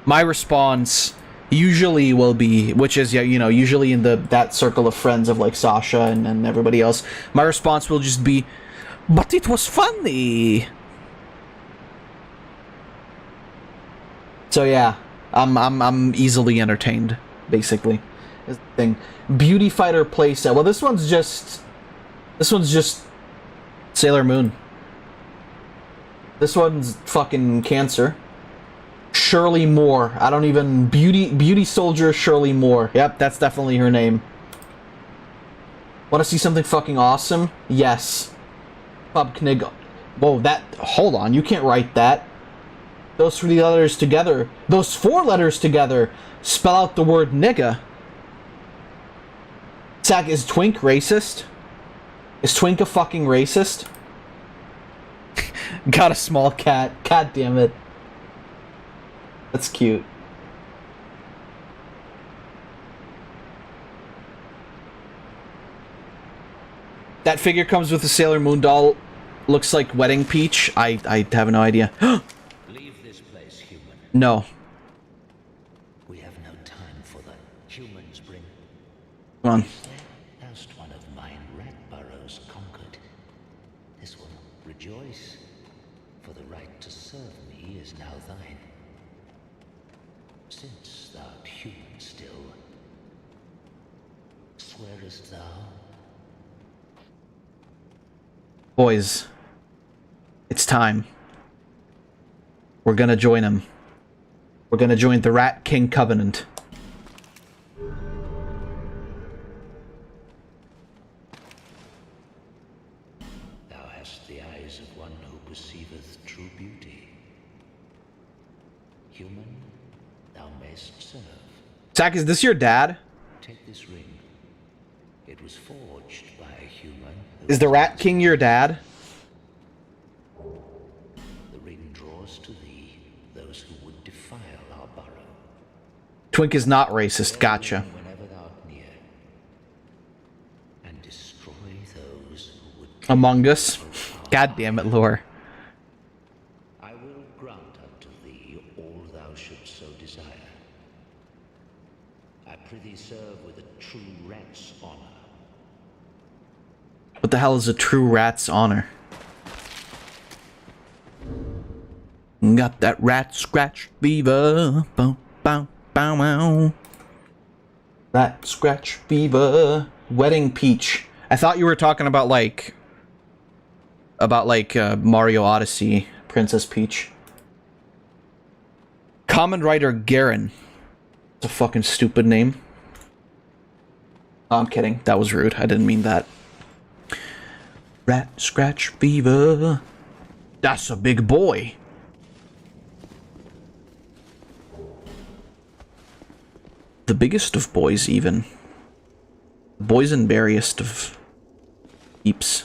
Speaker 6: my response usually will be, which is, yeah, you know, usually in that circle of friends of like Sasha and everybody else, my response will just be, but it was funny. So yeah, I'm easily entertained, basically. Is the thing. Beauty Fighter playset. Well, this one's just Sailor Moon. This one's fucking Cancer. Shirley Moore. I don't even... Beauty Soldier Shirley Moore. Yep, that's definitely her name. Want to see something fucking awesome? Yes. Pub Knig. Whoa, that... Hold on, you can't write that. Those 3 letters together. Those 4 letters together spell out the word nigga. Zach, is Twink racist? Is Twink a fucking racist? Got a small cat. God damn it. That's cute. That figure comes with a Sailor Moon doll. Looks like Wedding Peach. I have no idea.
Speaker 8: Leave this place, human.
Speaker 6: No.
Speaker 8: We have no time for the humans bring.
Speaker 6: Come on.
Speaker 8: Last one of mine rat burrows conquered. This will rejoice, for the right to serve me is now thine. Since thou art human still, swearest thou?
Speaker 6: Boys, it's time. We're gonna join him. We're gonna join the Rat King Covenant.
Speaker 8: Thou hast the eyes of one who perceiveth true beauty. Human, thou mayst serve.
Speaker 6: Zach, is this your dad?
Speaker 8: Take this ring. It was forged by a human.
Speaker 6: Is the Rat King your dad?
Speaker 8: The ring draws to thee those who would defile our burrow.
Speaker 6: Twink is not racist. Gotcha.
Speaker 8: Whenever thou art near, and destroy those who would.
Speaker 6: Among Us. God damn it, Lore.
Speaker 8: I will grant unto thee all thou shouldst so desire. I prithee serve with a true rat's honor.
Speaker 6: What the hell is a true rat's honor? Got that rat scratch fever. Bow, bow, bow, wow. Rat scratch fever. Wedding Peach. I thought you were talking about like Mario Odyssey, Princess Peach. Common Writer Garen. It's a fucking stupid name. Oh, I'm kidding. That was rude. I didn't mean that. Rat scratch fever. That's a big boy. The biggest of boys, even. Boysenberriest of peeps.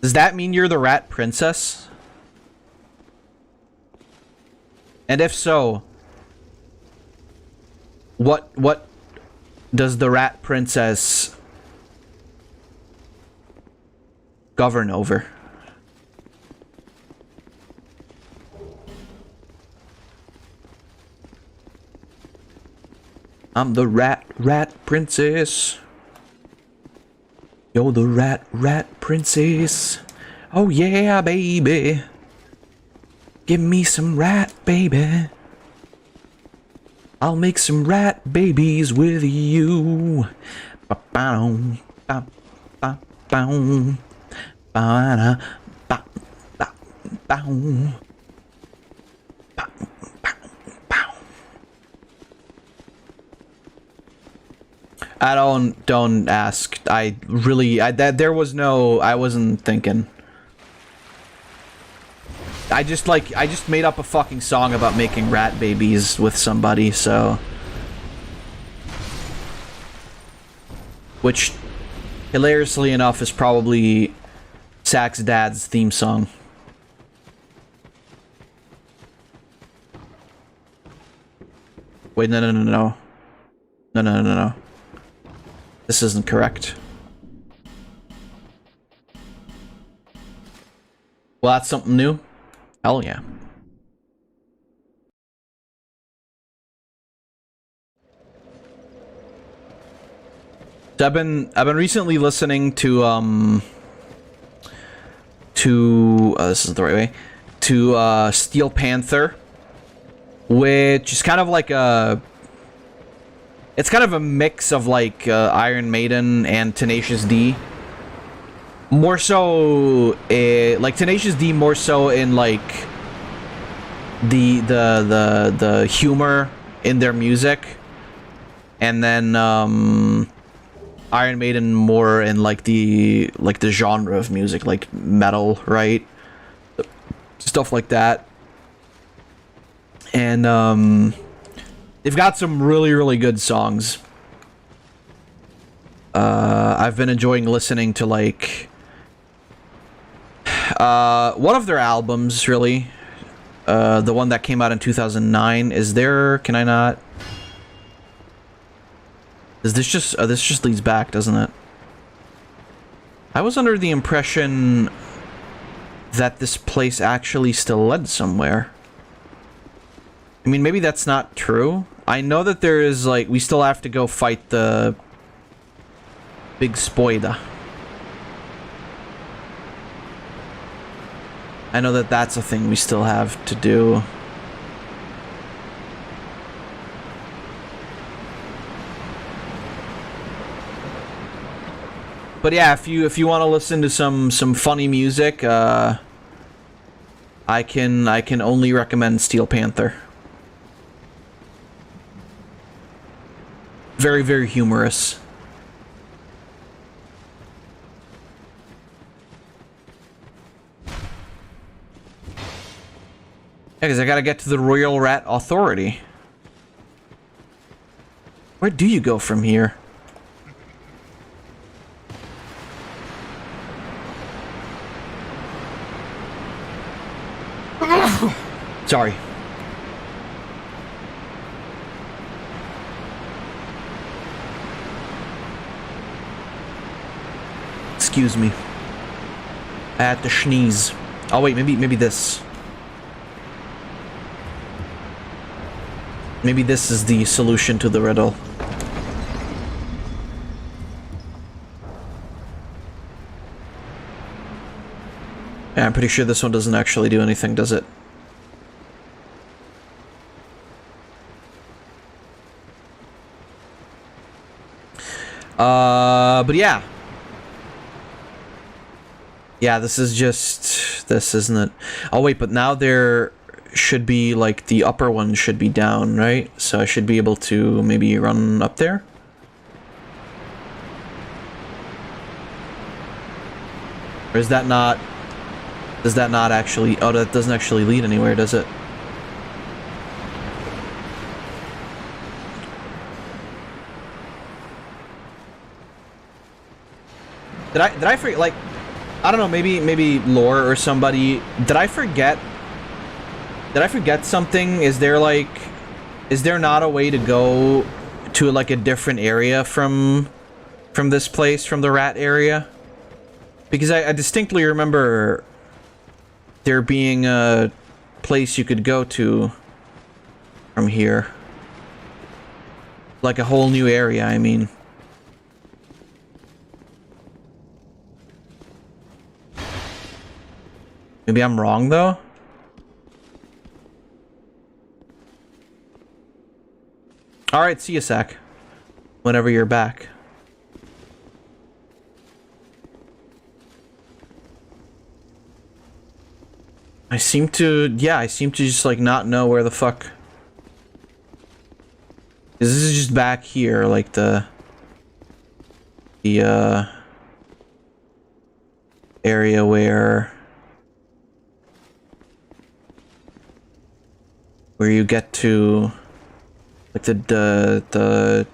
Speaker 6: Does that mean you're the Rat Princess? And if so, what does the Rat Princess govern over? I'm the rat princess. You're the rat princess. Oh yeah, baby. Give me some rat, baby. I'll make some rat babies with you. Ba-bow, ba-ba-bow, ba-da, ba-ba-bow. I don't ask. I there was no, I wasn't thinking. I just made up a fucking song about making rat babies with somebody, so. Which, hilariously enough, is probably Sack's dad's theme song. Wait, no. No. This isn't correct. Well, that's something new. Hell yeah. So I've been recently listening to this is the right way, to Steel Panther, which is kind of like a, it's kind of a mix of like Iron Maiden and Tenacious D. More so, like Tenacious D, more so in like the humor in their music, and then Iron Maiden more in like the genre of music, like metal, right? Stuff like that. And they've got some really good songs. I've been enjoying listening to like one of their albums, really. The one that came out in 2009. Is there, can I not? Is this just leads back, doesn't it? I was under the impression that this place actually still led somewhere. I mean, maybe that's not true. I know that there is, like, we still have to go fight the big spoiler. I know that that's a thing we still have to do. But yeah, if you want to listen to some funny music, I can only recommend Steel Panther. Very humorous. Yeah, because I gotta get to the Royal Rat Authority. Where do you go from here? Sorry. Excuse me. I had to sneeze. Oh wait, maybe this. Maybe this is the solution to the riddle. Yeah, I'm pretty sure this one doesn't actually do anything, does it? But yeah. Yeah, this is just... this, isn't it? Oh wait, but now there should be, like, the upper one should be down, right? So I should be able to maybe run up there? Or is that not... does that not actually... oh, that doesn't actually lead anywhere, does it? Did I forget, like, I don't know, maybe Lore or somebody, did I forget something? Is there not a way to go to like a different area from this place, from the rat area? Because I distinctly remember there being a place you could go to from here. Like a whole new area, I mean. Maybe I'm wrong, though? Alright, see you, Sack. Whenever you're back. I seem to just, like, not know where the fuck... This is just back here, like, the area where you get to, like, the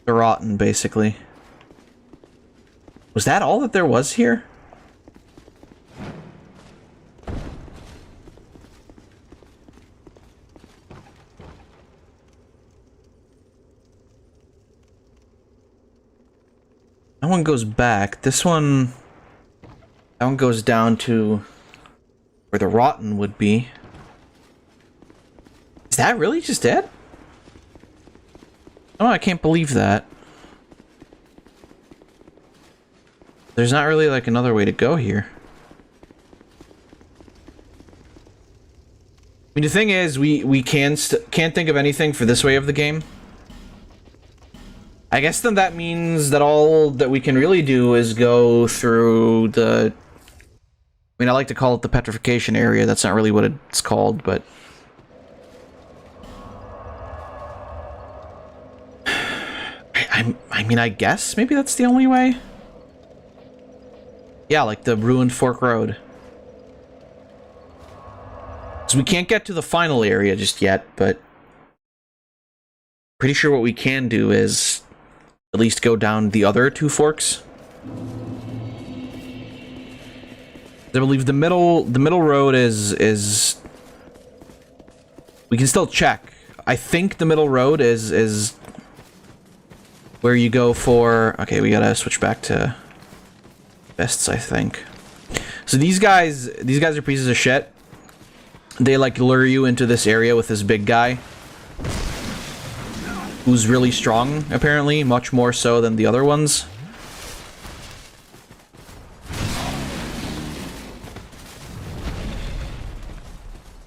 Speaker 6: rotten, basically. Was that all that there was here? That one goes back. This one... That one goes down to where the rotten would be. Is that really just it? Oh, I can't believe that. There's not really, like, another way to go here. I mean, the thing is, we can't think of anything for this way of the game. I guess then that means that all that we can really do is go through the... I mean, I like to call it the petrification area. That's not really what it's called, but... I mean, I guess maybe that's the only way? Yeah, like the ruined Fork Road. So we can't get to the final area just yet, but... Pretty sure what we can do is... at least go down the other two forks. I believe the middle road is we can still check. I think the middle road is where you go for... Okay, we gotta switch back to bests, I think. So these guys are pieces of shit. They, like, lure you into this area with this big guy who's really strong, apparently, much more so than the other ones.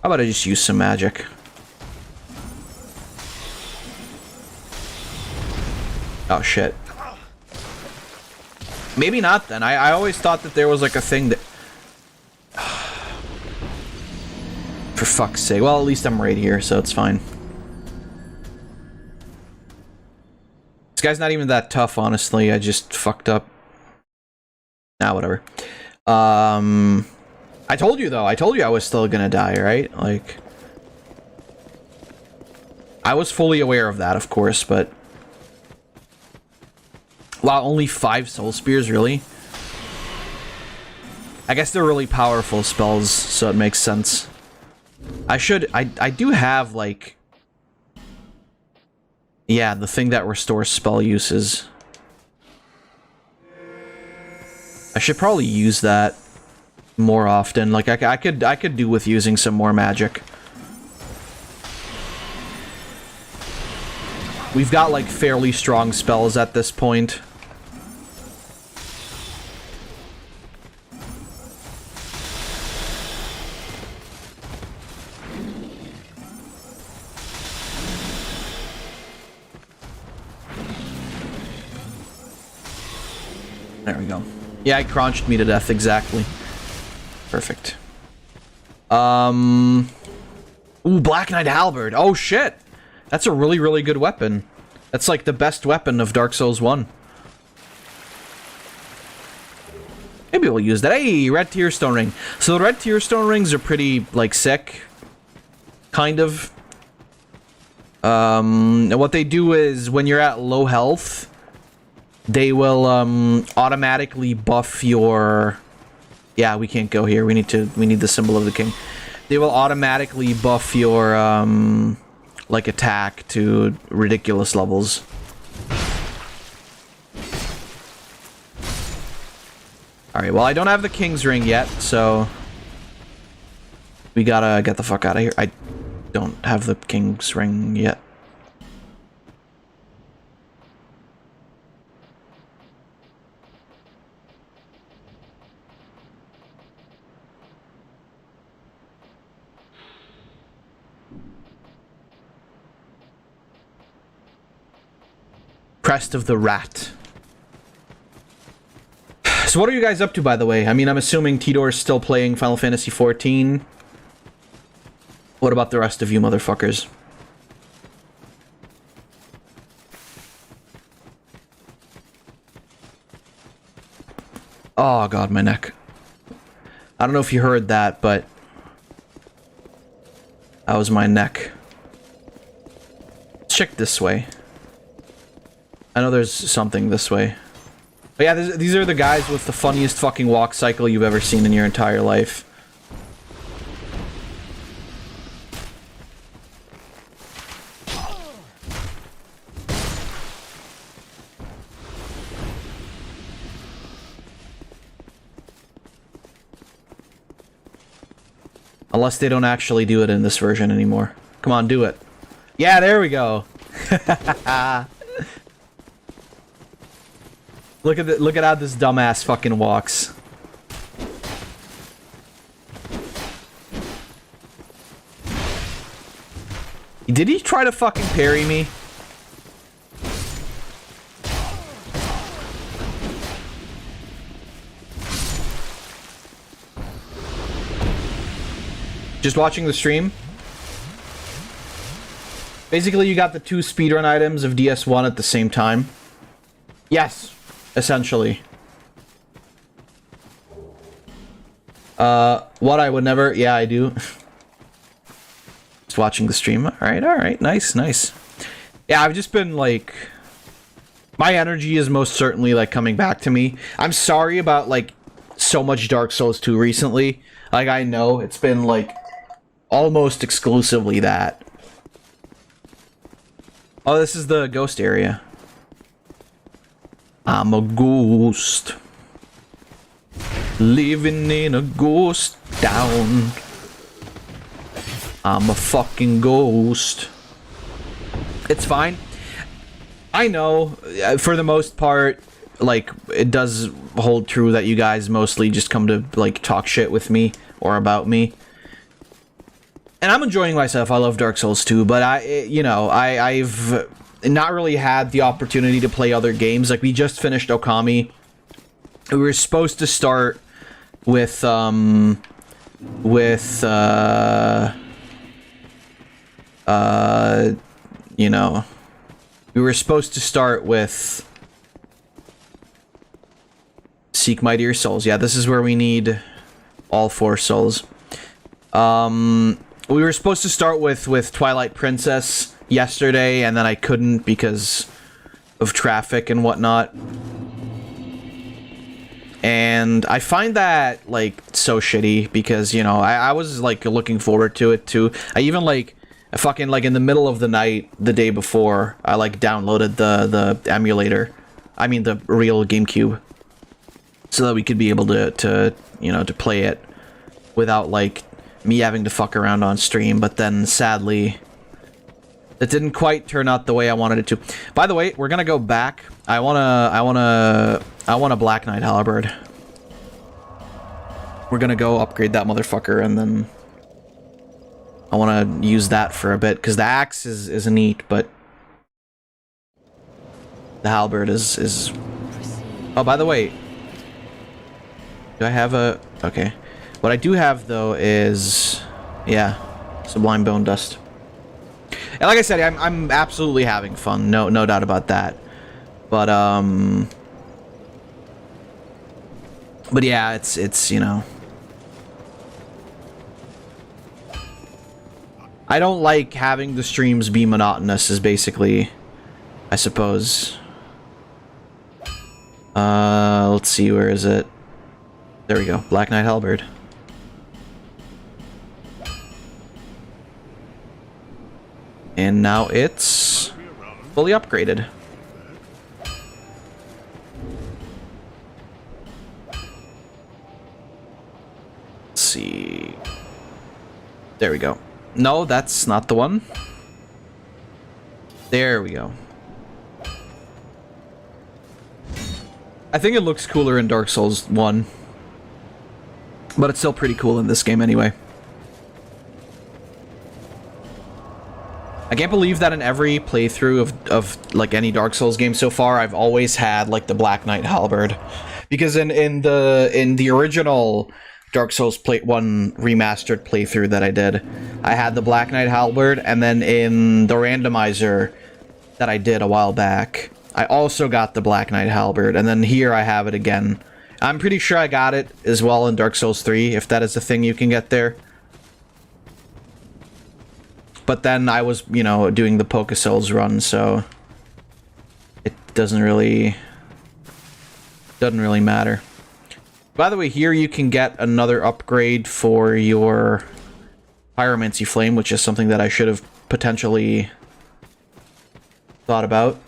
Speaker 6: How about I just use some magic? Oh, shit. Maybe not, then. I always thought that there was, like, a thing that... For fuck's sake. Well, at least I'm right here, so it's fine. This guy's not even that tough, honestly. I just fucked up. Nah, whatever. I told you, though. I told you I was still gonna die, right? Like... I was fully aware of that, of course, but... Wow, only 5 soul spears, really? I guess they're really powerful spells, so it makes sense. I do have, like... Yeah, the thing that restores spell uses. I should probably use that more often. Like, I could do with using some more magic. We've got, like, fairly strong spells at this point. There we go. Yeah, it crunched me to death, exactly. Perfect. Ooh, Black Knight Halberd. Oh, shit! That's a really, really good weapon. That's, like, the best weapon of Dark Souls 1. Maybe we'll use that. Hey, Red Tear Stone Ring. So the Red Tear Stone Rings are pretty, like, sick. Kind of. What they do is, when you're at low health... They will automatically buff your... Yeah, we can't go here. We need the symbol of the king. They will automatically buff your like attack to ridiculous levels. All right. Well, I don't have the king's ring yet, so we gotta get the fuck out of here. I don't have the king's ring yet. Crest of the Rat. So what are you guys up to, by the way? I mean, I'm assuming Tidor's still playing Final Fantasy XIV. What about the rest of you motherfuckers? Oh god, my neck. I don't know if you heard that, but that was my neck. Let's check this way. I know there's something this way. But yeah, these are the guys with the funniest fucking walk cycle you've ever seen in your entire life. Unless they don't actually do it in this version anymore. Come on, do it. Yeah, there we go. Look at how this dumbass fucking walks. Did he try to fucking parry me? Just watching the stream. Basically, you got the two speedrun items of DS1 at the same time. Yes, essentially. What I would never... Yeah, I do. Just watching the stream. Alright, nice. Yeah, I've just been, like... My energy is most certainly, like, coming back to me. I'm sorry about, like, so much Dark Souls 2 recently. Like, I know, it's been, like... almost exclusively that. Oh, this is the ghost area. I'm a ghost. Living in a ghost town. I'm a fucking ghost. It's fine. I know, for the most part, like, it does hold true that you guys mostly just come to, like, talk shit with me or about me. And I'm enjoying myself. I love Dark Souls 2, but I've not really had the opportunity to play other games. Like, we just finished Okami. We were supposed to start with, we were supposed to start with Seek My Dear Souls. Yeah, this is where we need all 4 souls. We were supposed to start with Twilight Princess yesterday, and then I couldn't because of traffic and whatnot. And I find that, like, so shitty because, you know, I was, like, looking forward to it, too. I even, like, fucking, like, in the middle of the night, the day before, I, like, downloaded the emulator. I mean, the real GameCube. So that we could be able to play it without, like, me having to fuck around on stream, but then sadly it didn't quite turn out the way I wanted it to. By the way, we're gonna go back. I want a Black Knight halberd. We're gonna go upgrade that motherfucker, and then I want to use that for a bit because the axe is neat, but the halberd is. Oh, by the way, do I have a? Okay. What I do have, though, is... yeah, Sublime Bone Dust. And like I said, I'm absolutely having fun. No doubt about that. But yeah, it's, you know... I don't like having the streams be monotonous, is basically... I suppose. Let's see, where is it? There we go. Black Knight halberd. And now it's fully upgraded. Let's see. There we go. No, that's not the one. There we go. I think it looks cooler in Dark Souls 1. But it's still pretty cool in this game anyway. I can't believe that in every playthrough of like any Dark Souls game so far, I've always had like the Black Knight halberd, because in the original Dark Souls 1 remastered playthrough that I did, I had the Black Knight halberd, and then in the randomizer that I did a while back, I also got the Black Knight halberd, and then here I have it again. I'm pretty sure I got it as well in Dark Souls 3, if that is the thing you can get there. But then I was, you know, doing the Poké-Souls run, so it doesn't really matter. By the way, here you can get another upgrade for your Pyromancy Flame, which is something that I should have potentially thought about.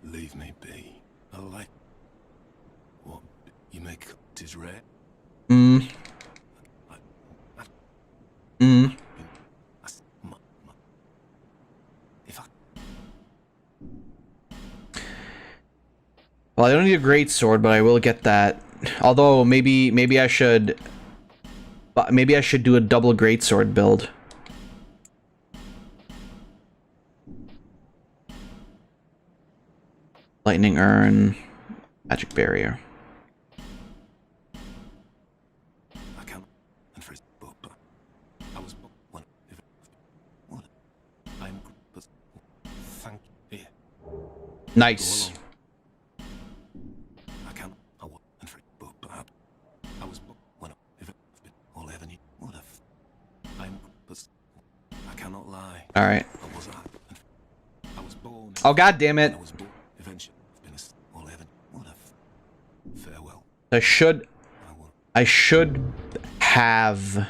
Speaker 5: Leave me be. I like what you make is rare.
Speaker 6: Well, I don't need a great sword, but I will get that. Although maybe I should do a double great sword build. Lightning urn, magic barrier.
Speaker 5: I can't unfreeze book, but I was one. What? I'm thank you.
Speaker 6: Nice.
Speaker 5: I can't. I was unfreeze book, but I was one. If it been all ever knew. What if I'm? I cannot lie.
Speaker 6: All right.
Speaker 5: I was born.
Speaker 6: Oh, god damn it.
Speaker 5: I was born. Eventually, been all ever. What if? Farewell.
Speaker 6: I should have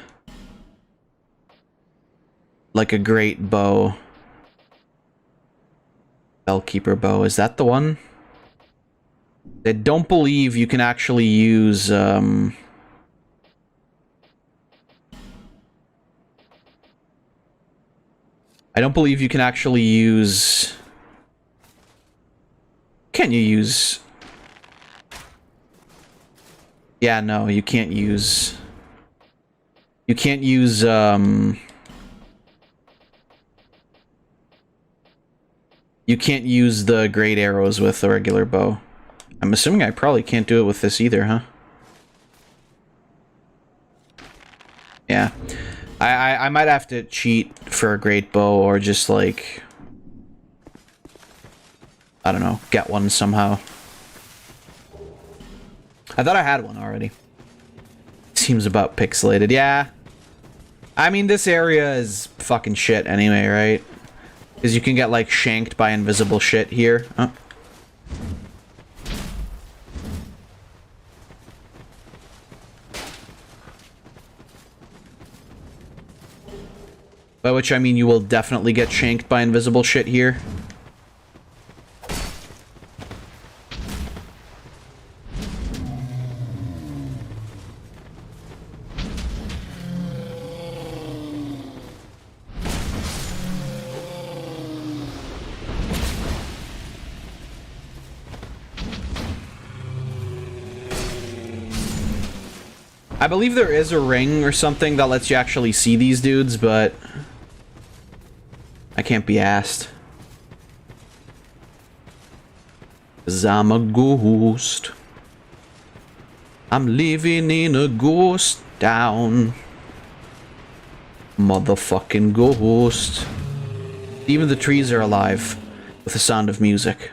Speaker 6: like a great bow. Bellkeeper bow. Is that the one? I don't believe you can actually use I don't believe you can actually use... Can you use... Yeah, no, you can't use... You can't use, You can't use the great arrows with the regular bow. I'm assuming I probably can't do it with this either, huh? Yeah. I might have to cheat for a great bow, or just, like... I don't know, get one somehow. I thought I had one already. Seems about pixelated. Yeah. I mean, this area is fucking shit anyway, right? Because you can get, like, shanked by invisible shit here. Oh. By which I mean you will definitely get shanked by invisible shit here. I believe there is a ring or something that lets you actually see these dudes, but I can't be asked. 'Cause I'm a ghost. I'm living in a ghost town. Motherfucking ghost. Even the trees are alive with the sound of music.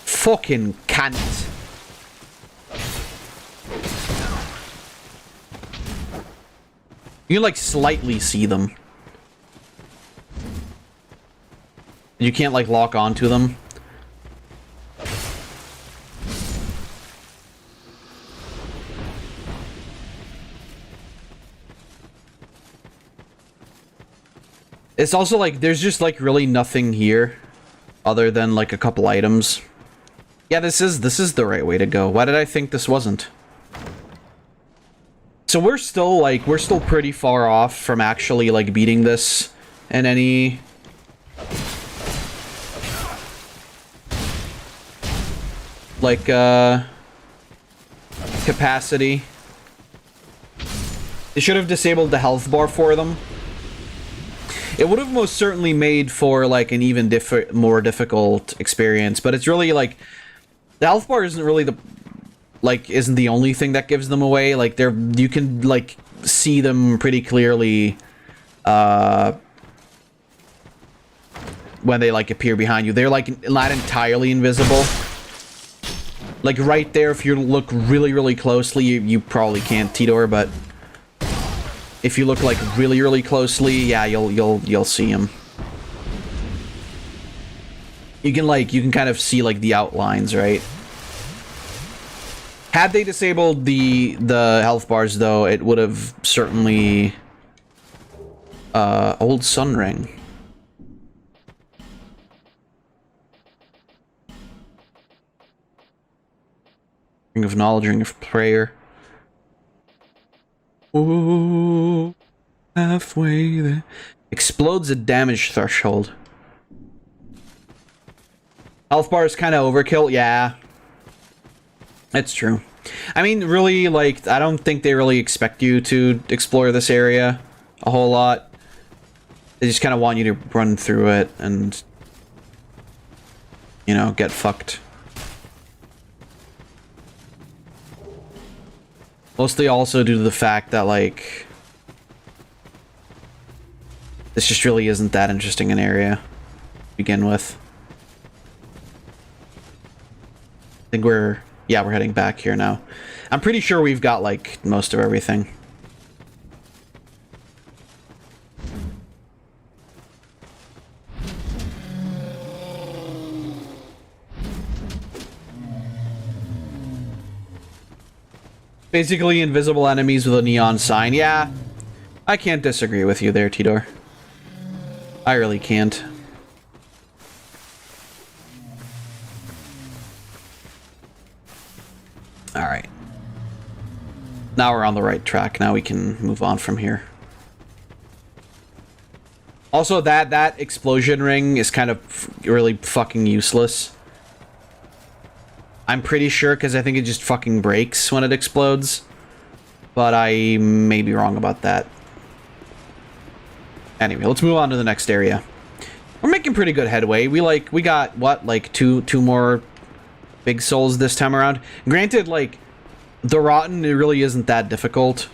Speaker 6: Fucking cunt. You can, like, slightly see them. You can't, like, lock onto them. It's also, like, there's just, like, really nothing here other than, like, a couple items. Yeah, this is the right way to go. Why did I think this wasn't? So we're still pretty far off from actually, like, beating this in any... like, capacity. They should have disabled the health bar for them. It would have most certainly made for, like, an even more difficult experience, but it's really, like, the health bar isn't really the, like, isn't the only thing that gives them away. Like, you can, like, see them pretty clearly, when they, like, appear behind you. They're, like, not entirely invisible. Like, right there, if you look really, really closely, you probably can't, Tidor, but if you look, like, really, really closely, yeah, you'll see him. You can kind of see, like, the outlines, right? Had they disabled the health bars, though, it would have certainly... Old Sun Ring. Ring of Knowledge, Ring of Prayer. Ooh, halfway there. Explodes at damage threshold. Health bar is kind of overkill, yeah. That's true. I mean, really, like, I don't think they really expect you to explore this area a whole lot. They just kind of want you to run through it and, you know, get fucked. Mostly also due to the fact that, like, this just really isn't that interesting an area to begin with. I think we're heading back here now. I'm pretty sure we've got, like, most of everything. Basically invisible enemies with a neon sign. Yeah, I can't disagree with you there, Tidor. I really can't. Alright. Now we're on the right track. Now we can move on from here. Also, that explosion ring is kind of really fucking useless. I'm pretty sure, because I think it just fucking breaks when it explodes. But I may be wrong about that. Anyway, let's move on to the next area. We're making pretty good headway. We got, what, like two more big souls this time around? Granted, like, the Rotten, it really isn't that difficult.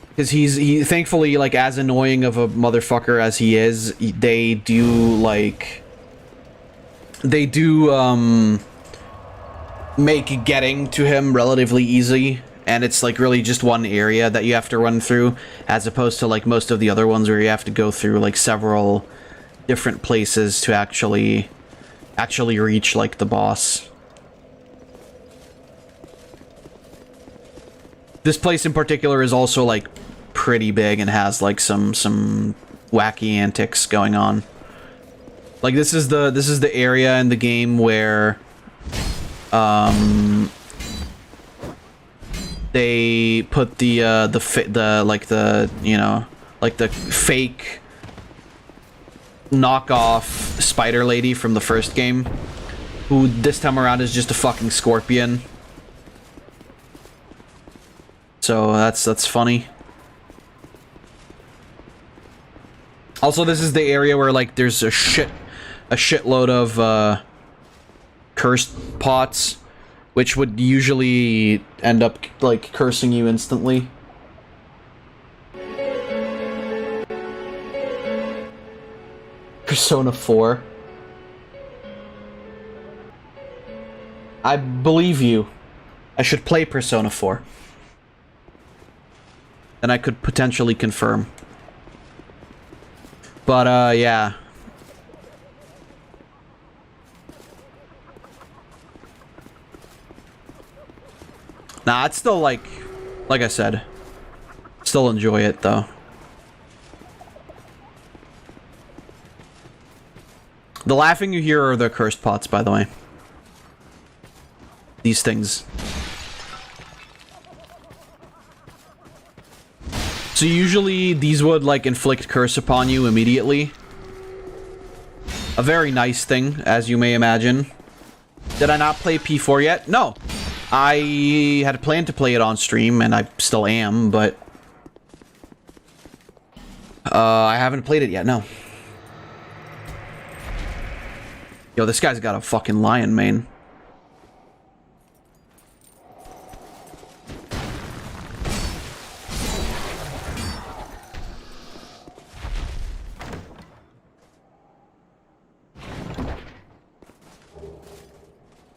Speaker 6: Because he thankfully, like, as annoying of a motherfucker as he is, they do, make getting to him relatively easy, and it's, like, really just one area that you have to run through, as opposed to, like, most of the other ones where you have to go through, like, several different places to actually reach, like, the boss. This place in particular is also, like, pretty big and has, like, some wacky antics going on. Like, this is the area in the game where they put the fake knockoff spider lady from the first game, who this time around is just a fucking scorpion. So that's funny. Also, this is the area where, like, there's a shitload of cursed pots, which would usually end up, like, cursing you instantly. Persona 4. I believe you. I should play Persona 4. Then I could potentially confirm. But, yeah. Nah, it's still, like I said, still enjoy it, though. The laughing you hear are the cursed pots, by the way. These things. So usually these would, like, inflict curse upon you immediately. A very nice thing, as you may imagine. Did I not play P4 yet? No. I had planned to play it on stream, and I still am, but... I haven't played it yet, no. Yo, this guy's got a fucking lion mane.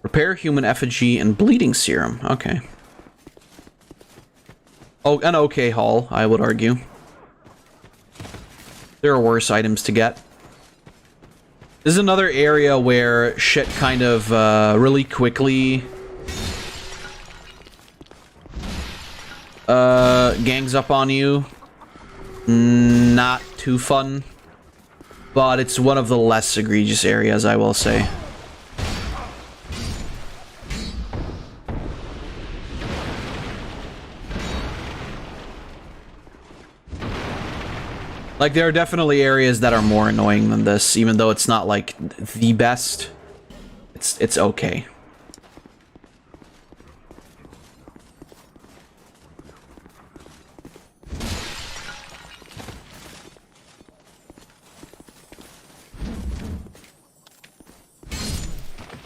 Speaker 6: Repair human effigy and bleeding serum. Okay. Oh, an okay haul, I would argue. There are worse items to get. This is another area where shit kind of really quickly gangs up on you. Not too fun, but it's one of the less egregious areas, I will say. Like, there are definitely areas that are more annoying than this, even though it's not, like, the best. It's okay.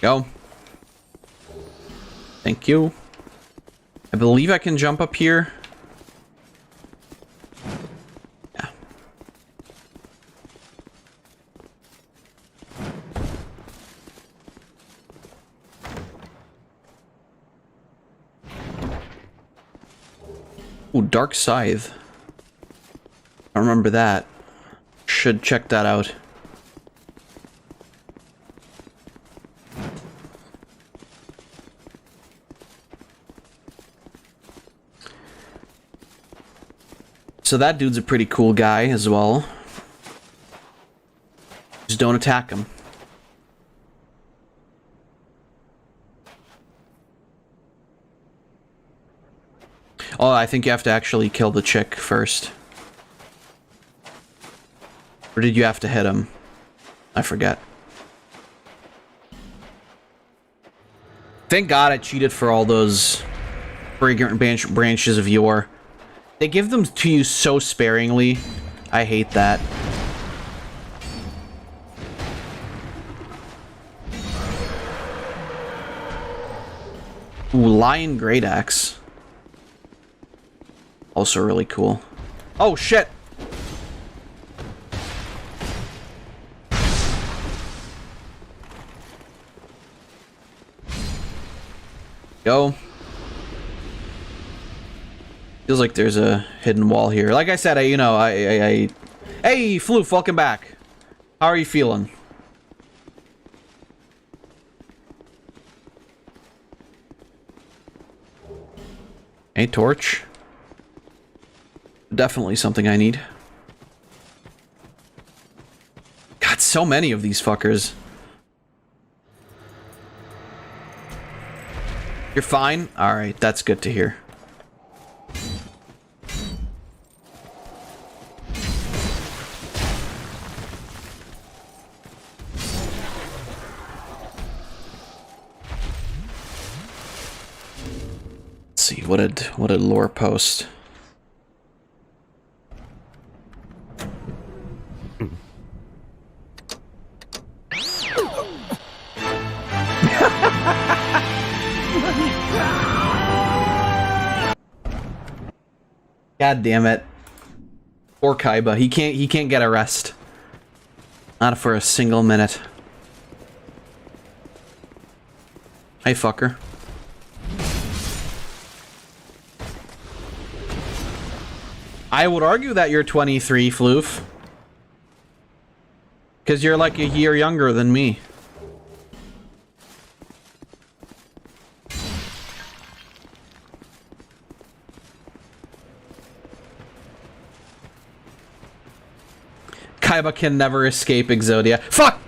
Speaker 6: Go. Thank you. I believe I can jump up here. Ooh, Dark Scythe. I remember that. Should check that out. So that dude's a pretty cool guy as well. Just don't attack him. Oh, I think you have to actually kill the chick first. Or did you have to hit him? I forget. Thank God I cheated for all those fragrant branches of yore. They give them to you so sparingly. I hate that. Ooh, Lion Great Axe. Also really cool. Oh, shit! Go. Feels like there's a hidden wall here. Like I said, Hey, Floof, welcome back. How are you feeling? Hey, torch. Definitely something I need. God, so many of these fuckers. You're fine? Alright, that's good to hear. Let's see, what did Lore post? God damn it. Poor Kaiba. He can't get a rest. Not for a single minute. Hey, fucker. I would argue that you're 23, Floof. Because you're like a year younger than me. Kaiba can never escape Exodia. Fuck!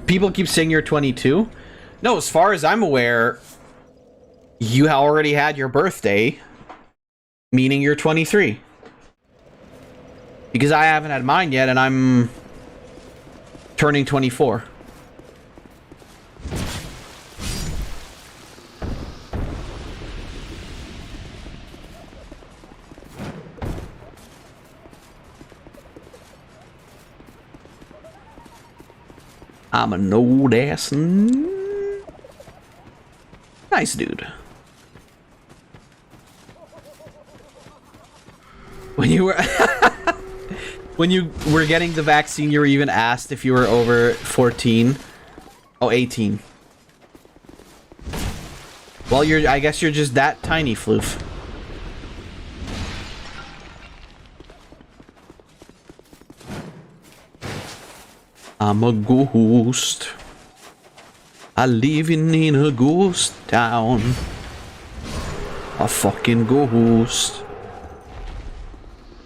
Speaker 6: People keep saying you're 22? No, as far as I'm aware, you already had your birthday, meaning you're 23. Because I haven't had mine yet, and I'm turning 24. I'm an old ass nice dude. When you were when you were getting the vaccine, you were even asked if you were over 14. Oh, 18. Well, I guess you're just that tiny, Floof. I'm a ghost. I live in a ghost town. A fucking ghost.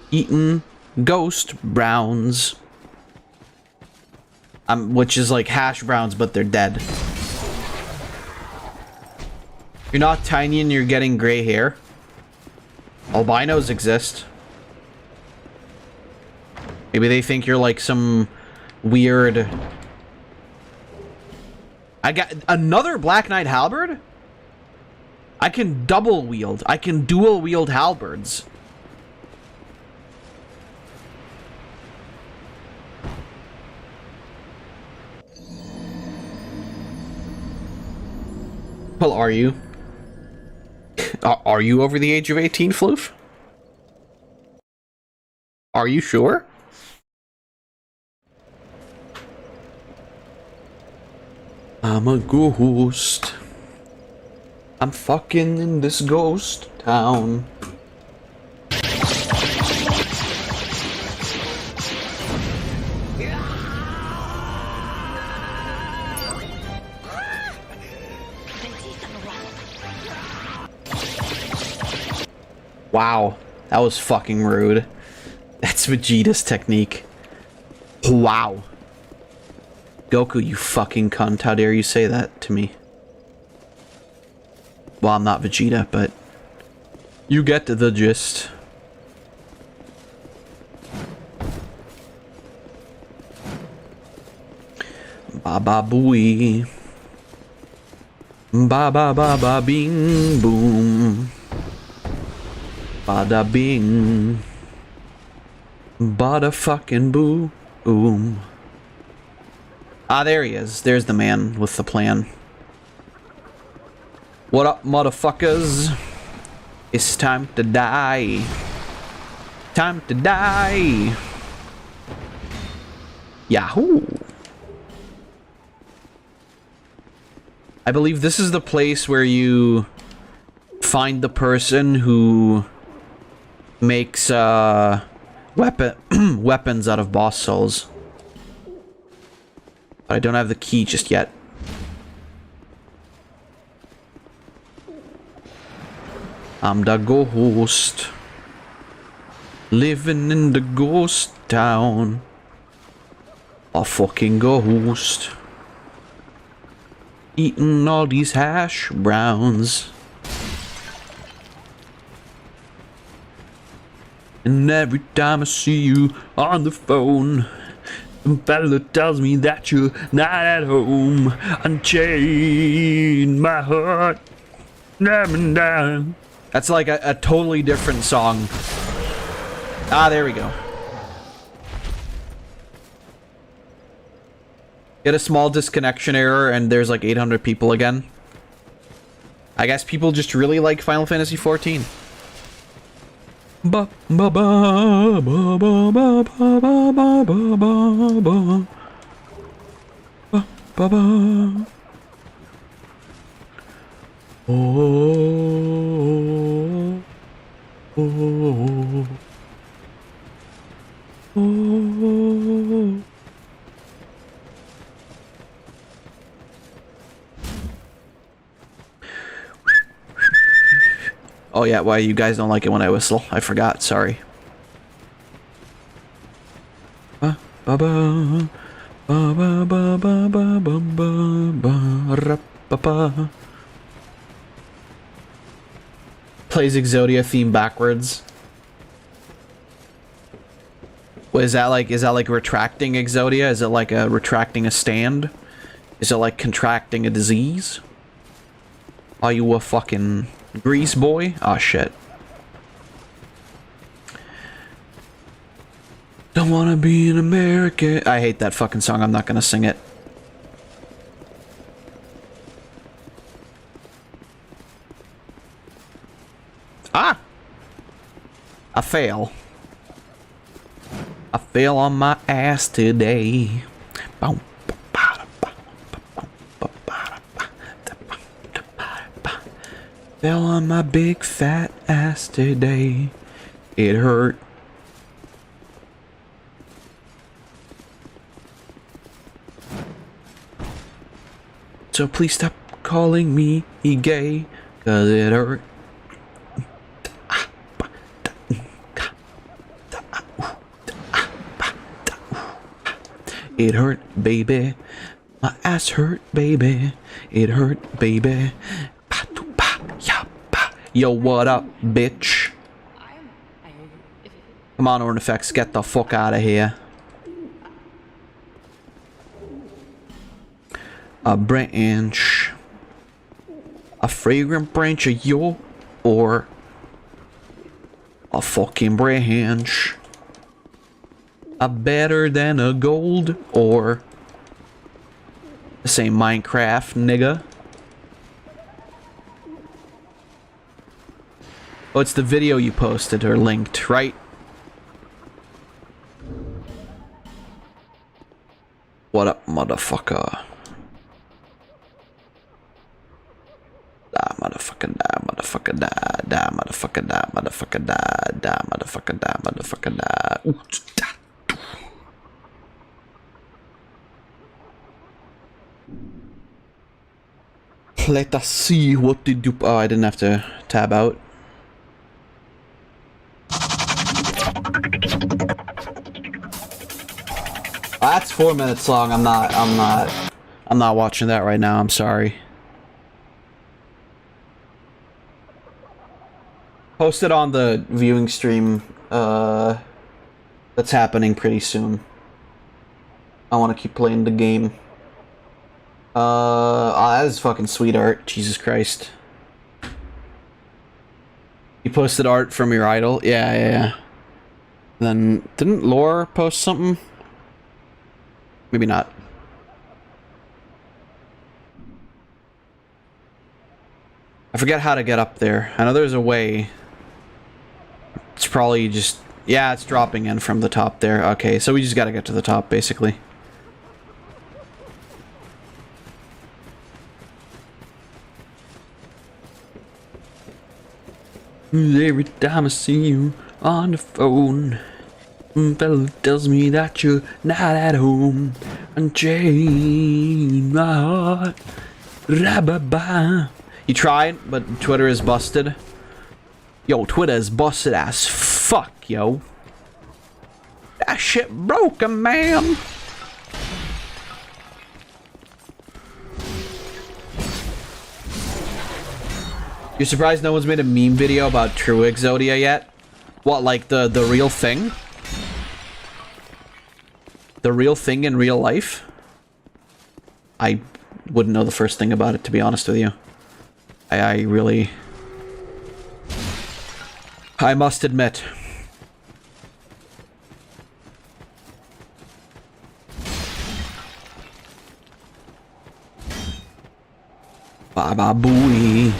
Speaker 6: Eating ghost browns. Which is like hash browns, but they're dead. You're not tiny and you're getting gray hair. Albinos exist. Maybe they think you're like some weird... I got another Black Knight halberd? I can double wield. I can dual wield halberds. Well, are you? Are you over the age of 18, Floof? Are you sure? I'm a ghost. I'm fucking in this ghost town. Wow, that was fucking rude. That's Vegeta's technique. Wow. Goku, you fucking cunt. How dare you say that to me? Well, I'm not Vegeta, but you get the gist. Ba-ba booey. Ba-ba-ba-ba bing boom. Bada bing. Bada fucking boo. Boom. Ah, there he is. There's the man with the plan. What up, motherfuckers? It's time to die. Time to die. Yahoo! I believe this is the place where you find the person who makes weapons out of boss souls. But I don't have the key just yet. I'm the ghost. Living in the ghost town. A fucking ghost. Eating all these hash browns. And every time I see you on the phone, some fella tells me that you're not at home. Unchain my heart. Down. That's like a totally different song. Ah, there we go. Get a small disconnection error and there's like 800 people again. I guess people just really like Final Fantasy XIV. Ba ba ba ba ba ba ba ba ba ba ba ba ba ba. Oh, oh, oh. Oh yeah, why you guys don't like it when I whistle? I forgot, sorry. Ba ba ba ba ba ba ba ba ba ba ba ba. Plays Exodia theme backwards. Is that like retracting Exodia? Is it like retracting a stand? Is it like contracting a disease? Are you a fucking grease boy? Oh shit. Don't wanna be an American. I hate that fucking song. I'm not gonna sing it. Ah! I fail. I fell on my ass today. Fell on my big fat ass today. It hurt. So please stop calling me gay, 'cause it hurt. It hurt, baby. My ass hurt, baby. It hurt, baby. Yo, what up, bitch? Come on, Ornifex, get the fuck out of here. A branch. A fragrant branch of yo, or a fucking branch. A better than a gold, or the same Minecraft, nigga. Oh, it's the video you posted or linked, right? What up, motherfucker? Die, motherfucker, die, motherfucker, die, die, motherfucker, die, motherfucker, die, die, motherfucker, die, motherfucker, die. Ooh, die. Let us see what they do. Oh, I didn't have to tab out. Oh, that's 4 minutes long. I'm not watching that right now. I'm sorry. Post it on the viewing stream that's happening pretty soon. I want to keep playing the game. Oh, that is fucking sweet art. Jesus Christ. You posted art from your idol? Yeah. Then, didn't Lore post something? Maybe not. I forget how to get up there. I know there's a way. It's probably just... Yeah, it's dropping in from the top there. Okay, so we just gotta get to the top, basically. Every time I see you on the phone, fella tells me that you're not at home. Unchain my heart. Ra-ba-ba. You tried, but Twitter is busted. Yo, Twitter is busted as fuck, yo. That shit broken, man. You're surprised no one's made a meme video about True Exodia yet? What, like the real thing? The real thing in real life? I wouldn't know the first thing about it, to be honest with you. I really... I must admit. Baba booey.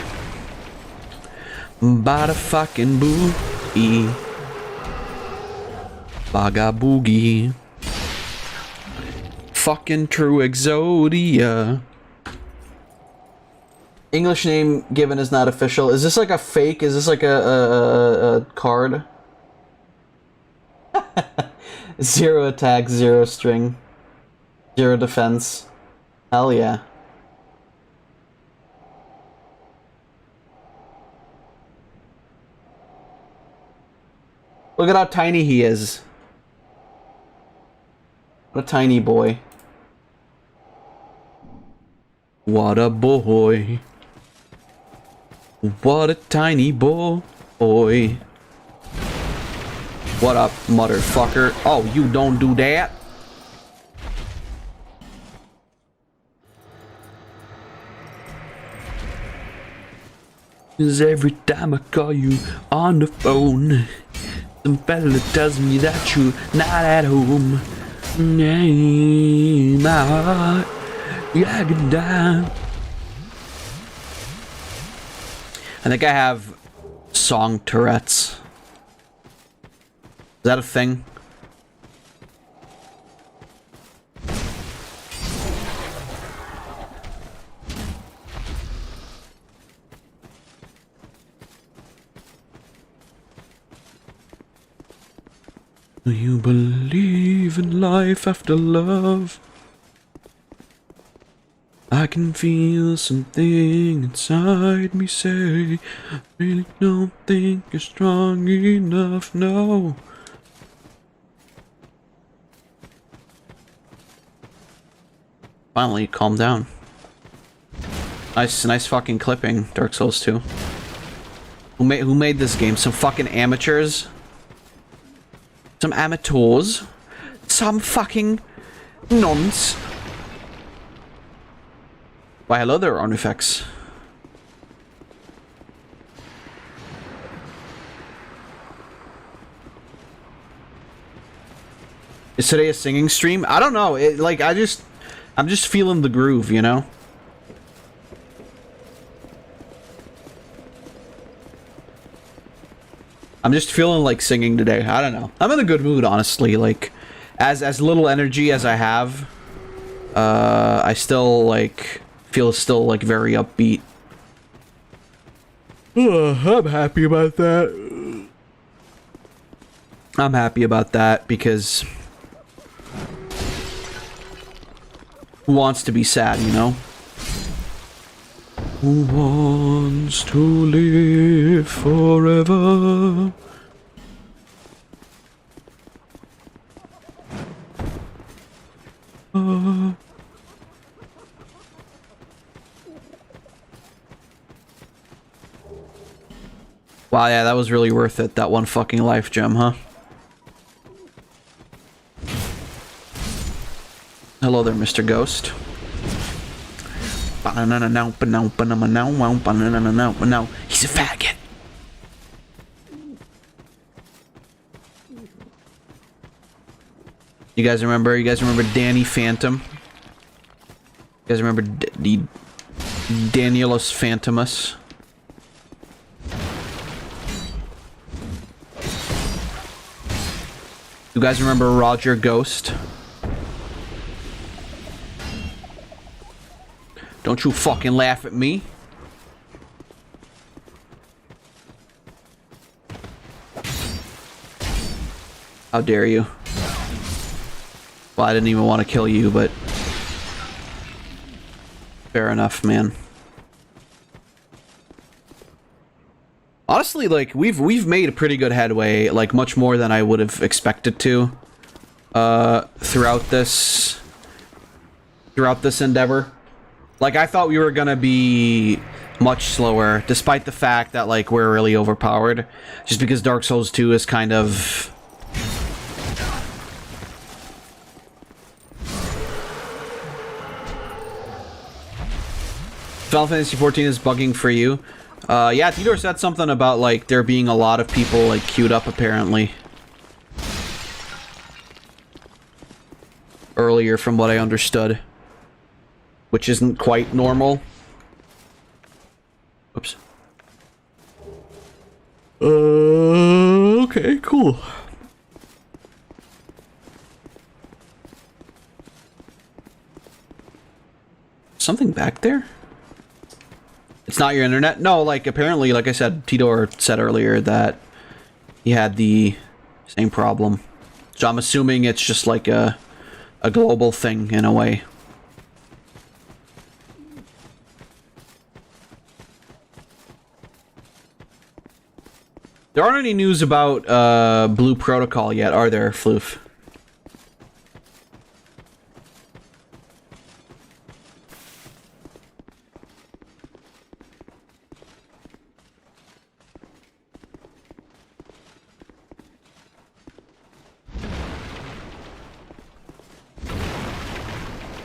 Speaker 6: Bada fucking booey. Baga boogie. Fucking True Exodia. English name given is not official. Is this like a fake? Is this like a card? 0 attack, 0 string. 0 defense. Hell yeah. Look at how tiny he is. What a tiny boy. What a boy. What a tiny boy. What up, motherfucker? Oh, you don't do that?
Speaker 7: 'Cause every time I call you on the phone, some fella tells me that you're not at home. My heart, yeah, get down.
Speaker 6: I think I have song Tourette's. Is that a thing? Do you believe in life after love? I can feel something inside me say, I really don't think you're strong enough, no. Finally, calm down. Nice fucking clipping, Dark Souls 2. Who made this game? Some fucking amateurs? Some amateurs? Some fucking nonce? Why, hello there, Arnifex. Is today a singing stream? I don't know. I'm just feeling the groove, you know? I'm just feeling like singing today. I don't know. I'm in a good mood, honestly. Like, as little energy as I have, I still, like, feel still, like, very upbeat. I'm happy about that. I'm happy about that because who wants to be sad, you know? Who wants to live forever? Wow, yeah, that was really worth it. That one fucking life gem, huh? Hello there, Mr. Ghost. He's a faggot. You guys remember? Danny Phantom? You guys remember the Danielus Phantomus? You guys remember Roger Ghost? Don't you fucking laugh at me. How dare you? Well, I didn't even want to kill you, but fair enough, man. Honestly, like, we've made a pretty good headway, like, much more than I would have expected to, throughout this endeavor. Like, I thought we were gonna be much slower, despite the fact that, like, we're really overpowered, just because Dark Souls 2 is kind of... Final Fantasy 14 is bugging for you. Yeah, Theodore said something about, like, there being a lot of people, like, queued up, apparently. Earlier, from what I understood. Which isn't quite normal. Oops. Okay, cool. Something back there? It's not your internet? No, like, apparently, like I said, Tidor said earlier that he had the same problem. So I'm assuming it's just like a global thing, in a way. There aren't any news about Blue Protocol yet, are there, Floof?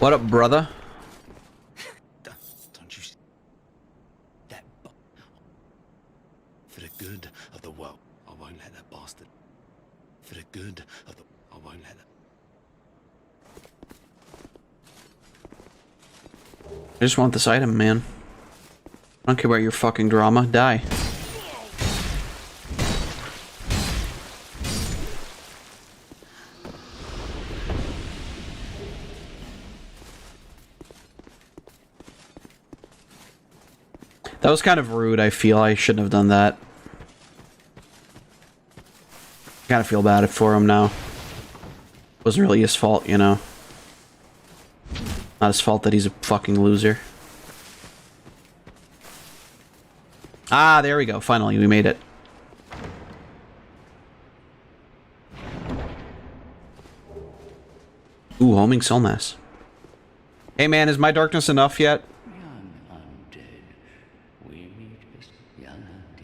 Speaker 6: What up, brother?
Speaker 5: Don't you see that? For the good of the world, I won't let that bastard. For the good of the, I won't let that.
Speaker 6: I just want this item, man. I don't care about your fucking drama. Die. That was kind of rude, I feel. I shouldn't have done that. I kind of feel bad for him now. It wasn't really his fault, you know. Not his fault that he's a fucking loser. Ah, there we go. Finally, we made it. Ooh, homing soul mass. Hey man, is my darkness enough yet?
Speaker 8: Young undead. We meet as young undead.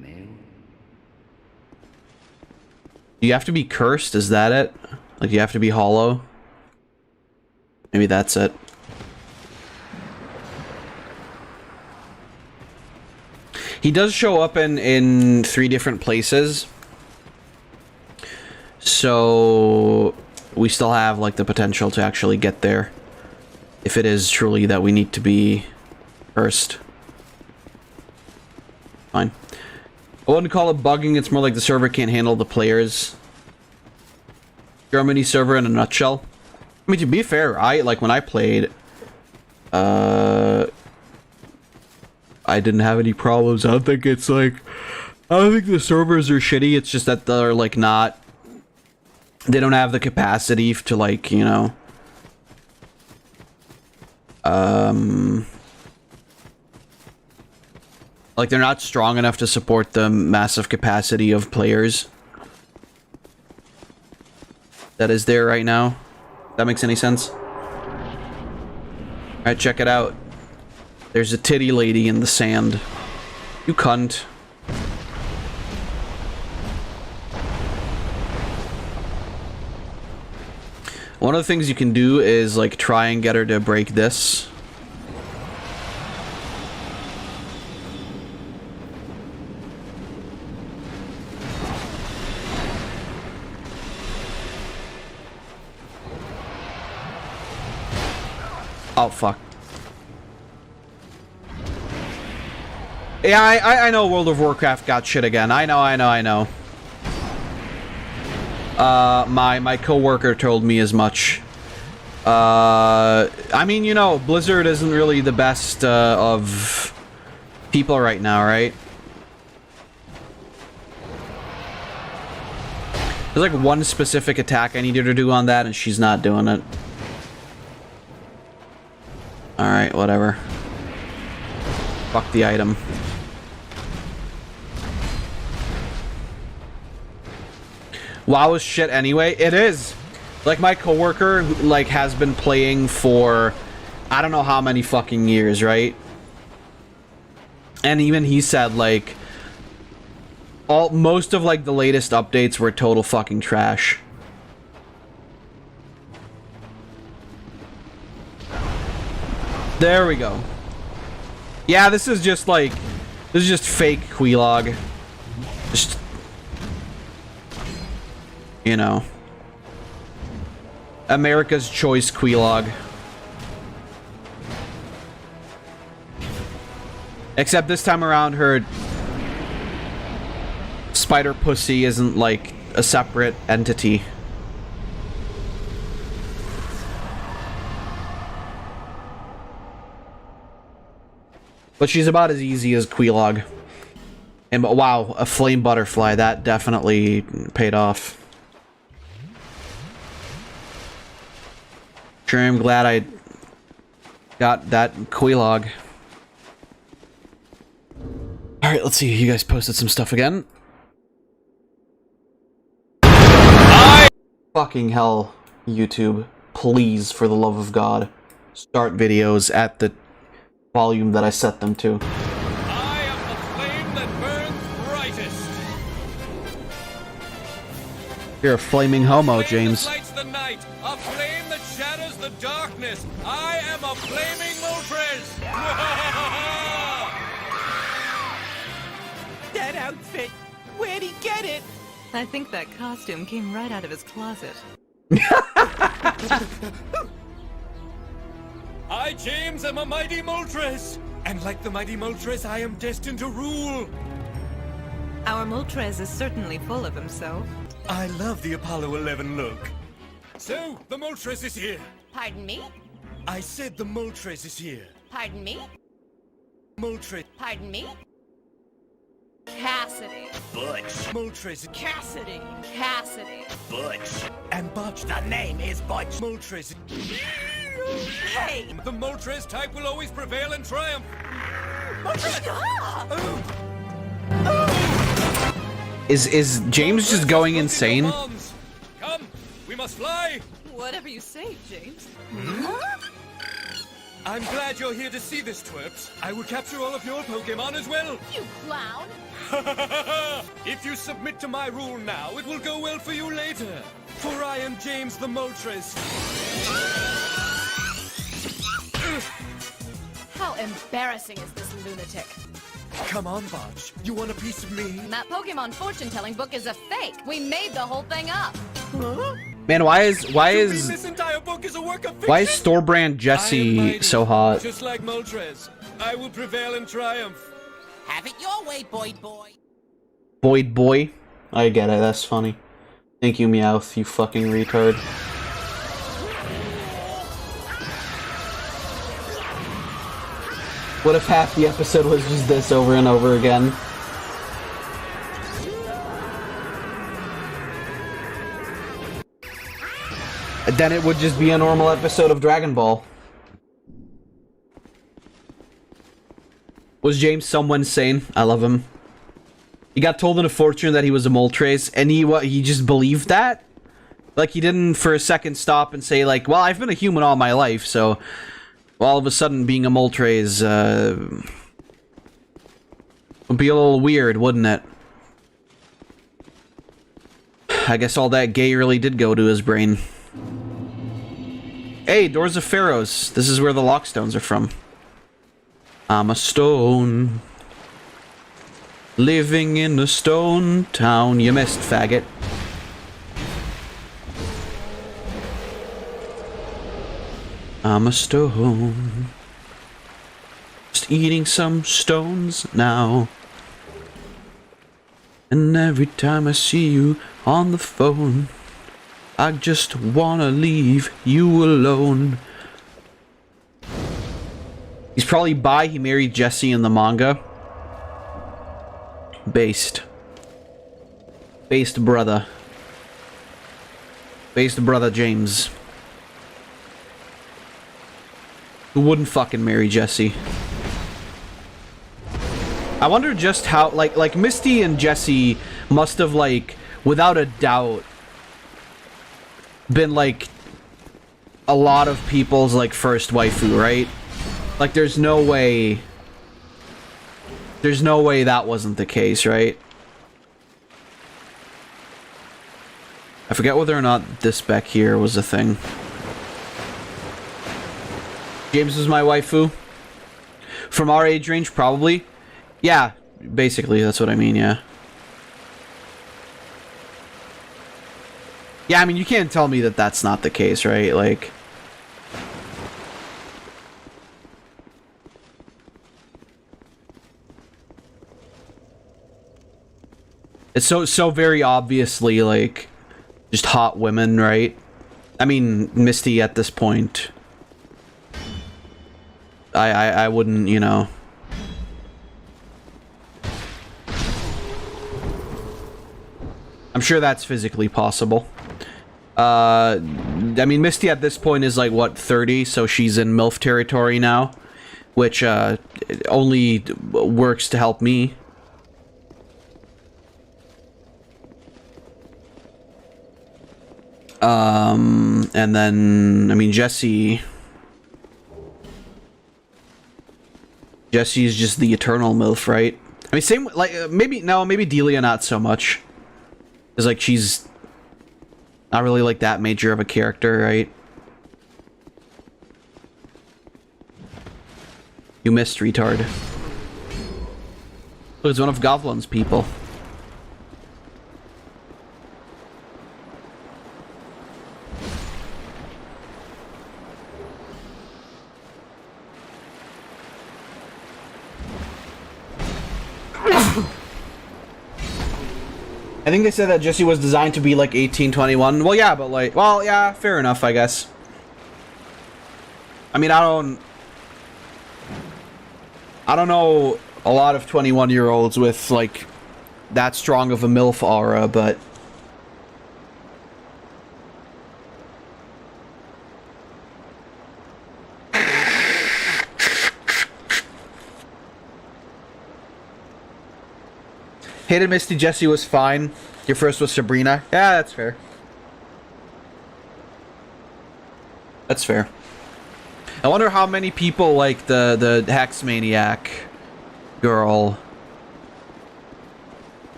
Speaker 8: Male.
Speaker 6: You have to be cursed, is that it? Like you have to be hollow? Maybe that's it. He does show up in 3 different places. So we still have like the potential to actually get there. If it is truly that we need to be cursed. Fine. I wouldn't call it bugging, it's more like the server can't handle the players. Germany server in a nutshell. I mean, to be fair, like when I played, I didn't have any problems. I don't think it's like, I don't think the servers are shitty. It's just that they're like not, they don't have the capacity to like, you know, like they're not strong enough to support the massive capacity of players that is there right now. If that makes any sense? Alright, check it out. There's a titty lady in the sand. You cunt. One of the things you can do is like try and get her to break this. Oh, fuck. Yeah, I know World of Warcraft got shit again. I know. My coworker told me as much. I mean, you know, Blizzard isn't really the best of people right now, right? There's like one specific attack I needed her to do on that, and she's not doing it. Alright, whatever. Fuck the item. WoW is shit anyway. It is. Like, my coworker, who, like, has been playing for I don't know how many fucking years, right? And even he said, like, most of, like, the latest updates were total fucking trash. There we go. Yeah, this is just, like, this is just fake Quelaag. Just, you know, America's Choice Quelaag. Except this time around, her spider pussy isn't, like, a separate entity. But she's about as easy as Quelaag. And wow, a flame butterfly, that definitely paid off. Sure, I'm glad I got that Quelaag. Alright, let's see. You guys posted some stuff again. Fucking hell, YouTube. Please, for the love of God, start videos at the volume that I set them to.
Speaker 1: I am the flame that burns brightest.
Speaker 6: You're a flaming homo, James.
Speaker 1: Lights the
Speaker 9: the night, a flame that shatters the darkness. I am a flaming Moltres!
Speaker 2: That outfit! Where'd he get it? I think that costume came right out of his closet.
Speaker 9: I, James, am a mighty Moltres! And like the mighty Moltres, I am destined to rule!
Speaker 2: Our Moltres is certainly full of himself.
Speaker 9: I love the Apollo 11 look. So, the Moltres is here.
Speaker 10: Pardon me?
Speaker 9: I said the Moltres is here.
Speaker 10: Pardon me?
Speaker 9: Moltres.
Speaker 10: Pardon me? Cassidy.
Speaker 9: Butch. Moltres.
Speaker 10: Cassidy. Cassidy.
Speaker 9: Butch. And Butch, the name is Butch. Moltres.
Speaker 10: Hey!
Speaker 9: The Moltres type will always prevail and triumph.
Speaker 6: Is James just going insane?
Speaker 9: Come, we must fly.
Speaker 2: Whatever you say, James.
Speaker 9: I'm glad you're here to see this, twerps. I will capture all of your Pokemon as well.
Speaker 10: You clown!
Speaker 9: If you submit to my rule now, it will go well for you later. For I am James the Moltres.
Speaker 10: How embarrassing is this lunatic?
Speaker 9: Come on, Botch. You want a piece of me?
Speaker 10: That Pokemon fortune-telling book is a fake. We made the whole thing up.
Speaker 6: Man, why is
Speaker 9: This entire book is a work of fiction?
Speaker 6: why is store brand Jesse so hot?
Speaker 9: Just like Moltres, I will prevail and triumph.
Speaker 2: Have it your way, Boyd boy.
Speaker 6: Boyd boy? I get it, that's funny. Thank you, Meowth, you fucking retard. What if half the episode was just this over and over again? Then it would just be a normal episode of Dragon Ball. Was James someone sane? I love him. He got told in a fortune that he was a Moltres, and he just believed that? Like, he didn't for a second stop and say, like, well, I've been a human all my life, so... Well, all of a sudden, being a Moltres, would be a little weird, wouldn't it? I guess all that gay really did go to his brain. Hey, Doors of Pharaohs. This is where the Lockstones are from. I'm a stone. Living in a stone town. You missed, faggot. I'm a stone. Just eating some stones now. And every time I see you on the phone, I just wanna leave you alone. He's probably bi. He married Jessie in the manga. Based brother. Based brother James. Who wouldn't fucking marry Jessie? I wonder just how, like Misty and Jessie must have, like, without a doubt, been, like, a lot of people's, like, first waifu, right? Like, there's no way that wasn't the case, right? I forget whether or not this back here was a thing. James was my waifu. From our age range, probably. Yeah, basically, that's what I mean, yeah. Yeah, I mean, you can't tell me that that's not the case, right? Like... It's so very obviously, like, just hot women, right? I mean, Misty at this point... I wouldn't, you know... I'm sure that's physically possible. I mean, Misty at this point is, like, what, 30? So she's in MILF territory now. Which, only works to help me. And then, I mean, Jessie is just the eternal MILF, right? I mean, same, like, maybe Delia not so much. Because, like, she's Not really like that major of a character, right? You missed, retard. Look, it's one of Goblin's people. I think they said that Jesse was designed to be like 1821. Well, yeah, but like, well, yeah, fair enough, I guess. I mean, I don't know a lot of 21-year-olds with like that strong of a MILF aura, but Hated Misty Jessie was fine. Your first was Sabrina. Yeah, that's fair. That's fair. I wonder how many people like the Hex Maniac girl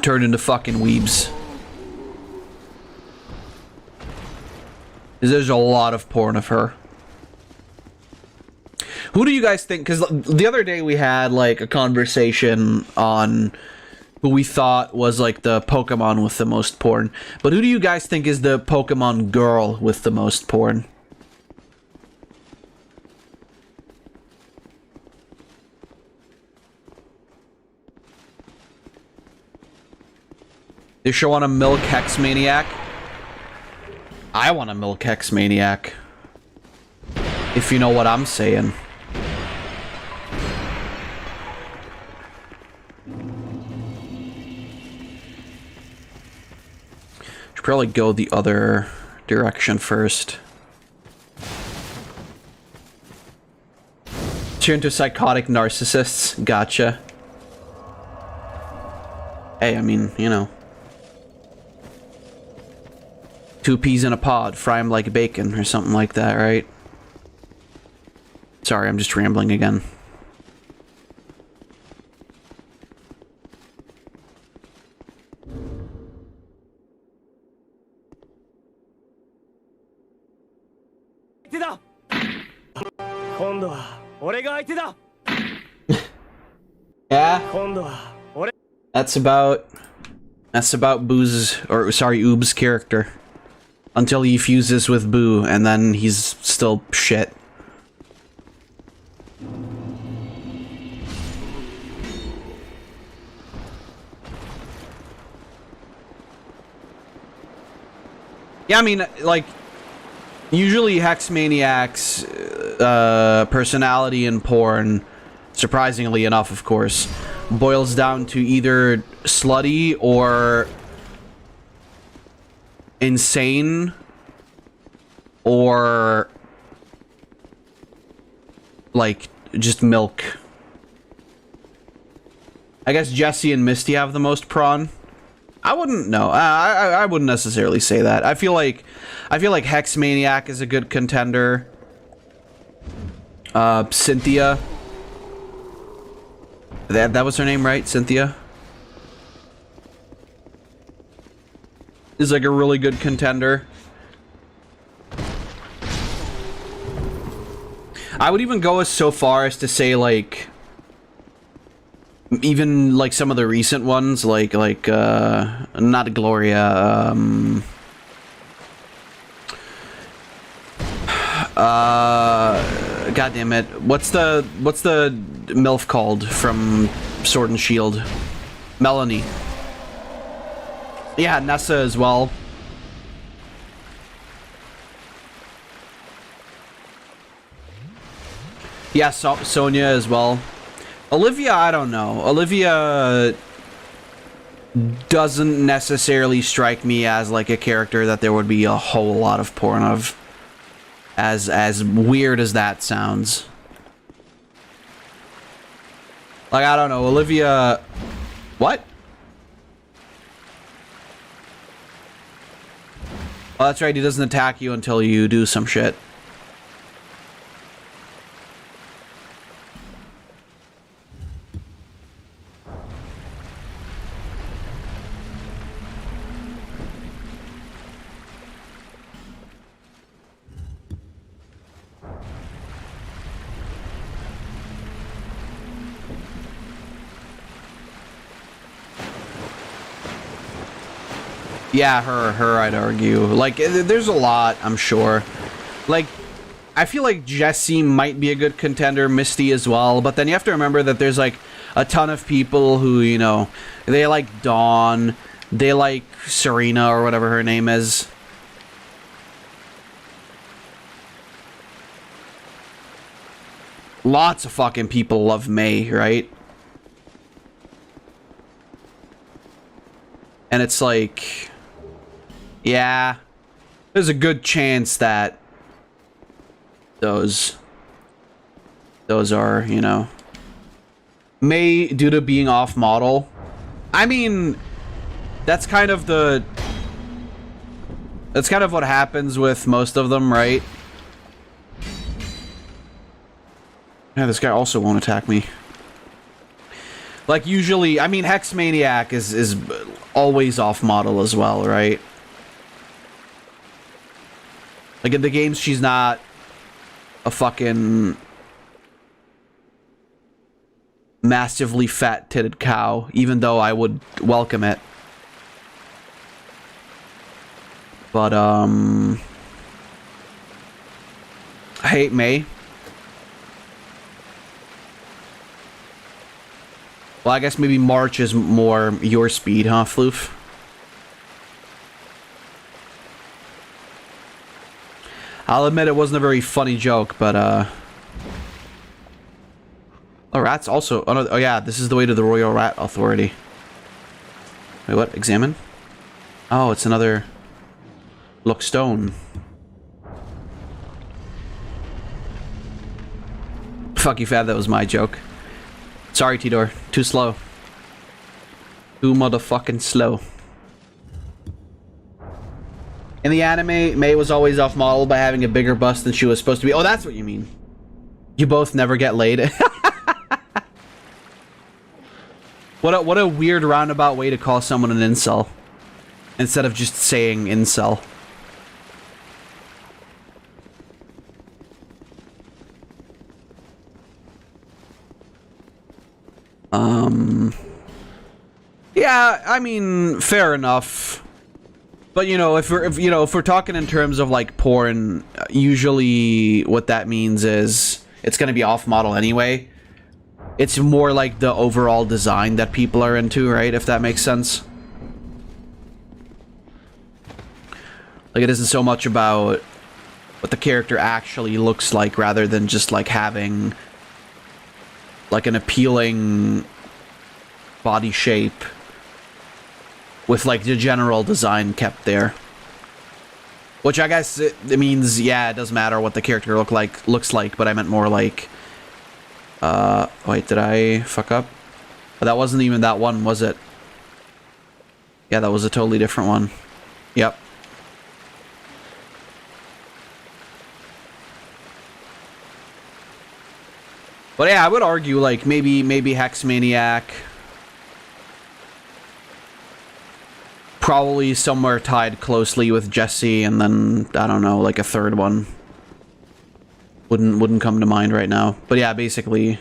Speaker 6: turned into fucking weebs. 'Cause there's a lot of porn of her. Who do you guys think? Because the other day we had like a conversation on who we thought was like the Pokemon with the most porn. But who do you guys think is the Pokemon girl with the most porn? They sure want a milk Hex Maniac. I want a milk Hex Maniac. If you know what I'm saying. Should probably go the other direction first. Turn to psychotic narcissists. Gotcha. Hey, I mean, you know. 2 peas in a pod, fry them like bacon, or something like that, right? Sorry, I'm just rambling again. Yeah? That's about Boo's, or sorry, Oob's character. Until he fuses with Boo, and then he's still shit. Yeah, I mean, like, usually Hex Maniac's personality in porn, surprisingly enough, of course, boils down to either slutty or insane or like just milk. I guess Jesse and Misty have the most prawn. I wouldn't know. I wouldn't necessarily say that. I feel like Hex Maniac is a good contender. Cynthia. That was her name, right? Cynthia is like a really good contender. I would even go so far as to say, like, even like some of the recent ones, like not Gloria, God damn it, what's the MILF called from Sword and Shield? Melanie. Yeah, Nessa as well. Yeah, Sonya as well. Olivia, I don't know. Olivia doesn't necessarily strike me as like a character that there would be a whole lot of porn of. As weird as that sounds. Like, I don't know, Olivia... What? Oh, that's right, he doesn't attack you until you do some shit. Yeah, her, I'd argue. Like, there's a lot, I'm sure. Like, I feel like Jessie might be a good contender, Misty as well, but then you have to remember that there's, like, a ton of people who, you know, they like Dawn, they like Serena or whatever her name is. Lots of fucking people love May, right? And it's like, yeah, there's a good chance that those are, you know, May, due to being off model. I mean, that's kind of what happens with most of them, right? Yeah, this guy also won't attack me. Like, usually, I mean, Hex Maniac is always off model as well, right? Like, in the games, she's not a fucking massively fat-titted cow, even though I would welcome it. But, I hate May. Well, I guess maybe March is more your speed, huh, Floof? I'll admit it wasn't a very funny joke, but, Oh, rats also... Oh, no, oh, yeah, this is the way to the Royal Rat Authority. Wait, what? Examine? Oh, it's another... Look, stone. Fuck you, Fab, that was my joke. Sorry, Tidor. Too slow. Too motherfucking slow. In the anime, May was always off model by having a bigger bust than she was supposed to be. Oh, that's what you mean. You both never get laid. What a weird roundabout way to call someone an incel. Instead of just saying incel. Yeah, I mean, fair enough. But you know, if we're talking in terms of like porn, usually what that means is it's gonna be off model anyway. It's more like the overall design that people are into, right? If that makes sense. Like, it isn't so much about what the character actually looks like, rather than just like having like an appealing body shape with like the general design kept there. Which I guess it means, yeah, it doesn't matter what the character looks like, but I meant more like wait, did I fuck up? Oh, that wasn't even that one, was it? Yeah, that was a totally different one. Yep. But yeah, I would argue like maybe Hex Maniac. Probably somewhere tied closely with Jessie, and then I don't know, like a third one. Wouldn't come to mind right now. But yeah, basically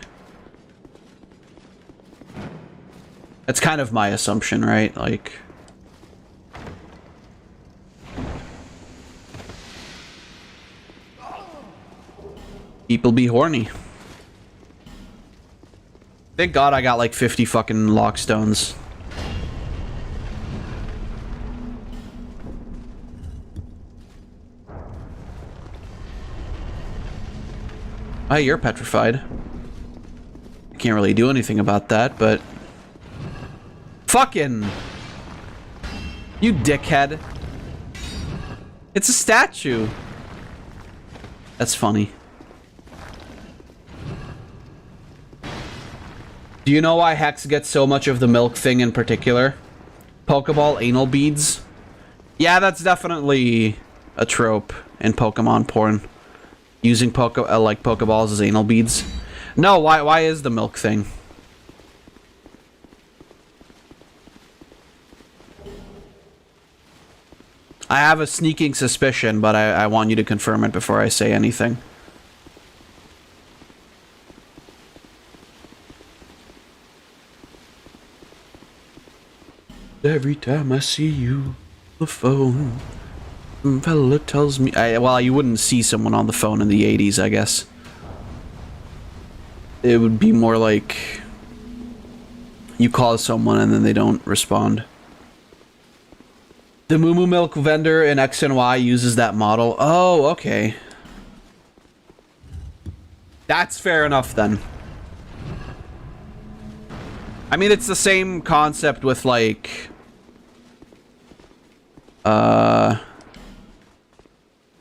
Speaker 6: that's kind of my assumption, right? Like, people be horny. Thank God I got like 50 fucking lockstones. Oh, you're petrified. I can't really do anything about that, but... Fucking... You dickhead. It's a statue. That's funny. Do you know why Hex gets so much of the milk thing in particular? Pokeball anal beads? Yeah, that's definitely a trope in Pokemon porn. Using Pokeballs as anal beads. No, why is the milk thing? I have a sneaking suspicion, but I want you to confirm it before I say anything. Every time I see you,
Speaker 7: The phone. Some fella tells me. Well, you wouldn't see someone on the phone in the 80s, I guess. It would be more like you call someone and then they don't respond. The Moo Moo Milk vendor in X and Y uses that model. Oh, okay. That's fair enough then. I mean, it's the same concept with like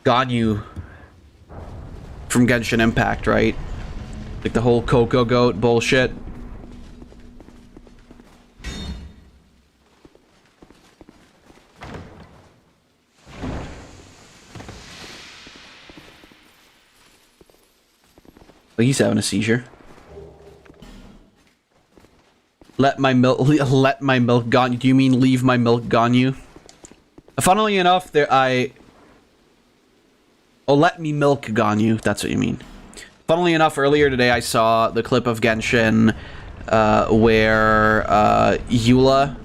Speaker 7: Ganyu from Genshin Impact, right? Like the whole Coco Goat bullshit. Well, he's having a seizure. Let my milk gone. Do you mean leave my milk gone you? Funnily enough, oh, let me milk gone you. That's what you mean. Funnily enough, earlier today I saw the clip of Genshin where Eula,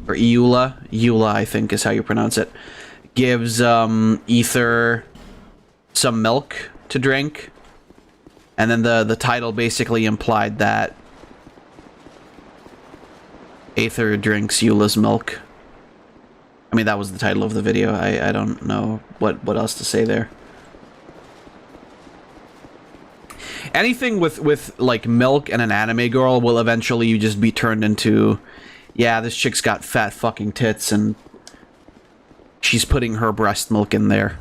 Speaker 7: or Eula I think is how you pronounce it, gives Ether some milk to drink, and then the title basically implied that Aether drinks Eula's milk. I mean, that was the title of the video. I don't know what else to say there. Anything with like milk and an anime girl will eventually just be turned into, yeah, this chick's got fat fucking tits and she's putting her breast milk in there.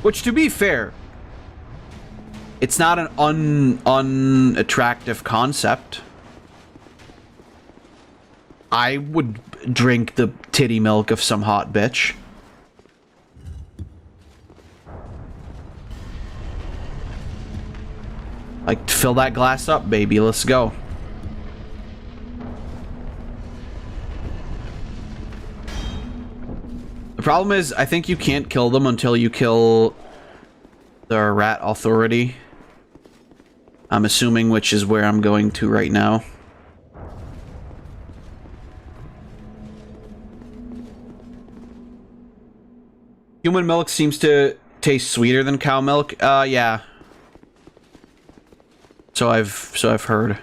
Speaker 7: Which, to be fair, it's not an unattractive concept. I would drink the titty milk of some hot bitch. Like, fill that glass up, baby. Let's go. The problem is, I think you can't kill them until you kill the rat authority. I'm assuming, which is where I'm going to right now. Human milk seems to taste sweeter than cow milk. Yeah. So I've heard.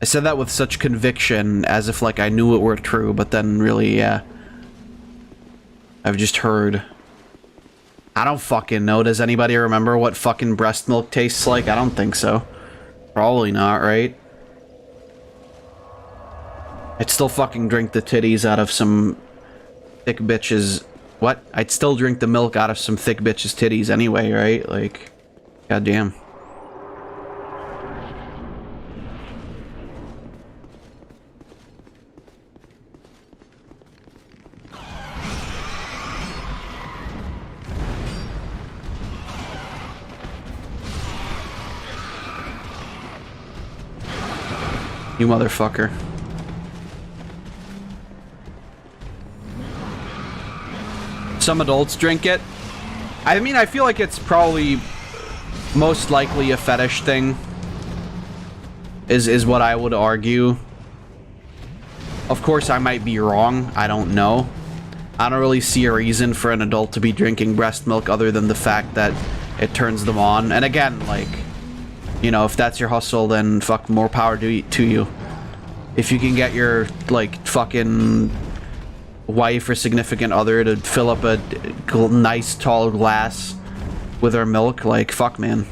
Speaker 7: I said that with such conviction, as if like I knew it were true, but then really, yeah. I've just heard. I don't fucking know. Does anybody remember what fucking breast milk tastes like? I don't think so. Probably not, right? I'd still fucking drink the titties out of some thick bitches. What? I'd still drink the milk out of some thick bitches' titties anyway, right? Like, goddamn. You motherfucker. Some adults drink it. I mean, I feel like it's probably most likely a fetish thing. Is what I would argue. Of course, I might be wrong. I don't know. I don't really see a reason for an adult to be drinking breast milk other than the fact that it turns them on. And again, like, you know, if that's your hustle, then fuck, more power to you. If you can get your, like, fucking wife or significant other to fill up a nice tall glass with her milk, like, fuck, man.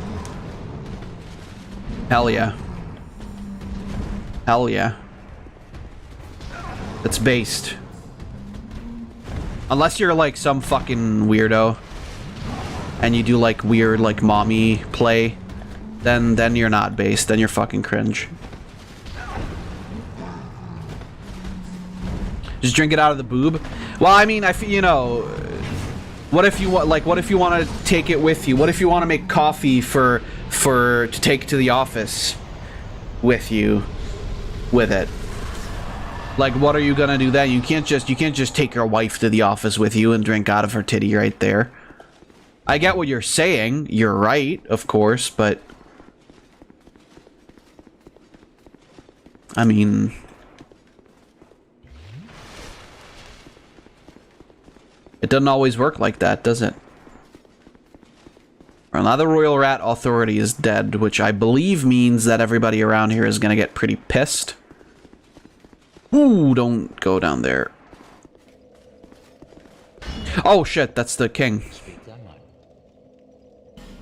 Speaker 7: Hell yeah. Hell yeah. It's based. Unless you're like some fucking weirdo and you do like weird like mommy play, then you're not based, then you're fucking cringe. Just drink it out of the boob. Well, I mean, you know, what if you want, like, what if you want to take it with you? What if you want to make coffee to take to the office with you, with it? Like, what are you gonna do then? You can't just take your wife to the office with you and drink out of her titty right there. I get what you're saying. You're right, of course, but I mean... It doesn't always work like that, does it? Well, now the Royal Rat Authority is dead, which I believe means that everybody around here is gonna get pretty pissed. Ooh, don't go down there. Oh shit, that's the king.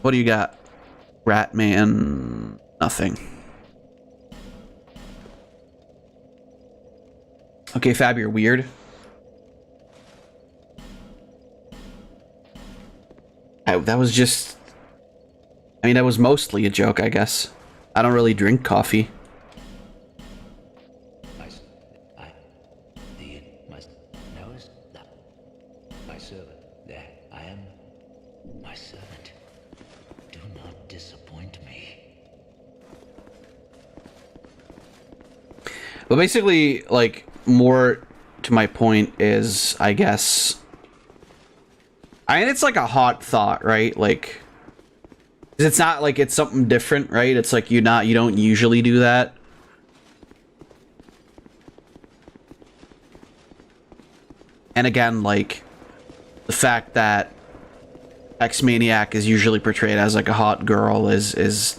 Speaker 7: What do you got? Rat man, nothing. Okay, Fab, you're weird. That was just... I mean, that was mostly a joke, I guess. I don't really drink coffee.
Speaker 8: My servant, there, I am my servant. Do not disappoint me.
Speaker 7: But basically, like, more to my point is, I guess... I mean, it's like a hot thought, right? Like... It's not like it's something different, right? It's like you don't usually do that. And again, like, the fact that X-Maniac is usually portrayed as like a hot girl is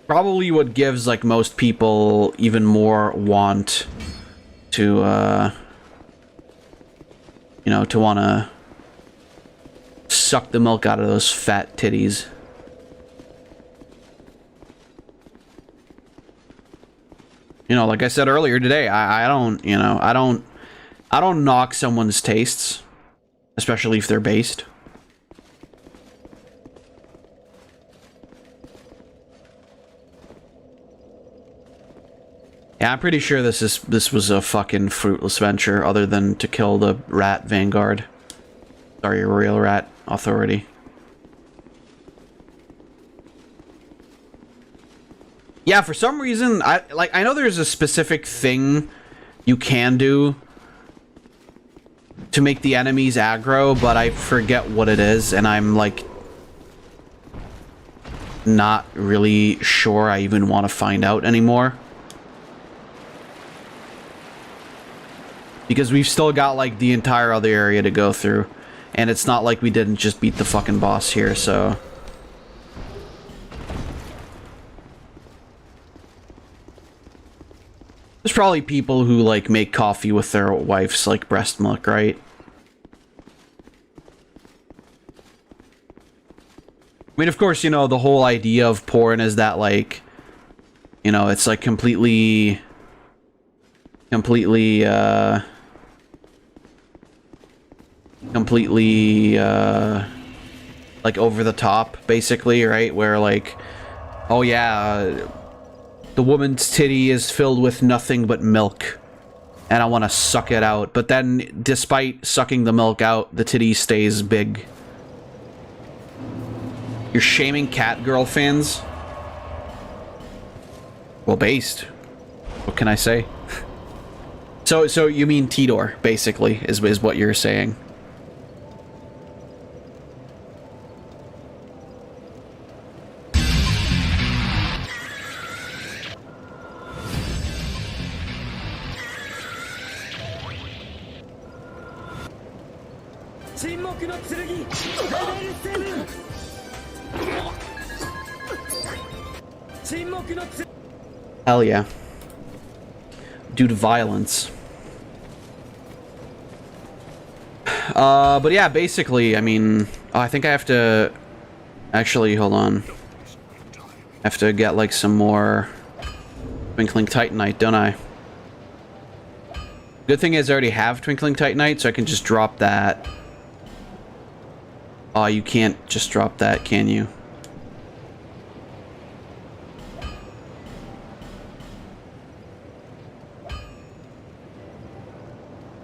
Speaker 7: probably what gives like most people even more want to you know, to want to suck the milk out of those fat titties. You know, like I said earlier today, I don't knock someone's tastes, especially if they're based. Yeah, I'm pretty sure this was a fucking fruitless venture, other than to kill the Rat Vanguard. Sorry, Royal Rat Authority. Yeah, for some reason, I know there's a specific thing you can do to make the enemies aggro, but I forget what it is, and I'm like not really sure I even want to find out anymore. Because we've still got like the entire other area to go through, and it's not like we didn't just beat the fucking boss here, so... There's probably people who, like, make coffee with their wife's, like, breast milk, right? I mean, of course, you know, the whole idea of porn is that, like, you know, it's, like, completely, like, over the top, basically, right? Where, like, oh, yeah, the woman's titty is filled with nothing but milk, and I want to suck it out. But then, despite sucking the milk out, the titty stays big. You're shaming Catgirl fans? Well, based. What can I say? So you mean Tidor, basically, is what you're saying. Hell yeah. Due to violence. But yeah, basically, I mean... Oh, I think I have to... Actually, hold on. I have to get, like, some more... Twinkling Titanite, don't I? Good thing is I already have Twinkling Titanite, so I can just drop that. Oh, you can't just drop that, can you?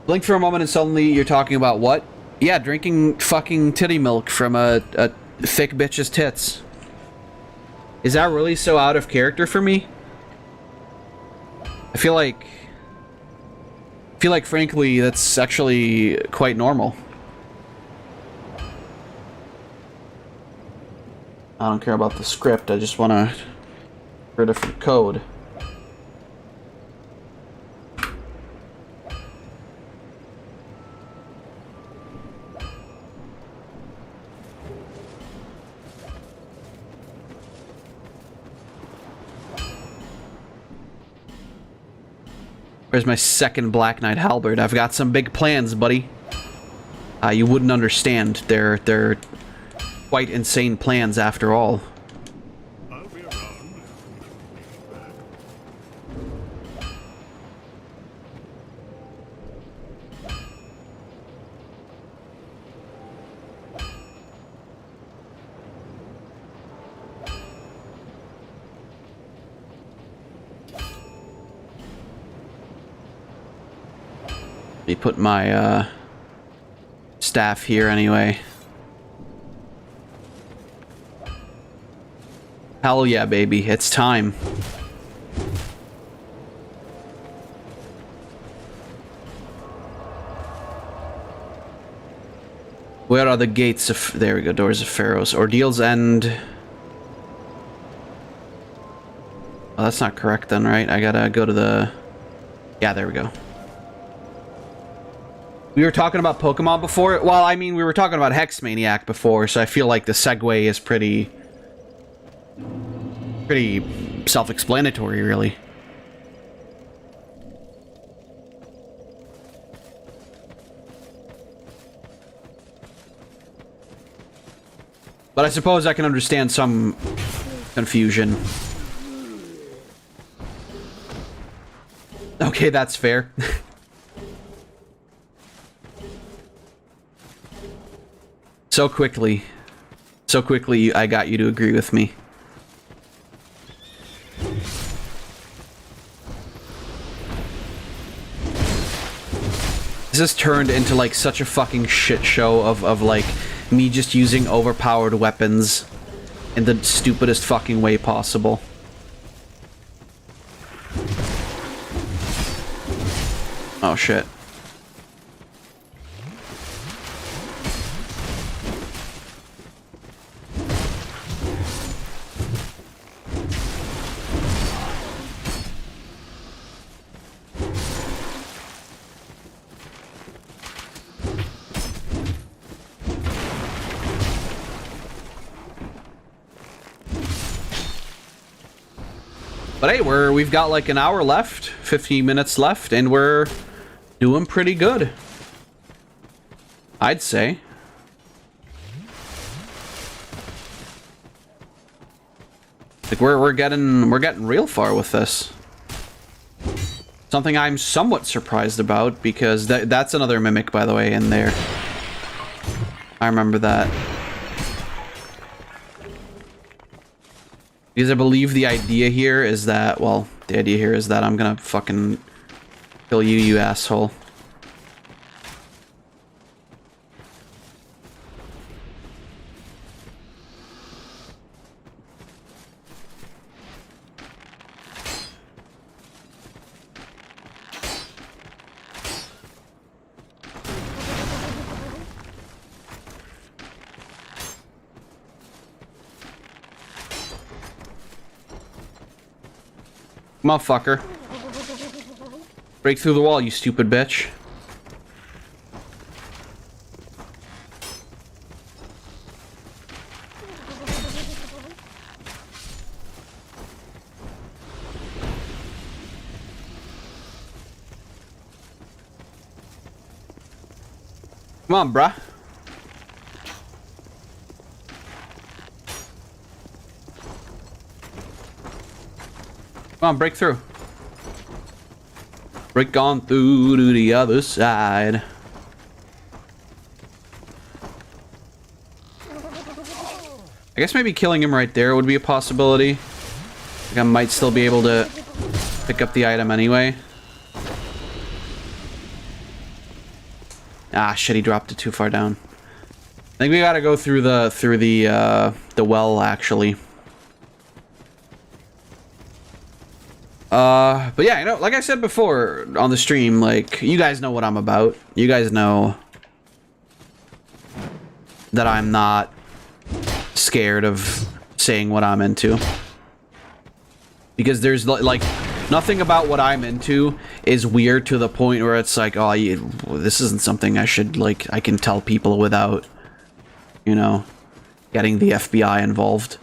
Speaker 7: Blink for a moment and suddenly you're talking about what? Yeah, drinking fucking titty milk from a thick bitch's tits. Is that really so out of character for me? I feel like frankly that's actually quite normal. I don't care about the script, I just want to hear a different code. Where's my second Black Knight halberd? I've got some big plans, buddy. You wouldn't understand. They're quite insane plans after all.
Speaker 1: I'll be around.
Speaker 7: Let me put my staff here anyway. Hell yeah, baby. It's time. Where are the gates of... There we go. Doors of Pharaohs. Ordeals end... Oh, that's not correct then, right? I gotta go to the... Yeah, there we go. We were talking about Pokemon before. Well, I mean, we were talking about Hex Maniac before, so I feel like the segue is pretty self-explanatory, really. But I suppose I can understand some confusion. Okay, that's fair. So quickly, I got you to agree with me. This has turned into like such a fucking shit show of like me just using overpowered weapons in the stupidest fucking way possible. Oh shit. But hey, we've got like an hour left, 15 minutes left, and we're doing pretty good, I'd say. Like we're getting real far with this. Something I'm somewhat surprised about, because that's another mimic, by the way, in there. I remember that. Because I believe the idea here is that, well, the idea here is that I'm gonna fucking kill you, you asshole. Come on, fucker. Break through the wall, you stupid bitch. Come on, bruh. Come on, break through. Break on through to the other side. I guess maybe killing him right there would be a possibility. Like I might still be able to pick up the item anyway. Ah, shit, he dropped it too far down. I think we gotta go through the well, actually. But yeah, you know, like I said before on the stream, like, you guys know what I'm about. You guys know that I'm not scared of saying what I'm into. Because there's, like, nothing about what I'm into is weird to the point where it's like, oh, this isn't something I should, like, I can tell people without, you know, getting the FBI involved.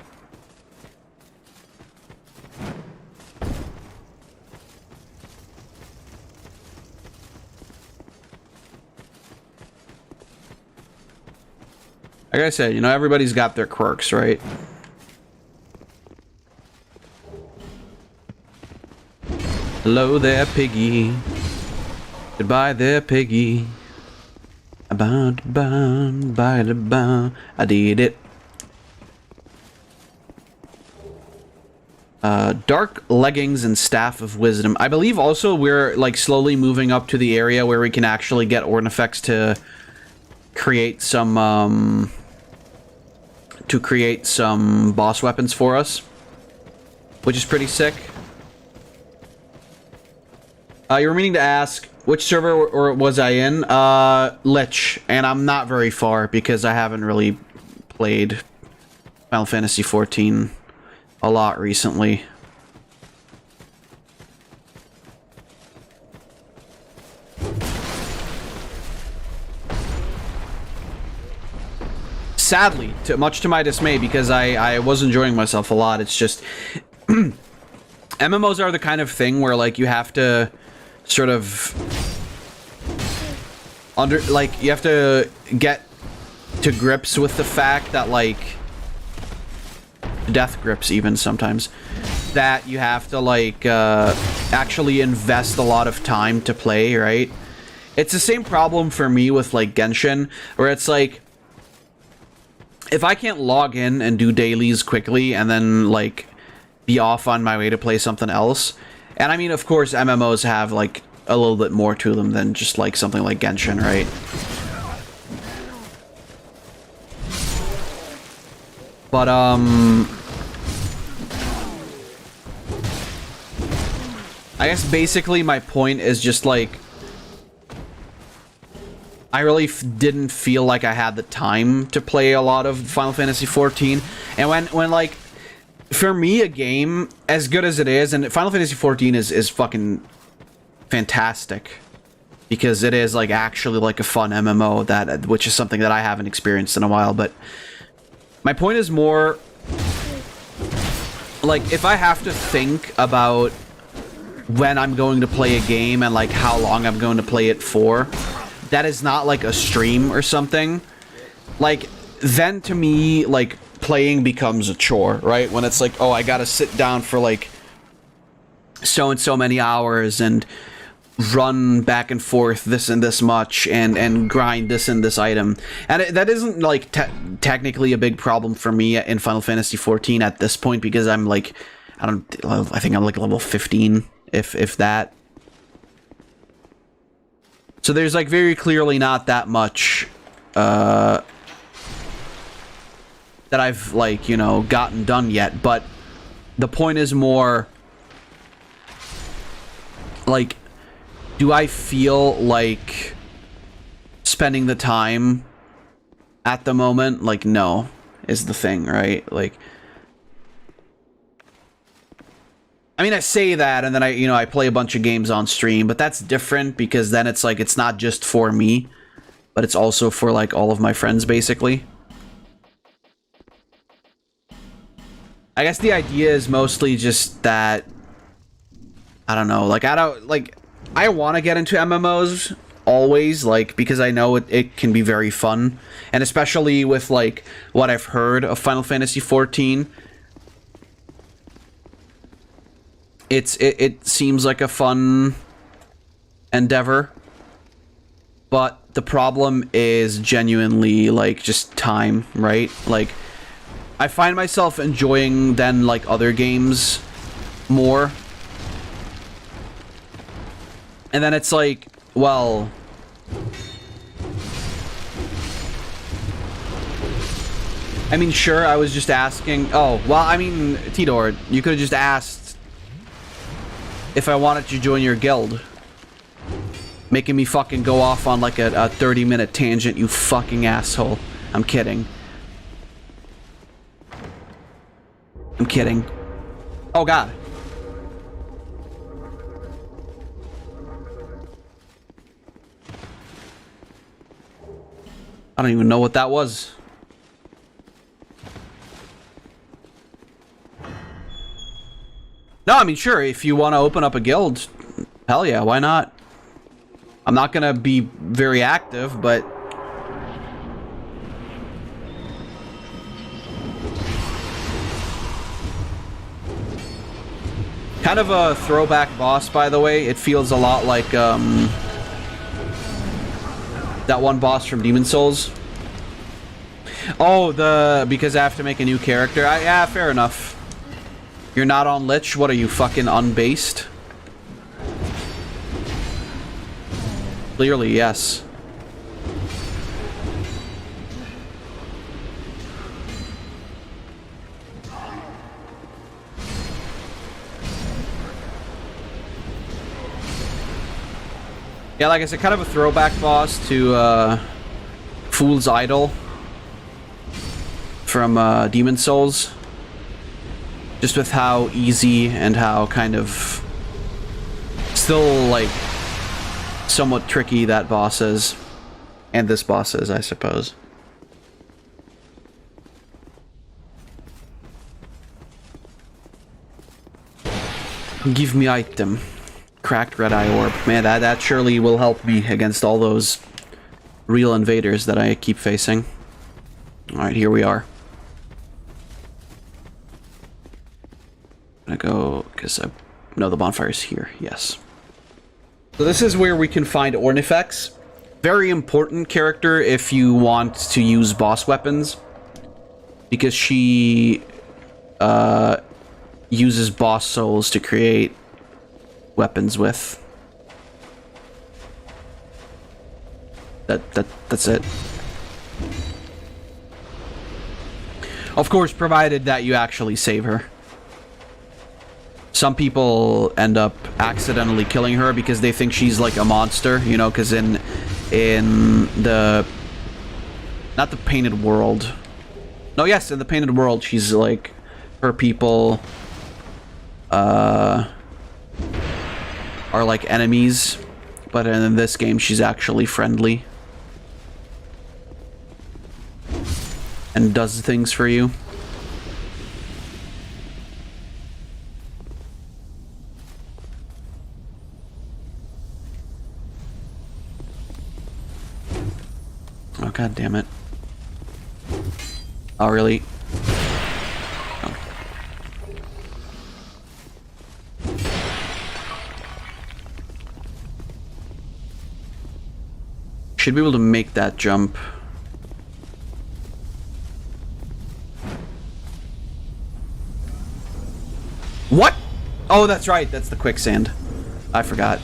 Speaker 7: Like I said, you know, everybody's got their quirks, right? Hello there, piggy. Goodbye there, piggy. I did it. Dark leggings and staff of wisdom. I believe also we're like slowly moving up to the area where we can actually get Ornifex to create some boss weapons for us, which is pretty sick. You were meaning to ask which server or was I in? Lich, and I'm not very far because I haven't really played Final Fantasy XIV a lot recently. Sadly, much to my dismay, because I was enjoying myself a lot. It's just MMOs are the kind of thing where like you have to sort of you have to get to grips with the fact that like death grips even sometimes that you have to like actually invest a lot of time to play, right? It's the same problem for me with like Genshin, where it's like if I can't log in and do dailies quickly and then like be off on my way to play something else. And I mean, of course, MMOs have like a little bit more to them than just like something like Genshin, right? But I guess basically my point is just like I really didn't feel like I had the time to play a lot of Final Fantasy XIV. And when like, for me, a game as good as it is, and Final Fantasy XIV is fucking fantastic because it is like actually like a fun MMO which is something that I haven't experienced in a while. But my point is more like if I have to think about when I'm going to play a game and like how long I'm going to play it for, that is not like a stream or something, like then to me like playing becomes a chore, right? When it's like, oh, I gotta sit down for like so and so many hours and run back and forth this and this much and grind this and this item. And that isn't like technically a big problem for me in Final Fantasy XIV at this point, because I'm like, I think I'm like level 15 if that. So there's like very clearly not that much that I've like, you know, gotten done yet. But the point is more like, do I feel like spending the time at the moment? Like, no, is the thing, right? Like, I mean, I say that, and then I play a bunch of games on stream, but that's different because then it's like, it's not just for me, but it's also for like all of my friends, basically. I guess the idea is mostly just that, I don't know, like, I want to get into MMOs always, like, because I know it can be very fun, and especially with like what I've heard of Final Fantasy XIV. It seems like a fun endeavor, but the problem is genuinely like just time, right? Like, I find myself enjoying then like other games more, and then it's like, well, I mean, sure, I was just asking. Oh, well, I mean, Tidor, you could have just asked if I wanted to join your guild. Making me fucking go off on like a 30-minute tangent, you fucking asshole. I'm kidding. I'm kidding. Oh, God. I don't even know what that was. No, I mean, sure, if you want to open up a guild, hell yeah, why not? I'm not gonna be very active, but Kind of a throwback boss, by the way. It feels a lot like that one boss from Demon Souls. Oh, because I have to make a new character. Yeah, fair enough. You're not on Lich? What are you, fucking unbased? Clearly, yes. Yeah, like I said, kind of a throwback boss to Fool's Idol from Demon Souls. Just with how easy and how kind of still, like, somewhat tricky that boss is. And this boss is, I suppose. Give me item. Cracked red eye orb. Man, that surely will help me against all those real invaders that I keep facing. Alright, here we are. I'm gonna go, because I know the bonfire's here, yes. So this is where we can find Ornifex. Very important character if you want to use boss weapons. Because she uses boss souls to create weapons with. That's it. Of course, provided that you actually save her. Some people end up accidentally killing her because they think she's like a monster, you know, because in the... not the Painted World. No, yes, in the Painted World, she's like... her people... are like enemies, but in this game she's actually friendly and does things for you. Oh, god damn it. Oh, really? Should be able to make that jump. What? Oh, that's right. That's the quicksand. I forgot.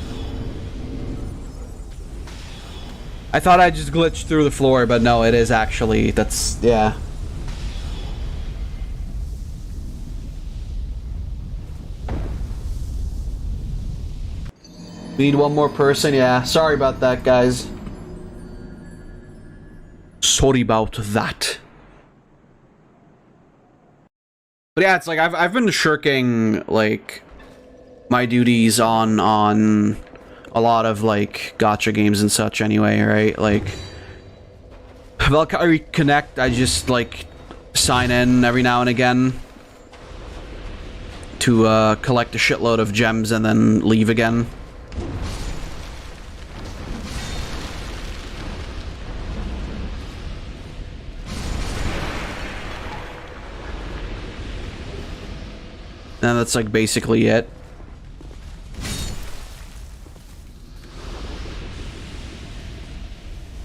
Speaker 7: I thought I just glitched through the floor, but no, it is actually. That's... yeah. We need one more person? Yeah. Sorry about that, guys. Sorry about that. But yeah, it's like I've been shirking like my duties on a lot of like gacha games and such anyway, right? Like Valkyrie Connect, I just like sign in every now and again to collect a shitload of gems and then leave again. And that's like basically it.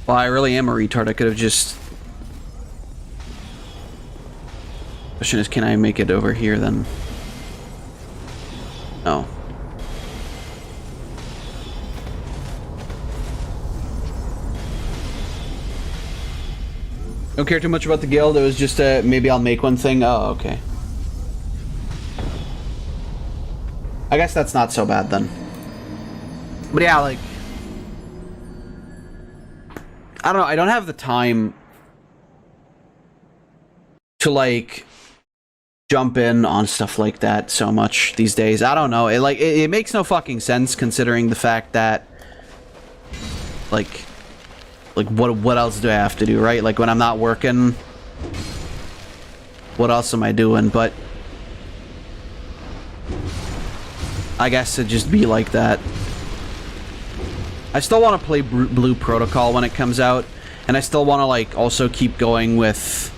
Speaker 7: Well, I really am a retard. I could have just... Question is, can I make it over here then? No. Don't care too much about the guild. It was just maybe I'll make one thing. Oh, okay. I guess that's not so bad then. But yeah, like... I don't know, I don't have the time to, like, jump in on stuff like that so much these days. I don't know, it makes no fucking sense considering the fact that, like what else do I have to do, right? Like, when I'm not working, what else am I doing? But I guess it'd just be like that. I still want to play Blue Protocol when it comes out, and I still want to like also keep going with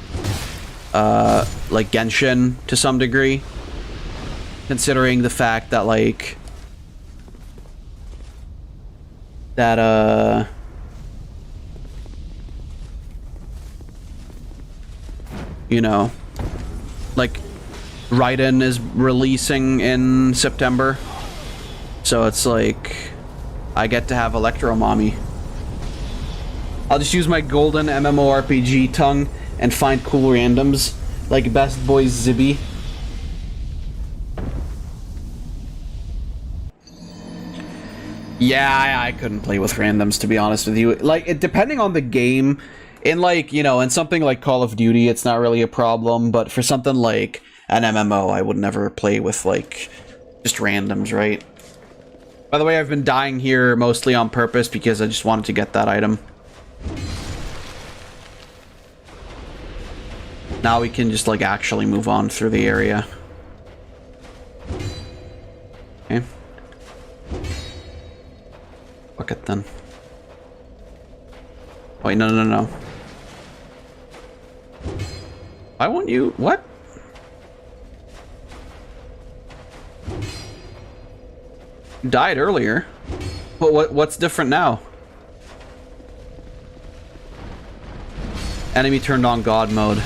Speaker 7: like Genshin to some degree. Considering the fact that, like... you know, like, Raiden is releasing in September. So it's like, I get to have Electro Mommy. I'll just use my golden MMORPG tongue and find cool randoms, like Best Boys Zibby. Yeah, I couldn't play with randoms, to be honest with you. Like, depending on the game, in like, you know, in something like Call of Duty, it's not really a problem, but for something like an MMO, I would never play with, like, just randoms, right? By the way, I've been dying here mostly on purpose because I just wanted to get that item. Now we can just, like, actually move on through the area. Okay. Fuck it then. Wait, no. Why won't you... What? You died earlier. But what's different now? Enemy turned on God mode.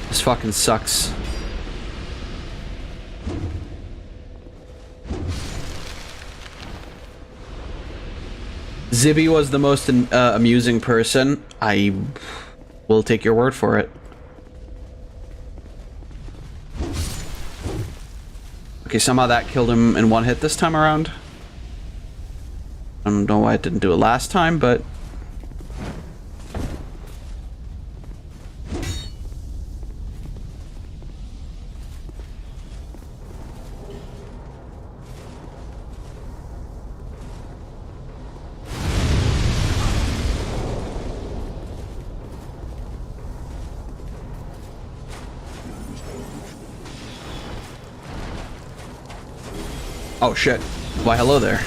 Speaker 7: This fucking sucks. Zibby was the most amusing person. I will take your word for it. Okay, somehow that killed him in one hit this time around. I don't know why it didn't do it last time, but... Oh shit. Why hello there.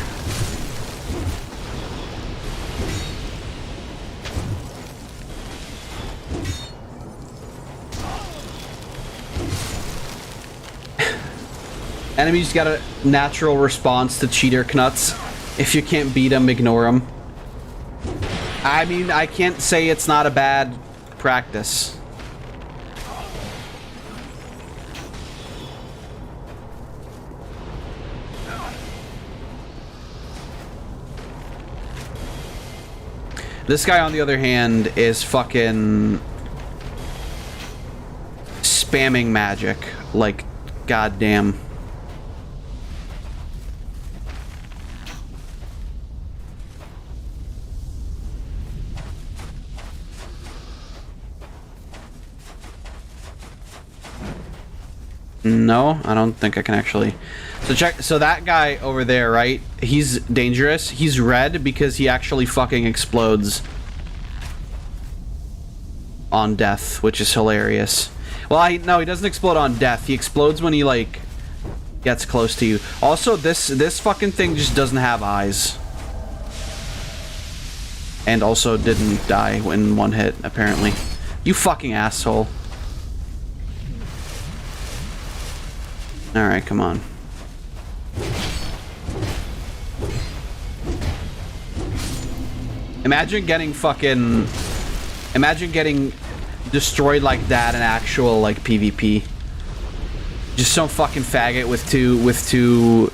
Speaker 7: Enemies got a natural response to cheater Knuts. If you can't beat them, ignore them. I mean, I can't say it's not a bad practice. This guy, on the other hand, is fucking spamming magic. Like, goddamn. No, I don't think I can actually. So check, so that guy over there, right? He's dangerous. He's red because he actually fucking explodes on death, which is hilarious. Well, no, he doesn't explode on death. He explodes when he, like, gets close to you. Also, this fucking thing just doesn't have eyes. And also didn't die in one hit, apparently. You fucking asshole. Alright, come on. Imagine getting fucking... Imagine getting destroyed like that in actual, like, PvP. Just some fucking faggot with two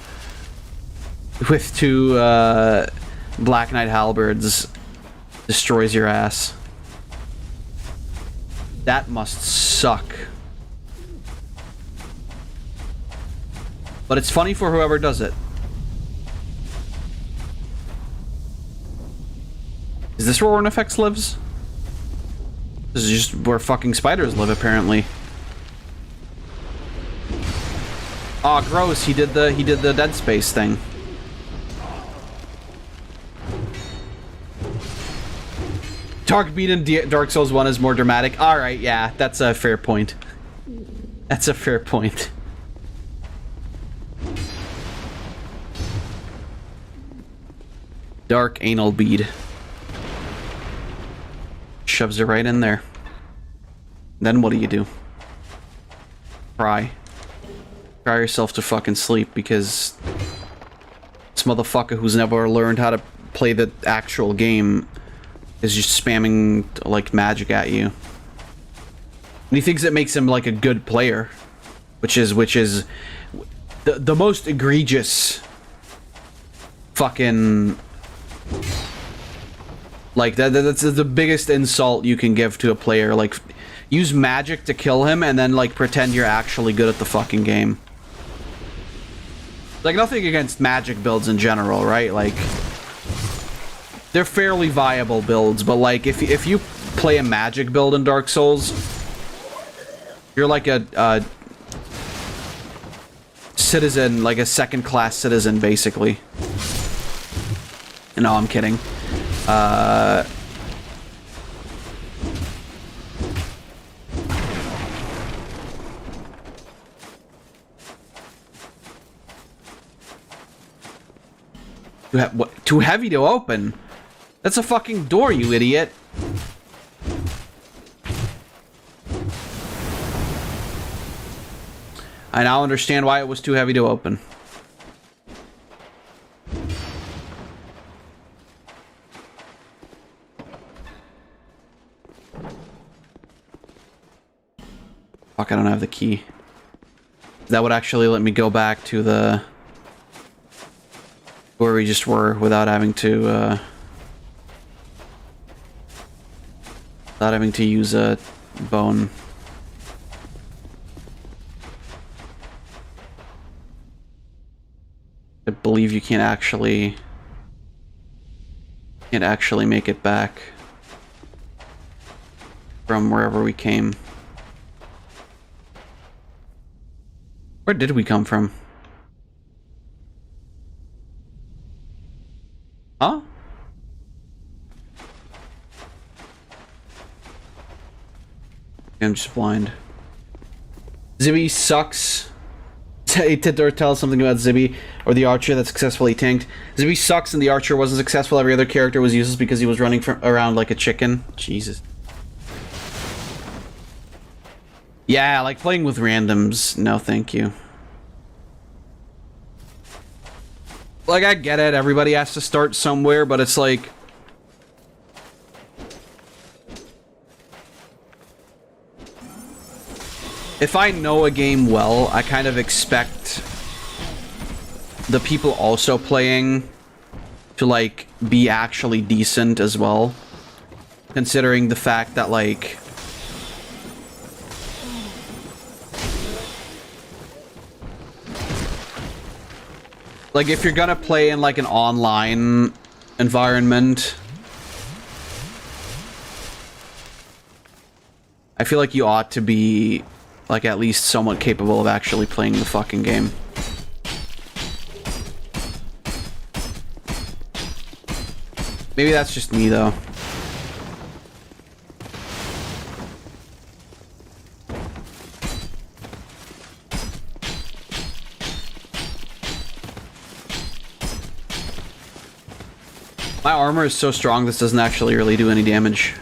Speaker 7: Black Knight halberds destroys your ass. That must suck. But it's funny for whoever does it. Is this where Ornifex lives? This is just where fucking spiders live, apparently. Aw, gross, he did the Dead Space thing. Dark Beat in Dark Souls 1 is more dramatic. Alright, yeah, that's a fair point. That's a fair point. Dark anal bead. Shoves it right in there. Then what do? Cry. cry yourself to fucking sleep because this motherfucker who's never learned how to play the actual game is just spamming like magic at you. And he thinks it makes him like a good player, which is the most egregious fucking like that's the biggest insult you can give to a player. Like, use magic to kill him and then like pretend you're actually good at the fucking game. Like, nothing against magic builds in general, right? Like, they're fairly viable builds, but like if you play a magic build in Dark Souls, you're like a citizen, like a second-class citizen, basically. No, I'm kidding. Too heavy to open? That's a fucking door, you idiot. I now understand why it was too heavy to open. Fuck, I don't have the key. That would actually let me go back to the... where we just were without having to, without having to use a bone. I believe you can't actually make it back from wherever we came. Where did we come from? Huh? I'm just blind. Zibby sucks. Titor tells something about Zibby, or the archer that successfully tanked. Zibby sucks and the archer wasn't successful. Every other character was useless because he was running around like a chicken. Jesus. Yeah, like playing with randoms. No, thank you. Like, I get it. Everybody has to start somewhere, but it's like... if I know a game well, I kind of expect the people also playing to, like, be actually decent as well. Considering the fact that, like... like, if you're gonna play in, like, an online environment... I feel like you ought to be... like, at least somewhat capable of actually playing the fucking game. Maybe that's just me, though. My armor is so strong, this doesn't actually really do any damage.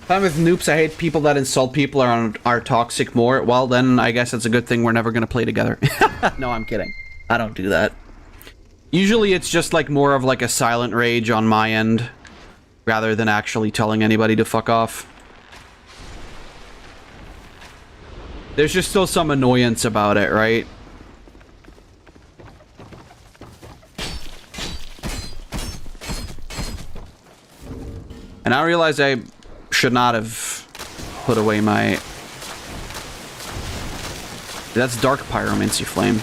Speaker 7: I'm with noobs. I hate people that insult people or are toxic more. Well, then I guess it's a good thing we're never gonna play together. No, I'm kidding. I don't do that. Usually it's just like more of like a silent rage on my end, rather than actually telling anybody to fuck off. There's just still some annoyance about it, right? And I realize I should not have put away my... That's dark pyromancy flame.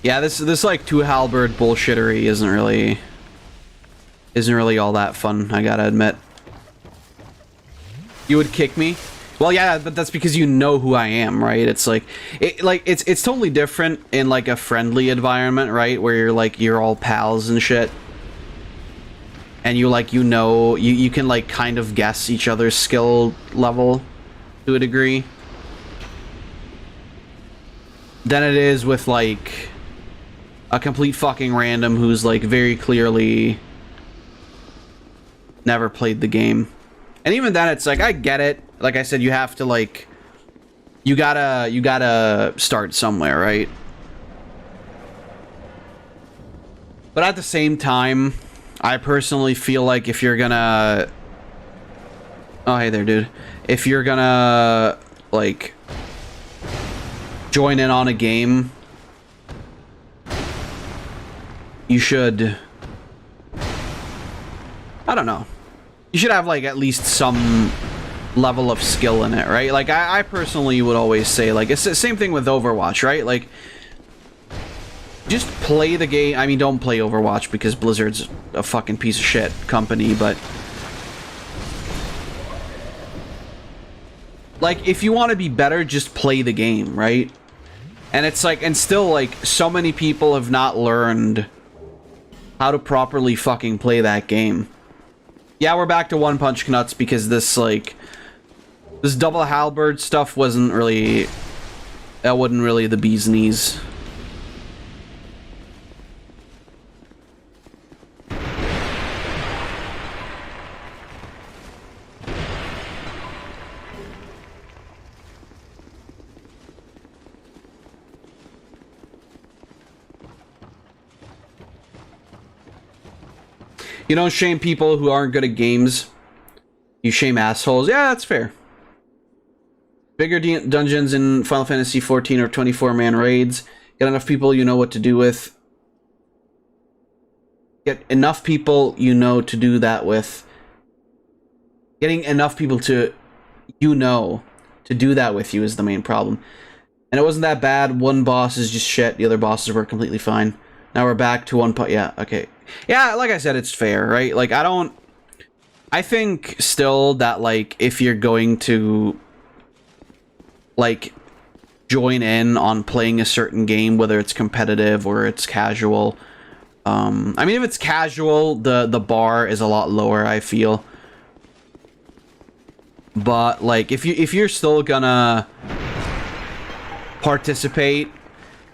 Speaker 7: Yeah, this like two halberd bullshittery isn't really all that fun, I gotta admit. You would kick me? Well, yeah, but that's because you know who I am, right? It's like, it's totally different in like a friendly environment, right? Where you're all pals and shit. And you can like kind of guess each other's skill level to a degree. than it is with like a complete fucking random who's like very clearly never played the game. And even then, it's like, I get it. Like I said, you have to like, you gotta start somewhere, right? But at the same time, I personally feel like if you're gonna... Oh, hey there, dude. If you're gonna, like, join in on a game, you should... I don't know. You should have, like, at least some level of skill in it, right? Like, I personally would always say, like, it's the same thing with Overwatch, right? Like, just play the game. I mean, don't play Overwatch because Blizzard's a fucking piece of shit company, but... like, if you want to be better, just play the game, right? And it's like, and still, like, so many people have not learned how to properly fucking play that game. Yeah, we're back to One Punch Knuts because this, like, this double halberd stuff wasn't really, that wasn't really the bee's knees. You don't shame people who aren't good at games. You shame assholes. Yeah, that's fair. Bigger dungeons in Final Fantasy 14 or 24-man raids. Get enough people you know what to do with. Get enough people you know to do that with. Getting enough people to, you know, to do that with you is the main problem. And it wasn't that bad. One boss is just shit. The other bosses were completely fine. Now we're back to one part. Yeah, okay. Yeah, like I said, it's fair, right? Like, I think still that, like, if you're going to, like, join in on playing a certain game, whether it's competitive or it's casual, I mean, if it's casual, the bar is a lot lower, I feel. But, like, if you're still gonna participate,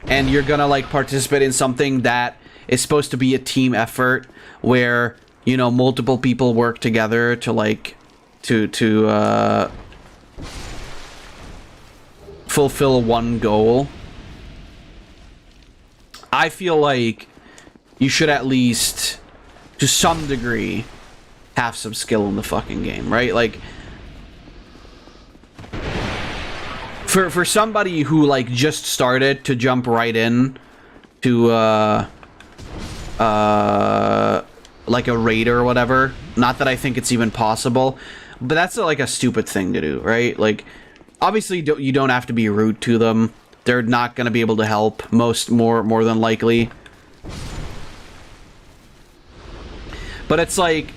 Speaker 7: and you're gonna, like, participate in something that is supposed to be a team effort where, you know, multiple people work together to, like, to fulfill one goal. I feel like you should at least, to some degree, have some skill in the fucking game, right? Like, for somebody who, like, just started to jump right in to, like a raid or whatever. Not that I think it's even possible, but that's like a stupid thing to do, right? Like, obviously you don't have to be rude to them. They're not going to be able to help more than likely. But it's like,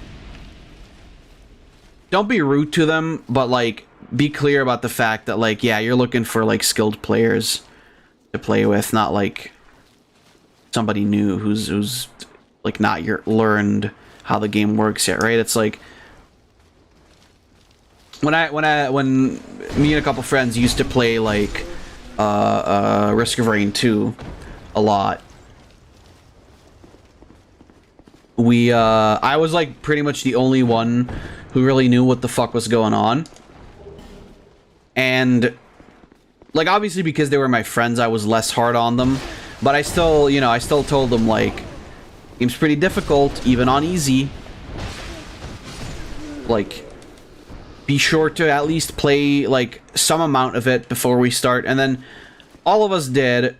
Speaker 7: don't be rude to them, but like be clear about the fact that, like, yeah, you're looking for like skilled players to play with, not like somebody new who's like not learned how the game works yet, right? It's like when me and a couple friends used to play like Risk of Rain 2 a lot. I was like pretty much the only one who really knew what the fuck was going on. And like, obviously because they were my friends, I was less hard on them. But I still, you know, I still told them, like, game's pretty difficult, even on easy. Like, be sure to at least play, like, some amount of it before we start. And then all of us did,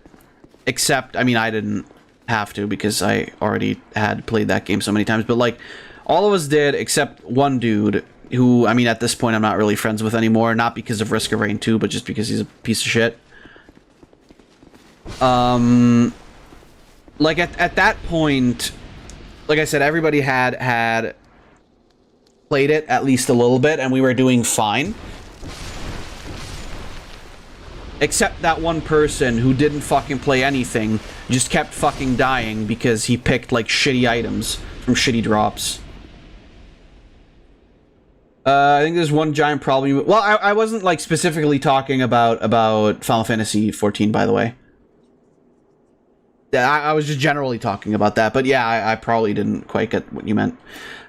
Speaker 7: except, I mean, I didn't have to because I already had played that game so many times. But, like, all of us did, except one dude who, I mean, at this point I'm not really friends with anymore. Not because of Risk of Rain 2, but just because he's a piece of shit. Like, at that point, like I said, everybody had played it at least a little bit, and we were doing fine. Except that one person who didn't fucking play anything, just kept fucking dying because he picked, like, shitty items from shitty drops. I think there's one giant problem. Well, I wasn't, like, specifically talking about Final Fantasy 14, by the way. I was just generally talking about that, but yeah, I probably didn't quite get what you meant.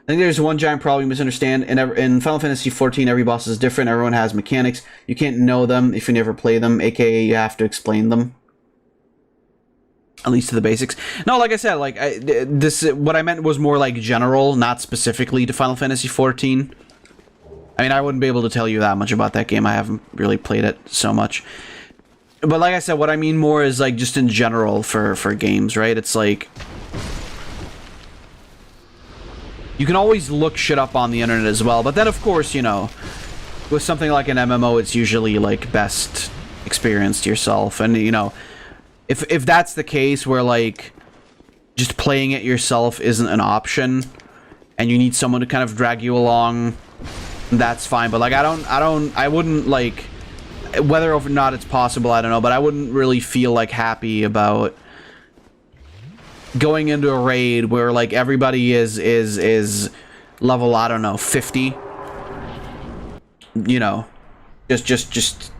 Speaker 7: I think there's one giant problem you misunderstand. In Final Fantasy XIV, every boss is different. Everyone has mechanics. You can't know them if you never play them, aka you have to explain them. At least to the basics. No, like I said, like what I meant was more like general, not specifically to Final Fantasy XIV. I mean, I wouldn't be able to tell you that much about that game. I haven't really played it so much. But like I said, what I mean more is like just in general for games, right? It's like you can always look shit up on the internet as well. But then, of course, you know, with something like an MMO, it's usually like best experienced yourself. And you know, if that's the case, where like just playing it yourself isn't an option, and you need someone to kind of drag you along, that's fine. But like, I wouldn't like. Whether or not it's possible, I don't know, but I wouldn't really feel like happy about going into a raid where like everybody is level, I don't know, 50. You know, just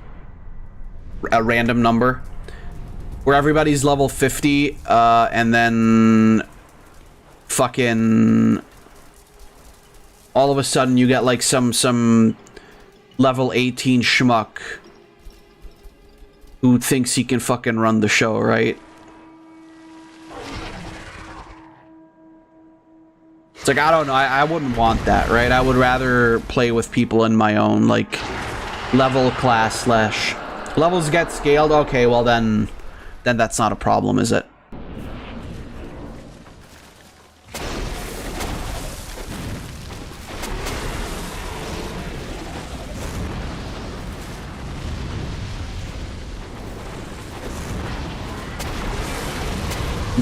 Speaker 7: a random number where everybody's level 50, and then fucking all of a sudden you get like some level 18 schmuck who thinks he can fucking run the show, right? It's like, I don't know, I wouldn't want that, right? I would rather play with people in my own, like, level class slash... Levels get scaled? Okay, well then that's not a problem, is it?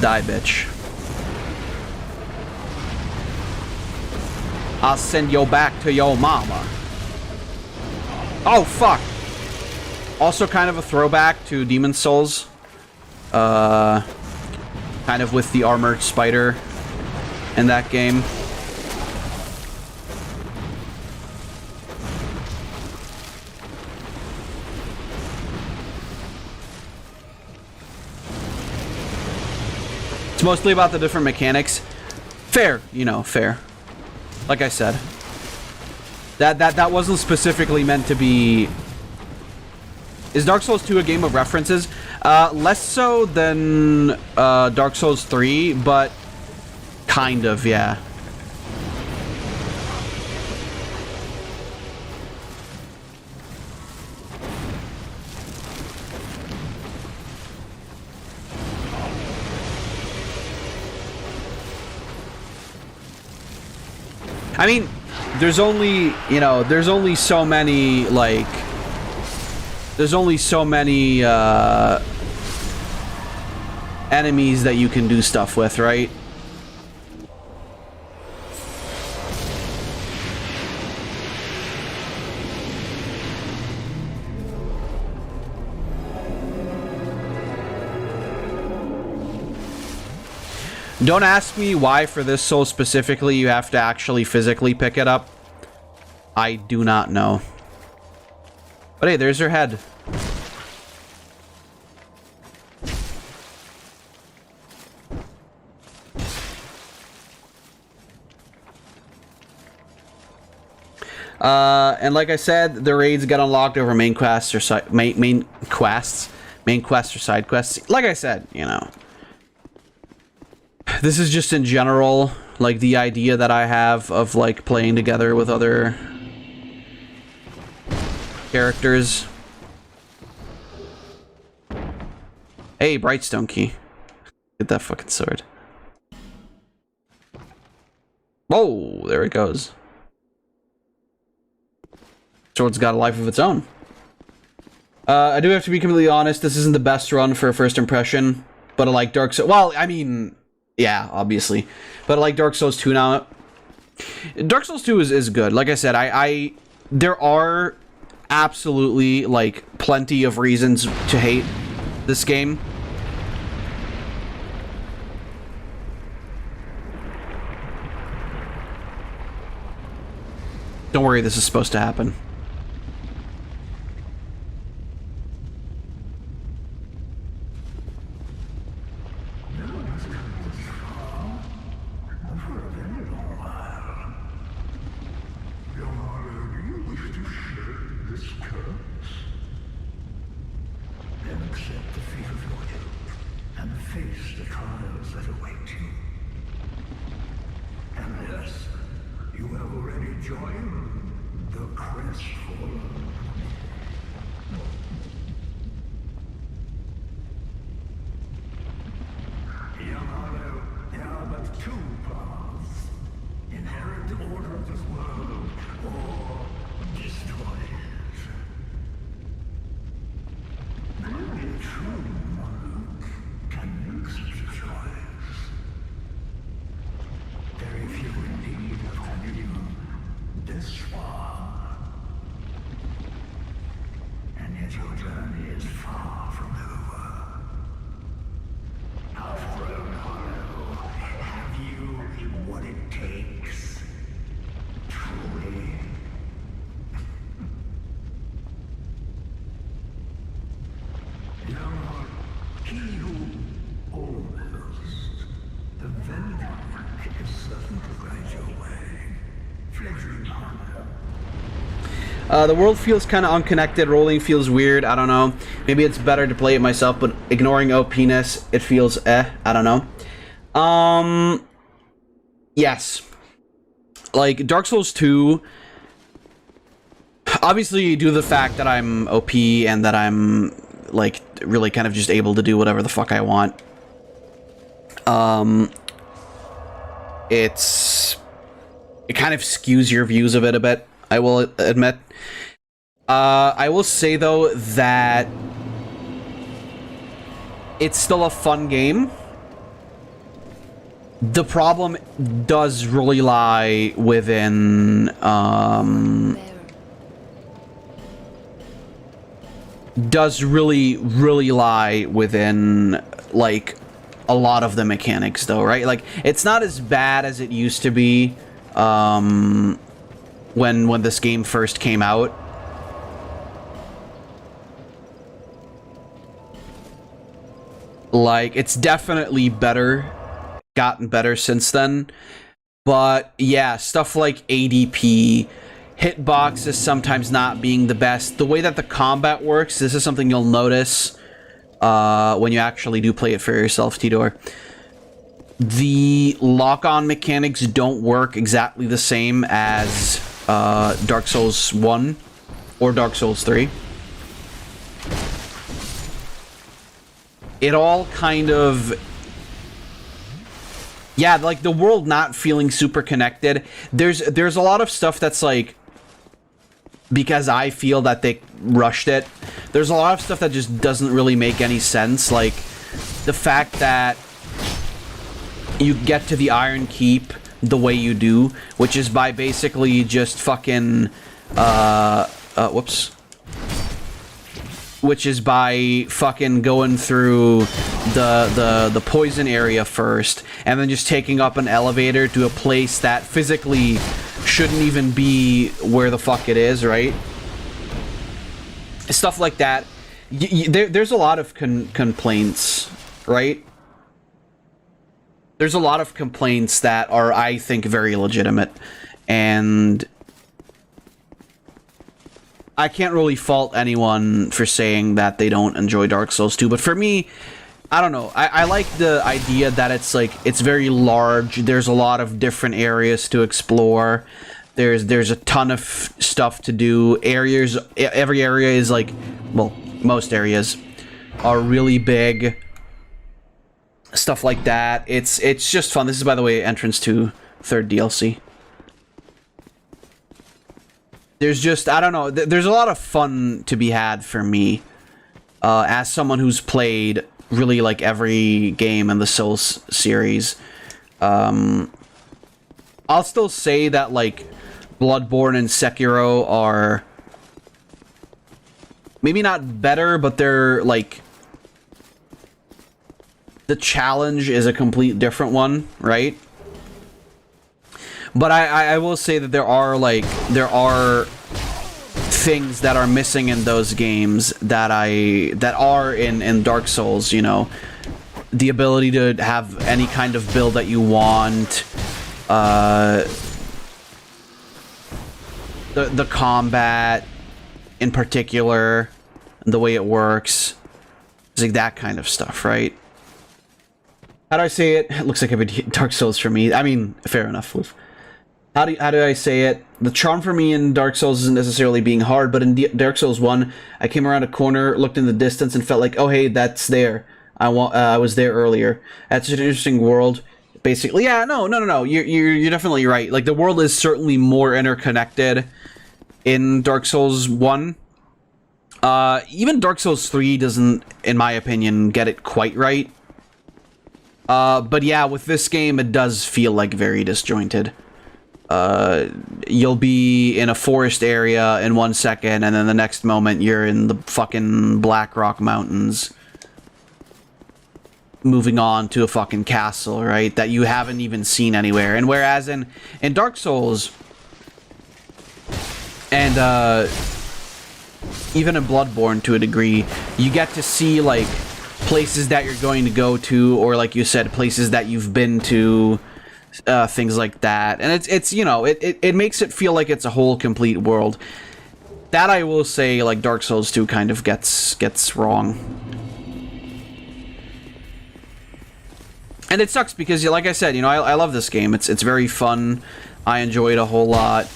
Speaker 7: Die, bitch. I'll send you back to your mama. Oh, fuck. Also kind of a throwback to Demon's Souls. Kind of with the armored spider in that game. It's mostly about the different mechanics. Fair, you know, fair. Like I said. That wasn't specifically meant to be... Is Dark Souls 2 a game of references? Less so than Dark Souls 3, but kind of, yeah. I mean, there's only, you know, there's only so many, like, there's only so many, enemies that you can do stuff with, right? Don't ask me why for this soul specifically you have to actually physically pick it up. I do not know. But hey, there's her head. And like I said, the raids get unlocked over main quests or main quests or side quests. Like I said, you know. This is just in general, like, the idea that I have of, like, playing together with other characters. Hey, Brightstone Key. Get that fucking sword. Whoa, there it goes. Sword's got a life of its own. I do have to be completely honest, this isn't the best run for a first impression, but I like Dark Souls. Well, I mean... Yeah, obviously. But I like Dark Souls 2 now. Dark Souls 2 is good. Like I said, there are absolutely, like, plenty of reasons to hate this game. Don't worry, this is supposed to happen.
Speaker 1: two paths. Inherit the order of this world, or destroy it. Only a true monk can make such a choice. Very few indeed have continued this far. And yet your journey is far from over. I've grown hollow. Have you what it takes? Truly. Young heart, he who almost, the very dark is certain to guide your way. Fledgling hollow.
Speaker 7: The world feels kind of unconnected. Rolling feels weird. I don't know. Maybe it's better to play it myself, but ignoring OP-ness, it feels I don't know. Yes. Like, Dark Souls 2, obviously due to the fact that I'm OP and that I'm, like, really kind of just able to do whatever the fuck I want. It kind of skews your views of it a bit, I will admit. I will say, though, that it's still a fun game. The problem does really lie within, does really lie within, like, a lot of the mechanics, though, right? Like, it's not as bad as it used to be, when this game first came out. Like, it's definitely better, gotten better since then. But yeah, stuff like ADP, hitboxes sometimes not being the best. The way that the combat works, this is something you'll notice when you actually do play it for yourself, Tidor. The lock-on mechanics don't work exactly the same as Dark Souls 1 or Dark Souls 3. It all kind of... Yeah, like, the world not feeling super connected. There's a lot of stuff that's, like... Because I feel that they rushed it. There's a lot of stuff that just doesn't really make any sense. Like, the fact that you get to the Iron Keep the way you do, which is by basically just fucking... whoops. Which is by fucking going through the poison area first, and then just taking up an elevator to a place that physically shouldn't even be where the fuck it is, right? Stuff like that. There's a lot of complaints, right? There's a lot of complaints that are, I think, very legitimate, and I can't really fault anyone for saying that they don't enjoy Dark Souls 2, but for me, I don't know. I like the idea that it's, like, it's very large. There's a lot of different areas to explore. There's a ton of stuff to do. Every area is, like, well, most areas are really big. Stuff like that. It's just fun. This is, by the way, entrance to 3rd DLC. There's just, I don't know, there's a lot of fun to be had for me, as someone who's played really, like, every game in the Souls series. I'll still say that, like, Bloodborne and Sekiro are maybe not better, but they're, like, the challenge is a complete different one, right? But I will say that there are things that are missing in those games that are in Dark Souls, you know. The ability to have any kind of build that you want, the combat in particular, the way it works, it's like that kind of stuff, right? How do I say it? It looks like a bit Dark Souls for me. I mean, fair enough, Wolf. How do I say it? The charm for me in Dark Souls isn't necessarily being hard, but in Dark Souls 1, I came around a corner, looked in the distance, and felt like, oh hey, that's there. I was there earlier. That's an interesting world. basically. Yeah, no. You're definitely right. Like, the world is certainly more interconnected in Dark Souls 1. Even Dark Souls 3 doesn't, in my opinion, get it quite right. But yeah, with this game, it does feel like very disjointed. You'll be in a forest area in 1 second, and then the next moment you're in the fucking Black Rock Mountains. Moving on to a fucking castle, right? That you haven't even seen anywhere. And whereas in Dark Souls, and even in Bloodborne to a degree, you get to see, like, places that you're going to go to, or like you said, places that you've been to, things like that. And it's you know, it makes it feel like it's a whole complete world. That I will say, like, Dark Souls 2 kind of gets wrong. And it sucks because, like I said, you know, I love this game. It's very fun. I enjoy it a whole lot.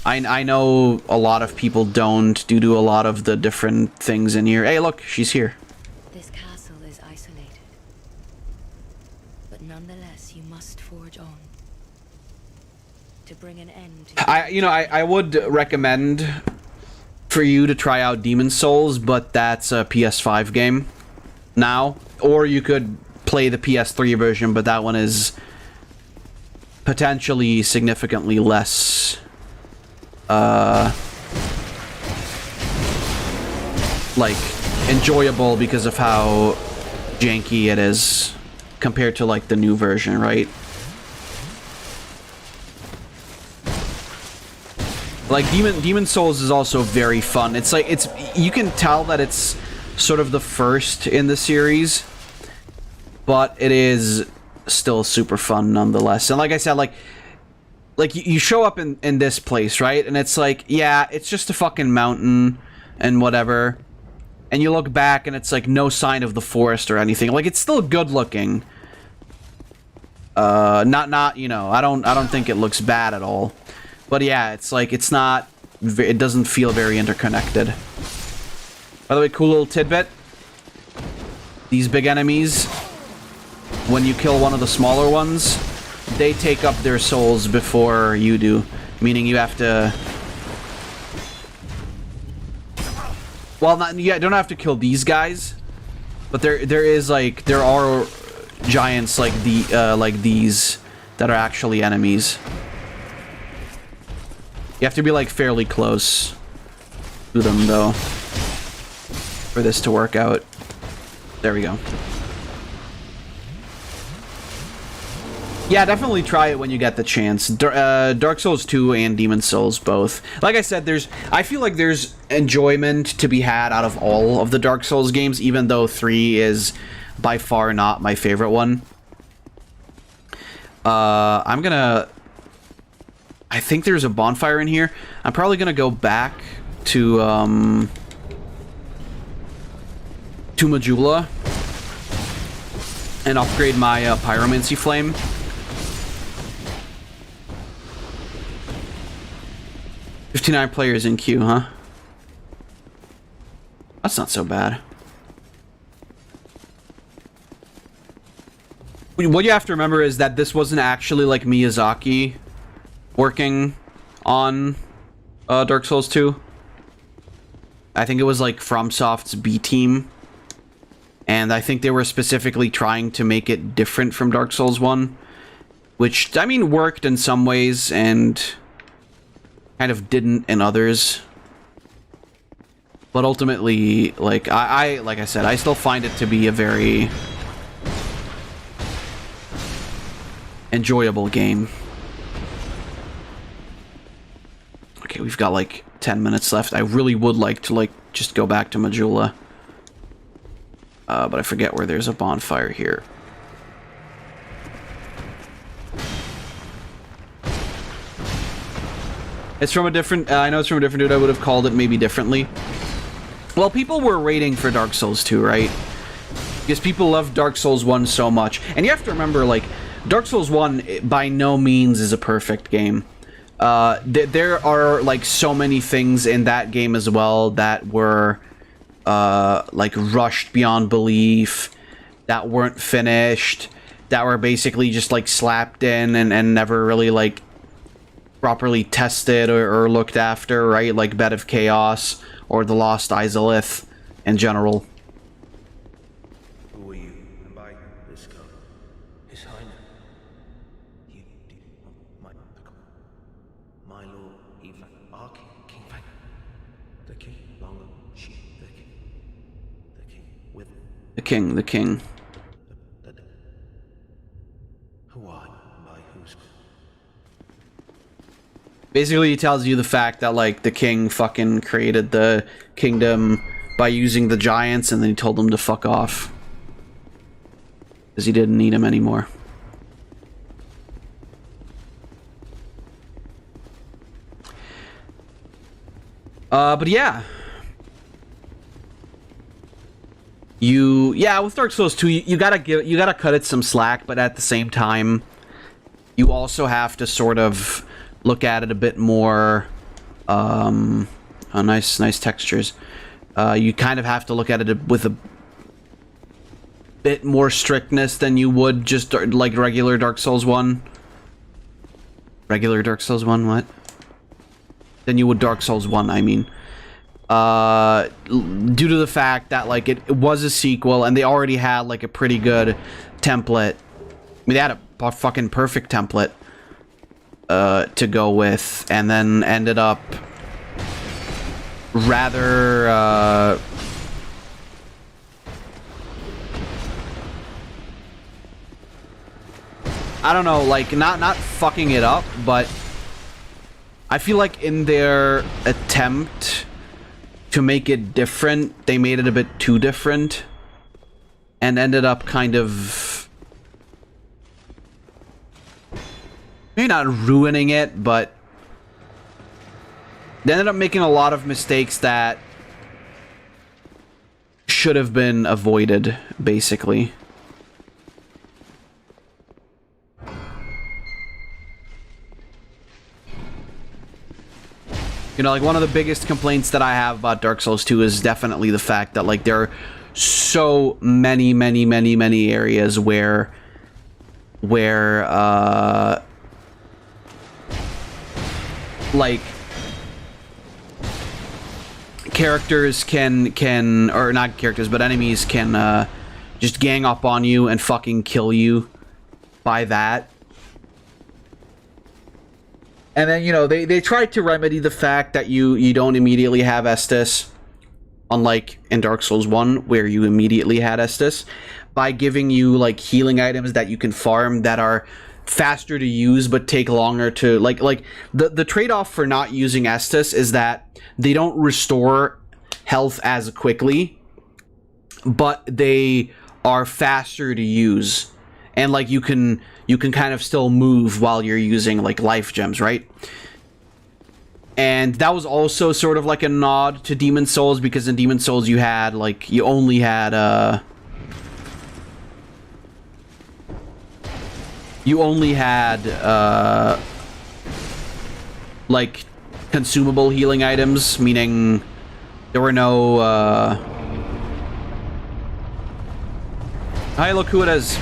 Speaker 7: I know a lot of people don't, due to a lot of the different things in here. Hey, look, she's here.
Speaker 11: This castle is isolated. But nonetheless, you must forge on. To bring an end to...
Speaker 7: I would recommend for you to try out Demon's Souls, but that's a PS5 game now. Or you could play the PS3 version, but that one is potentially significantly less like enjoyable because of how janky it is compared to like the new version, right? Like Demon's Souls is also very fun. It's like you can tell that it's sort of the first in the series, but it is still super fun nonetheless. And like I said, like you show up in this place, right? And it's like, yeah, it's just a fucking mountain and whatever. And you look back and it's like no sign of the forest or anything. Like, it's still good looking. Not, you know, I don't think it looks bad at all. But yeah, it's like, it doesn't feel very interconnected. By the way, cool little tidbit. These big enemies, when you kill one of the smaller ones, they take up their souls before you do. Meaning you have to... Well, you don't have to kill these guys, but there are giants like these that are actually enemies. You have to be like fairly close to them though for this to work out. There we go. Yeah, definitely try it when you get the chance. Dark Souls 2 and Demon's Souls both. Like I said, I feel like there's enjoyment to be had out of all of the Dark Souls games, even though 3 is by far not my favorite one. I think there's a bonfire in here. I'm probably gonna go back to Majula and upgrade my pyromancy flame. $59 players in queue, huh? That's not so bad. What you have to remember is that this wasn't actually like Miyazaki working on Dark Souls 2. I think it was like FromSoft's B team. And I think they were specifically trying to make it different from Dark Souls 1. Which, I mean, worked in some ways and kind of didn't in others. But ultimately, like I said, I still find it to be a very enjoyable game. Okay, we've got like 10 minutes left. I really would like to like just go back to Majula. But I forget where there's a bonfire here. It's from a different... I know it's from a different dude. I would have called it maybe differently. Well, people were waiting for Dark Souls 2, right? Because people love Dark Souls 1 so much. And you have to remember, like, Dark Souls 1 by no means is a perfect game. There are, like, so many things in that game as well that were, like, rushed beyond belief, that weren't finished, that were basically just like slapped in and never really like properly tested or looked after, right? Like Bed of Chaos or the Lost Izalith in general.
Speaker 5: Who are you? And by this go. His Highness. You do my lord, even our king, King Fang. The king, longer, she, the king. The king with
Speaker 7: The king.
Speaker 5: who are you? By whose
Speaker 7: Basically, he tells you the fact that, like, the king fucking created the kingdom by using the giants, and then he told them to fuck off. Because he didn't need them anymore. But yeah. With Dark Souls 2, you gotta cut it some slack, but at the same time, you also have to sort of look at it a bit more. Nice textures. You kind of have to look at it with a bit more strictness than you would just like regular Dark Souls 1. Regular Dark Souls 1, what? Than you would Dark Souls 1, I mean. Due to the fact that, like, it was a sequel, and they already had, like, a pretty good template. I mean, they had a fucking perfect template to go with, and then ended up rather I don't know, like, not fucking it up, but I feel like in their attempt to make it different, they made it a bit too different and ended up kind of maybe not ruining it, but they ended up making a lot of mistakes that should have been avoided, basically. You know, like, one of the biggest complaints that I have about Dark Souls 2 is definitely the fact that, like, there are so many areas where like, characters can, or not characters, but enemies can, just gang up on you and fucking kill you by that. And then, you know, they tried to remedy the fact that you don't immediately have Estus, unlike in Dark Souls 1, where you immediately had Estus, by giving you, like, healing items that you can farm that are faster to use but take longer to, like the trade-off for not using Estus is that they don't restore health as quickly, but they are faster to use. And, like, you can kind of still move while you're using, like, life gems, right? And that was also sort of like a nod to Demon Souls, because in Demon Souls you had, like, you only had, like, consumable healing items, meaning there were no, Hi, look who it is.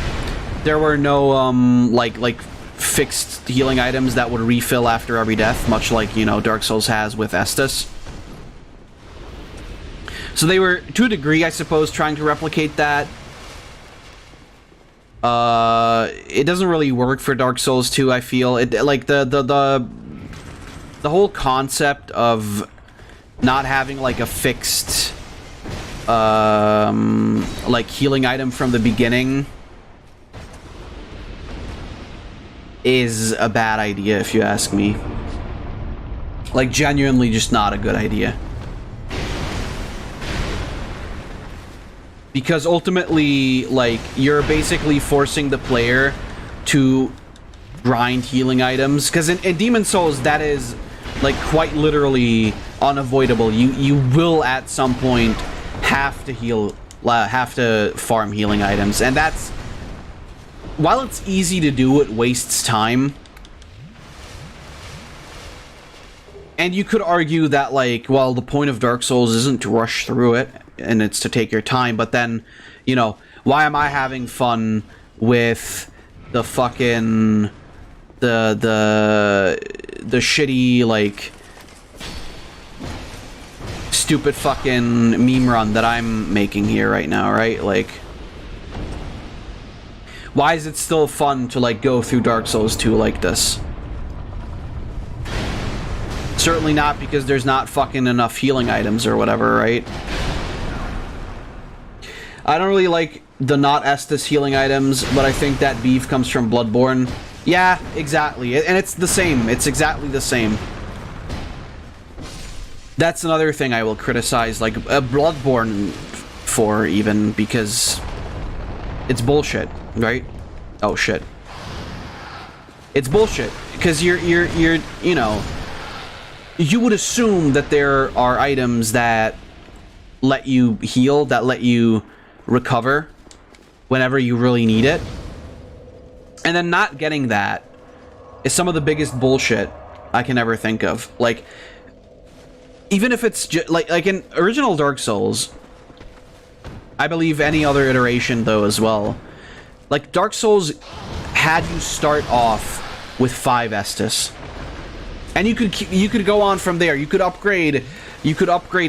Speaker 7: There were no, like fixed healing items that would refill after every death, much like, you know, Dark Souls has with Estus. So they were, to a degree, I suppose, trying to replicate that. It doesn't really work for Dark Souls 2, I feel. It, like, the whole concept of not having, like, a fixed, like, healing item from the beginning is a bad idea, if you ask me. Like, genuinely just not a good idea. Because ultimately, like, you're basically forcing the player to grind healing items. Because in Demon Souls, that is, like, quite literally unavoidable. You will at some point have to farm healing items, and that's, while it's easy to do, it wastes time. And you could argue that, like, well, the point of Dark Souls isn't to rush through it, and it's to take your time, but then, you know, why am I having fun with the fucking the shitty like stupid fucking meme run that I'm making here right now, right? Like, why is it still fun to like go through Dark Souls 2 like this? Certainly not because there's not fucking enough healing items or whatever, right? I don't really like the not Estus healing items, but I think that beef comes from Bloodborne. Yeah, exactly. And it's the same. It's exactly the same. That's another thing I will criticize, like, Bloodborne for, even, because it's bullshit, right? Oh, shit. It's bullshit, because you're, you know, you would assume that there are items that let you heal, that let you recover whenever you really need it. And then not getting that is some of the biggest bullshit I can ever think of. Like, even if it's just like in original Dark Souls, I believe any other iteration though as well, like Dark Souls had you start off with 5 Estus, and you could go on from there. You could upgrade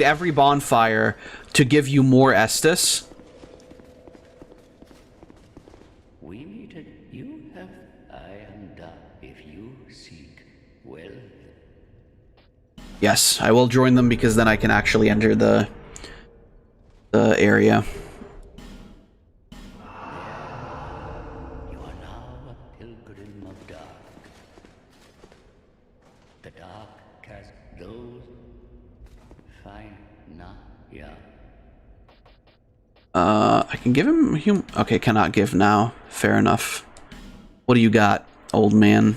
Speaker 7: every bonfire to give you more Estus.
Speaker 8: We meted you have I am done if you seek well.
Speaker 7: Yes, I will join them because then I can actually enter the area.
Speaker 8: You are now a pilgrim of dark. The dark cast those fine not young.
Speaker 7: I can give him okay, cannot give now. Fair enough. What do you got, old man?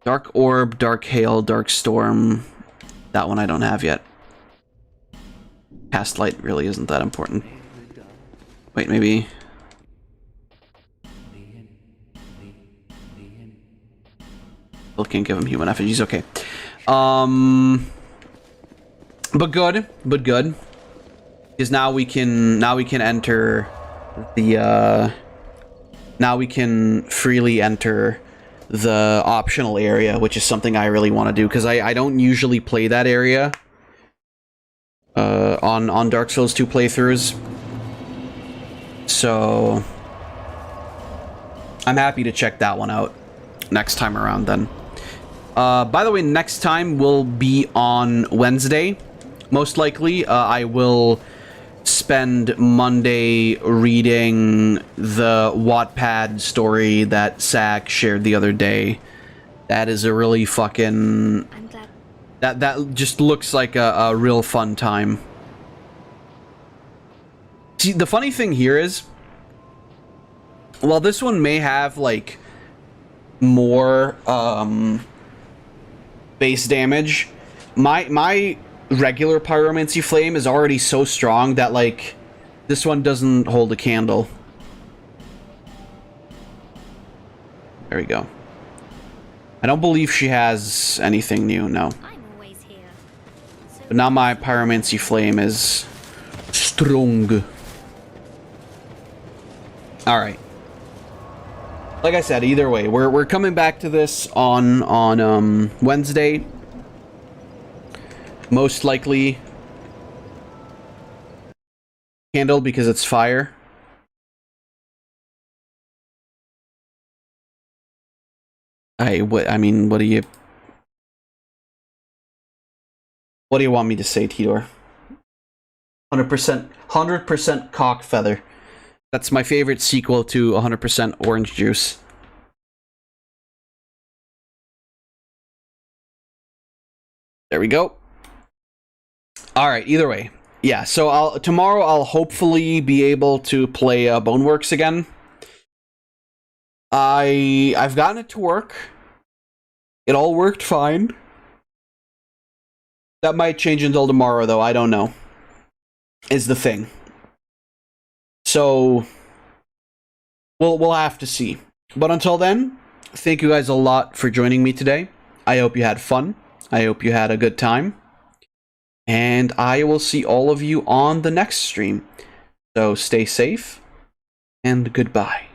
Speaker 7: Dark Orb, Dark Hail, Dark Storm. That one I don't have yet. Cast Light really isn't that important. Wait, maybe... Still can't give him human effigies, okay. But good. Because now we can enter the, now we can freely enter the optional area, which is something I really want to do, because I don't usually play that area on Dark Souls 2 playthroughs. So I'm happy to check that one out next time around then. By the way, next time will be on Wednesday. Most likely, I will spend Monday reading the Wattpad story that Zach shared the other day. That is a really fucking... That just looks like a real fun time. See, the funny thing here is, while this one may have, like, more, base damage, my regular Pyromancy Flame is already so strong that, like, this one doesn't hold a candle. There we go. I don't believe she has anything new, no. But now my Pyromancy Flame is strong. Alright. Like I said, either way, we're coming back to this on Wednesday. Most likely candle because it's fire. I mean, what do you want me to say, Tidor? 100% cock feather. That's my favorite sequel to 100% orange juice. There we go. All right, either way. Yeah, so tomorrow I'll hopefully be able to play Boneworks again. I've gotten it to work. It all worked fine. That might change until tomorrow though, I don't know. Is the thing. So we'll have to see. But until then, thank you guys a lot for joining me today. I hope you had fun. I hope you had a good time. And I will see all of you on the next stream. So stay safe and goodbye.